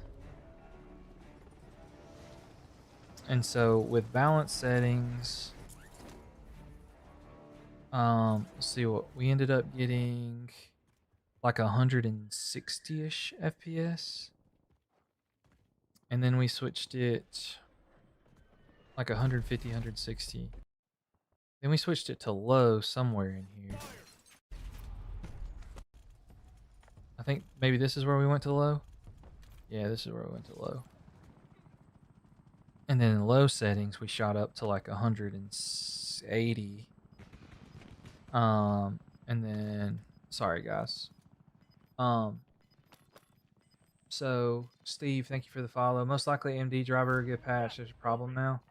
And so with balance settings, let's see what we ended up getting, like 160-ish FPS. And then we switched it like 150, 160. Then we switched it to low somewhere in here. I think maybe this is where we went to low. Yeah, this is where we went to low. And then in low settings, we shot up to like 180. And then, sorry guys. So Steve, thank you for the follow. Most likely AMD driver will get patched. There's a problem now.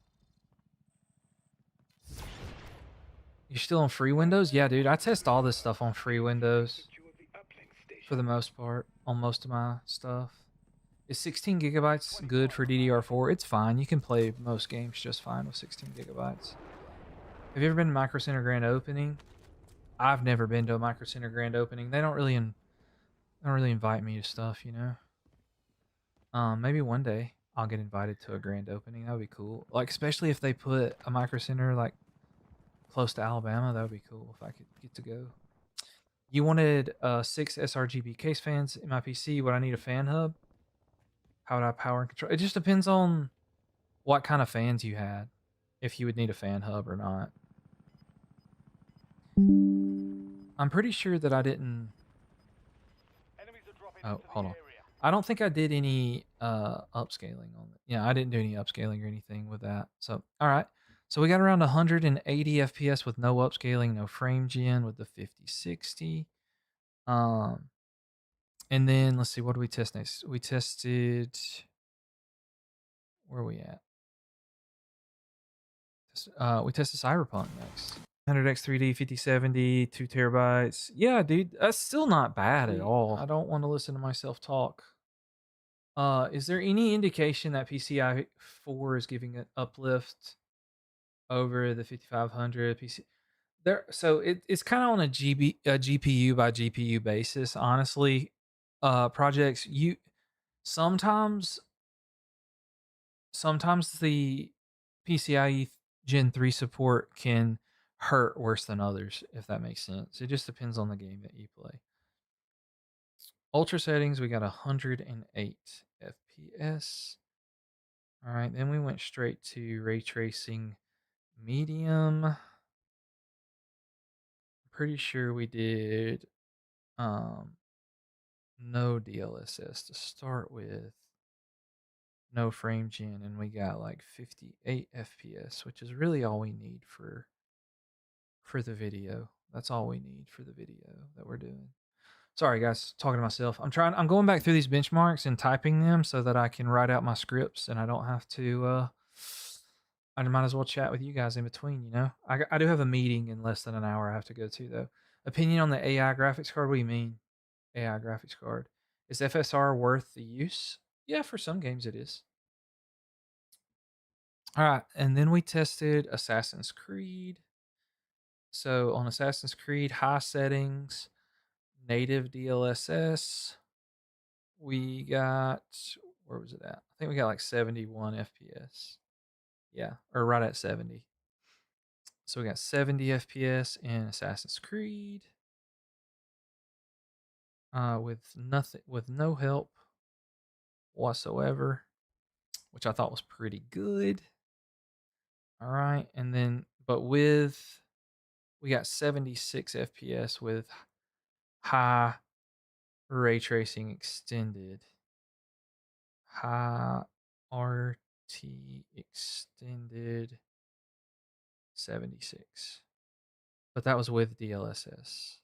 You're still on free Windows? Yeah, dude. I test all this stuff on free Windows for the most part on most of my stuff. Is 16 gigabytes good for DDR4? It's fine. You can play most games just fine with 16 gigabytes. Have you ever been to Micro Center Grand Opening? I've never been to a Micro Center Grand Opening. They don't really invite me to stuff, you know. Maybe one day I'll get invited to a grand opening. That would be cool. Like especially if they put a Micro Center like close to Alabama, that would be cool if I could get to go. You wanted 6 sRGB case fans in my PC. Would I need a fan hub? How would I power and control? It just depends on what kind of fans you had. If you would need a fan hub or not. I'm pretty sure that I didn't. Oh, hold on. I don't think I did any upscaling on it. Yeah, I didn't do any upscaling or anything with that. So, all right. So we got around 180 FPS with no upscaling, no frame gen with the 5060. Um, and then let's see, what do we test next? We tested. Where are we at? We tested Cyberpunk next. 100x 3D 5070 2 terabytes. Yeah, dude, that's still not bad at all. I don't want to listen to myself talk. Is there any indication that PCI 4 is giving an uplift over the 5500 PC? There, so it's kind of on a GPU by GPU basis. Honestly, projects you sometimes sometimes the PCIe Gen 3 support can hurt worse than others, if that makes sense. It just depends on the game that you play. Ultra settings, we got 108 FPS. All right, then we went straight to ray tracing medium. Pretty sure we did no DLSS to start with, no frame gen, and we got like 58 FPS, which is really all we need for the video. That's all we need for the video that we're doing. Sorry guys, talking to myself. I'm going back through these benchmarks and typing them so that I can write out my scripts and I don't have to I might as well chat with you guys in between, you know. I do have a meeting in less than an hour I have to go to though. Opinion on the AI graphics card? What do you mean, AI graphics card? Is FSR worth the use? Yeah, for some games it is. All right, and then we tested Assassin's Creed. So on Assassin's Creed, high settings, native DLSS, we got, where was it at? I think we got like 71 FPS. Yeah, or right at 70. So we got 70 FPS in Assassin's Creed, with no help whatsoever, which I thought was pretty good. All right, and then we got 76 FPS with high ray tracing extended, high RT extended 76, but that was with DLSS.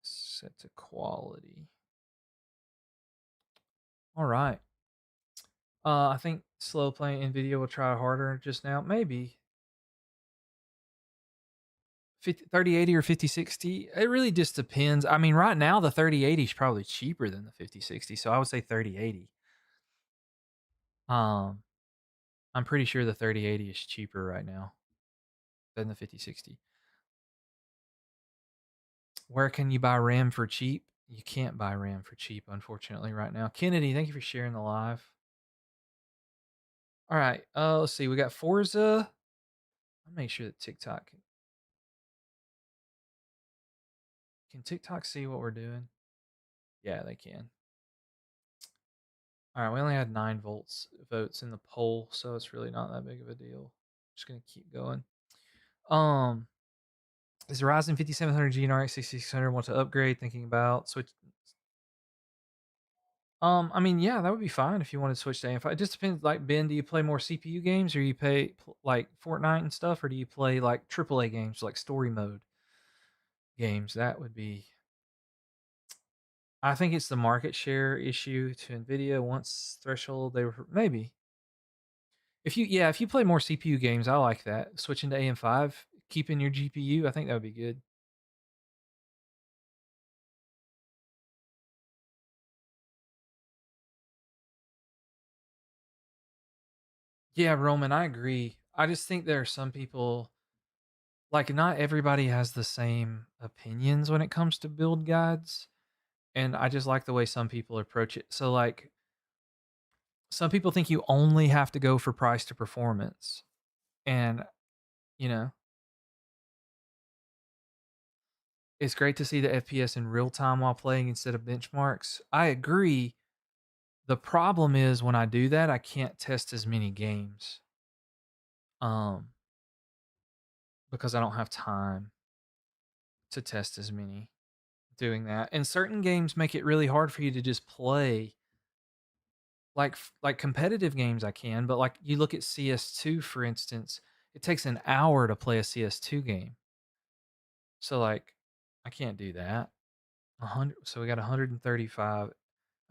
Set to quality. All right. I think slow playing NVIDIA will try harder just now. Maybe 3080 or 5060. It really just depends. I mean, right now the 3080 is probably cheaper than the 5060, so I would say 3080. Um, I'm pretty sure the 3080 is cheaper right now than the 5060. Where can you buy RAM for cheap? You can't buy RAM for cheap, unfortunately, right now. Kennedy, thank you for sharing the live. All right, let's see. We got Forza. I'll make sure that TikTok can TikTok see what we're doing. Yeah, they can. All right, we only had 9 votes in the poll, so it's really not that big of a deal. Just gonna keep going. Um, is the Ryzen 5700G and RX 6600 want to upgrade? Thinking about switch. I mean, yeah, that would be fine if you want to switch to AM5. It just depends. Like Ben, do you play more CPU games, or you play like Fortnite and stuff, or do you play like AAA games like story mode games? That would be. I think it's the market share issue to Nvidia. Once threshold, they were maybe. If you play more CPU games, I like that. Switching to AM5, keeping your GPU, I think that would be good. Yeah, Roman, I agree. I just think there are some people, like not everybody has the same opinions when it comes to build guides, and I just like the way some people approach it. So like some people think you only have to go for price to performance, and you know, it's great to see the FPS in real time while playing instead of benchmarks. I agree. The problem is when I do that, I can't test as many games. Um, because I don't have time to test as many doing that. And certain games make it really hard for you to just play. Like competitive games I can, but like you look at CS2 for instance, it takes an hour to play a CS2 game. So like I can't do that. 100 so we got 135.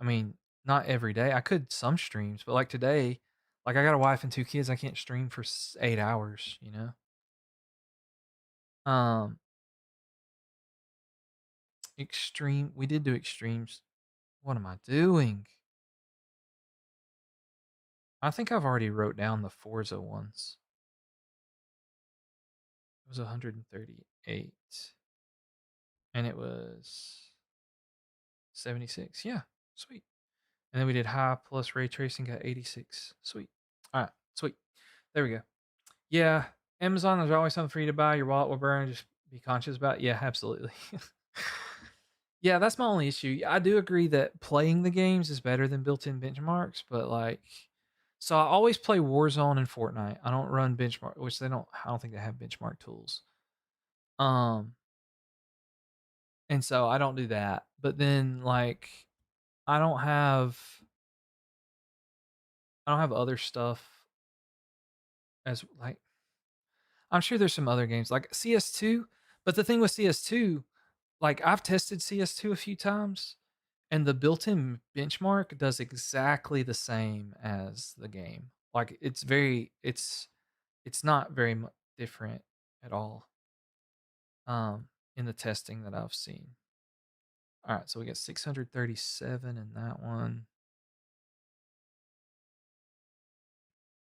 I mean, not every day. I could some streams, but like today, like I got a wife and 2 kids, I can't stream for 8 hours, you know? Um Extreme. We did do extremes. What am I doing? I think I've already wrote down the Forza ones. It was 138 and it was 76. Yeah, sweet. And then we did high plus ray tracing got 86. Sweet. All right, sweet. There we go. Yeah, Amazon, there's always something for you to buy. Your wallet will burn. Just be conscious about it. Yeah, absolutely. Yeah, that's my only issue. I do agree that playing the games is better than built-in benchmarks, but like, so I always play Warzone and Fortnite. I don't run benchmark, which they don't. I don't think they have benchmark tools. Um, and so I don't do that. But then like, I don't have, I don't have other stuff as like. I'm sure there's some other games like CS2, but the thing with CS2, like I've tested CS2 a few times, and the built-in benchmark does exactly the same as the game. Like it's not very different at all. um, in the testing that I've seen. All right, so we got 637 in that one.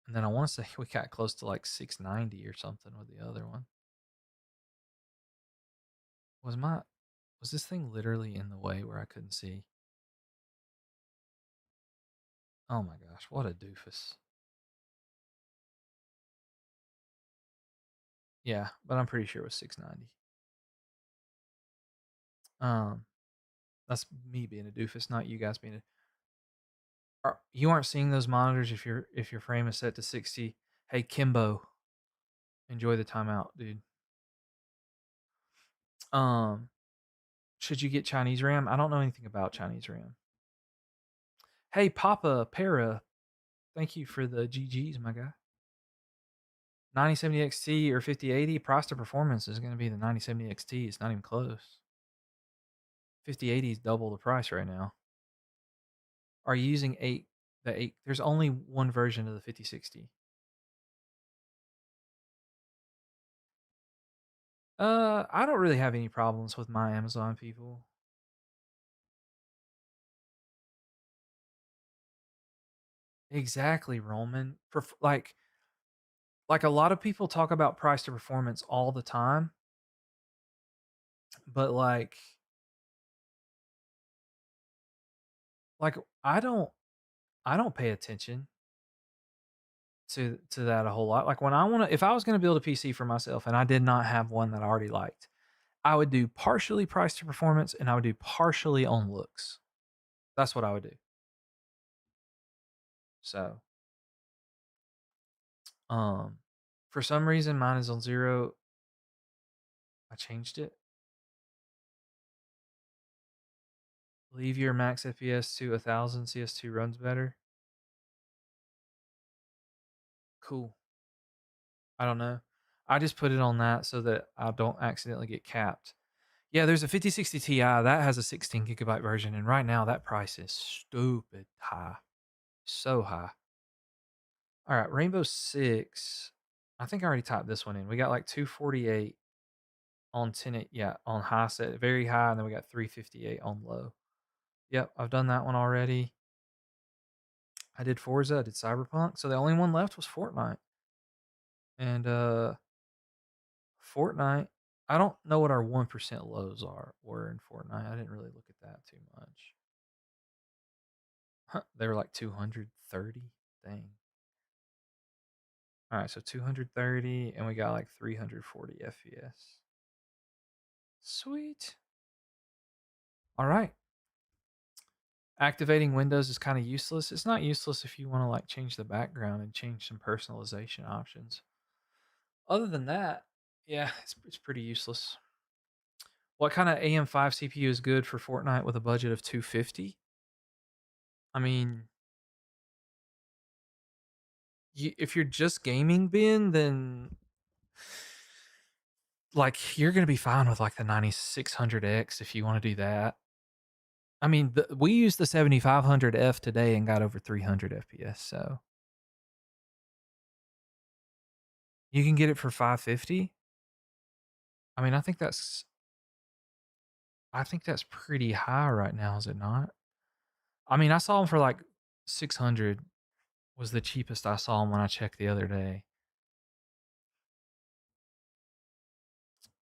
And then I want to say we got close to like 690 or something with the other one. Was my was this thing literally in the way where I couldn't see? Oh my gosh, what a doofus. Yeah, but I'm pretty sure it was 690. Um, that's me being a doofus, not you guys being a. You aren't seeing those monitors if your frame is set to 60. Hey Kimbo, enjoy the timeout, dude. Um, should you get Chinese RAM? I don't know anything about Chinese RAM. Hey Papa Para, thank you for the GGs, my guy. 9070 XT or 5080 price to performance is going to be the 9070 XT. It's not even close. 5080 is double the price right now. Are you using the 8? There's only one version of the 5060. I don't really have any problems with my Amazon people. Exactly, Roman. Like a lot of people talk about price to performance all the time, but like I don't pay attention to that a whole lot. Like when I want to if I was going to build a PC for myself and I did not have one that I already liked, I would do partially price to performance and I would do partially on looks. That's what I would do. So, um for some reason mine is on 0. I changed it. Leave your max FPS to 1000. CS2 runs better. Cool. I don't know. I just put it on that so that I don't accidentally get capped. Yeah, there's a 5060 Ti that has a 16 gigabyte version, and right now that price is stupid high. So high. All right, Rainbow Six. I think I already typed this one in. We got like 248 on 10, yeah, on high set, very high, and then we got 358 on low. Yep, I've done that one already. I did Forza, I did Cyberpunk, so the only one left was Fortnite. And Fortnite, I don't know what our 1% lows were in Fortnite. I didn't really look at that too much. Huh, they were like 230. Dang. All right, so 230, and we got like 340 FPS. Sweet. All right. Activating Windows is kind of useless. It's not useless if you want to like change the background and change some personalization options. Other than that, yeah, it's pretty useless. What kind of AM5 CPU is good for Fortnite with a budget of 250? I mean, if you're just gaming, Ben, then like you're gonna be fine with like the 9600X if you want to do that. I mean, we used the 7500F today and got over 300 FPS, so you can get it for 550. I mean, I think that's pretty high right now, is it not? I mean, I saw them for like 600 was the cheapest I saw them when I checked the other day.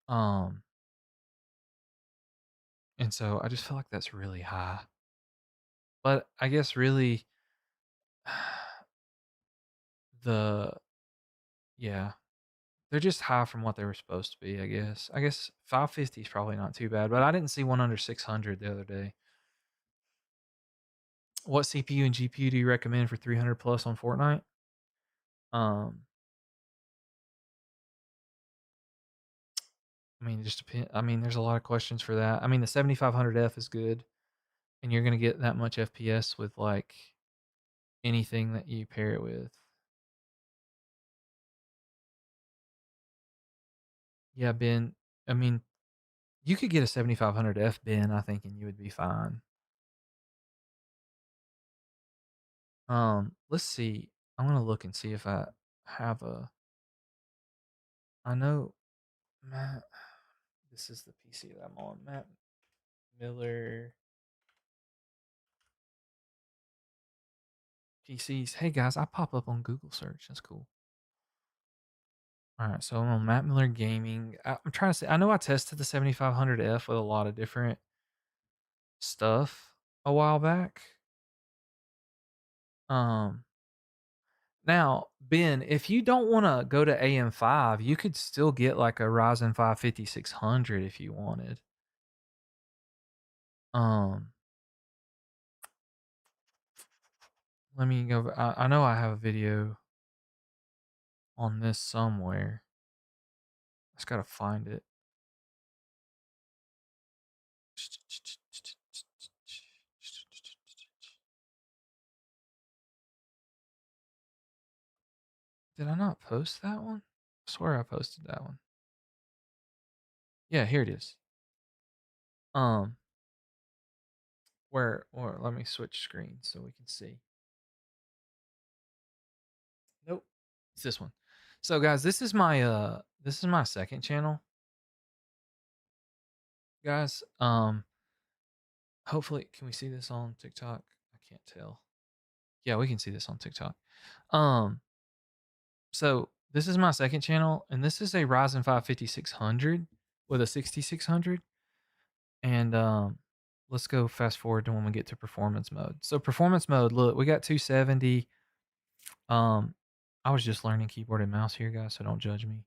Um, and so I just feel like that's really high. But I guess really the yeah, they're just high from what they were supposed to be, I guess. I guess 550 is probably not too bad, but I didn't see one under 600 the other day. What CPU and GPU do you recommend for 300 plus on Fortnite? Um, I mean, it just depend. I mean, there's a lot of questions for that. I mean, the 7500F is good, and you're gonna get that much FPS with like anything that you pair it with. Yeah, Ben. I mean, you could get a 7500F, Ben. I think, and you would be fine. Let's see. I'm gonna look and see if I have a. I know, man. This is the PC that I'm on. Matt Miller PCs. Hey guys, I pop up on Google search. That's cool. All right, so I'm on Matt Miller Gaming. I'm trying to say, I know I tested the 7500F with a lot of different stuff a while back. Um, Now, Ben, if you don't want to go to AM5, you could still get like a Ryzen 5 5600 if you wanted. Um, Let me go. I know I have a video on this somewhere. I just gotta find it. Did I not post that one? I swear I posted that one. Yeah, here it is. Um, or let me switch screens so we can see. Nope, it's this one. So guys, this is my second channel, guys. Hopefully, can we see this on TikTok? I can't tell. Yeah, we can see this on TikTok. Um, so this is my second channel, and this is a Ryzen 5 5600 with a 6600. And let's go fast forward to when we get to performance mode. So performance mode, look, we got 270. I was just learning keyboard and mouse here, guys, so don't judge me.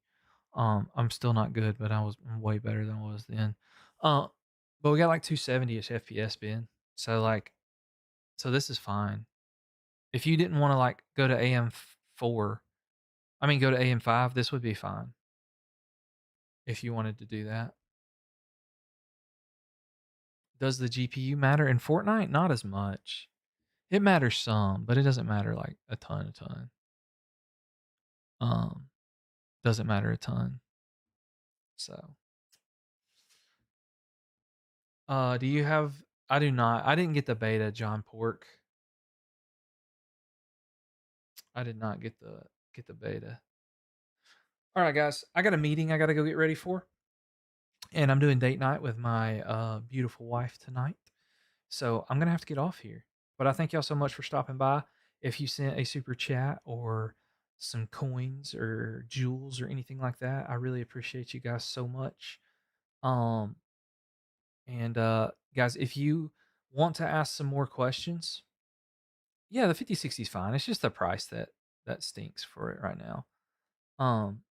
I'm still not good, but I'm way better than I was then. Uh, but we got like 270-ish FPS, Ben. So like, so this is fine. If you didn't want to like go to AM4, I mean go to AM5, this would be fine. If you wanted to do that. Does the GPU matter in Fortnite? Not as much. It matters some, but it doesn't matter like a ton. Um, doesn't matter a ton. So, do you have? I do not. I didn't get the beta, John Pork. I did not get the beta. All right, guys. I got a meeting I got to go get ready for, and I'm doing date night with my beautiful wife tonight. So I'm gonna have to get off here. But I thank y'all so much for stopping by. If you sent a super chat or some coins or jewels or anything like that, I really appreciate you guys so much. Um, and guys, if you want to ask some more questions, yeah, the 5060 is fine. It's just the price that stinks for it right now. Um,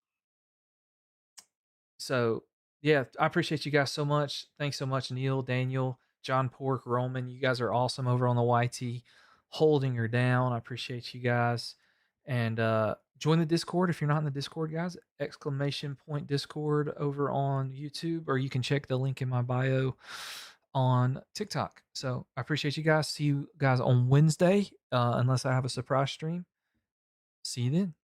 So, yeah, I appreciate you guys so much. Thanks so much, Neil, Daniel, John Pork, Roman. You guys are awesome over on the YT, holding her down. I appreciate you guys. And join the Discord if you're not in the Discord, guys. Exclamation point Discord over on YouTube, or you can check the link in my bio on TikTok. So I appreciate you guys. See you guys on Wednesday, unless I have a surprise stream. See you then.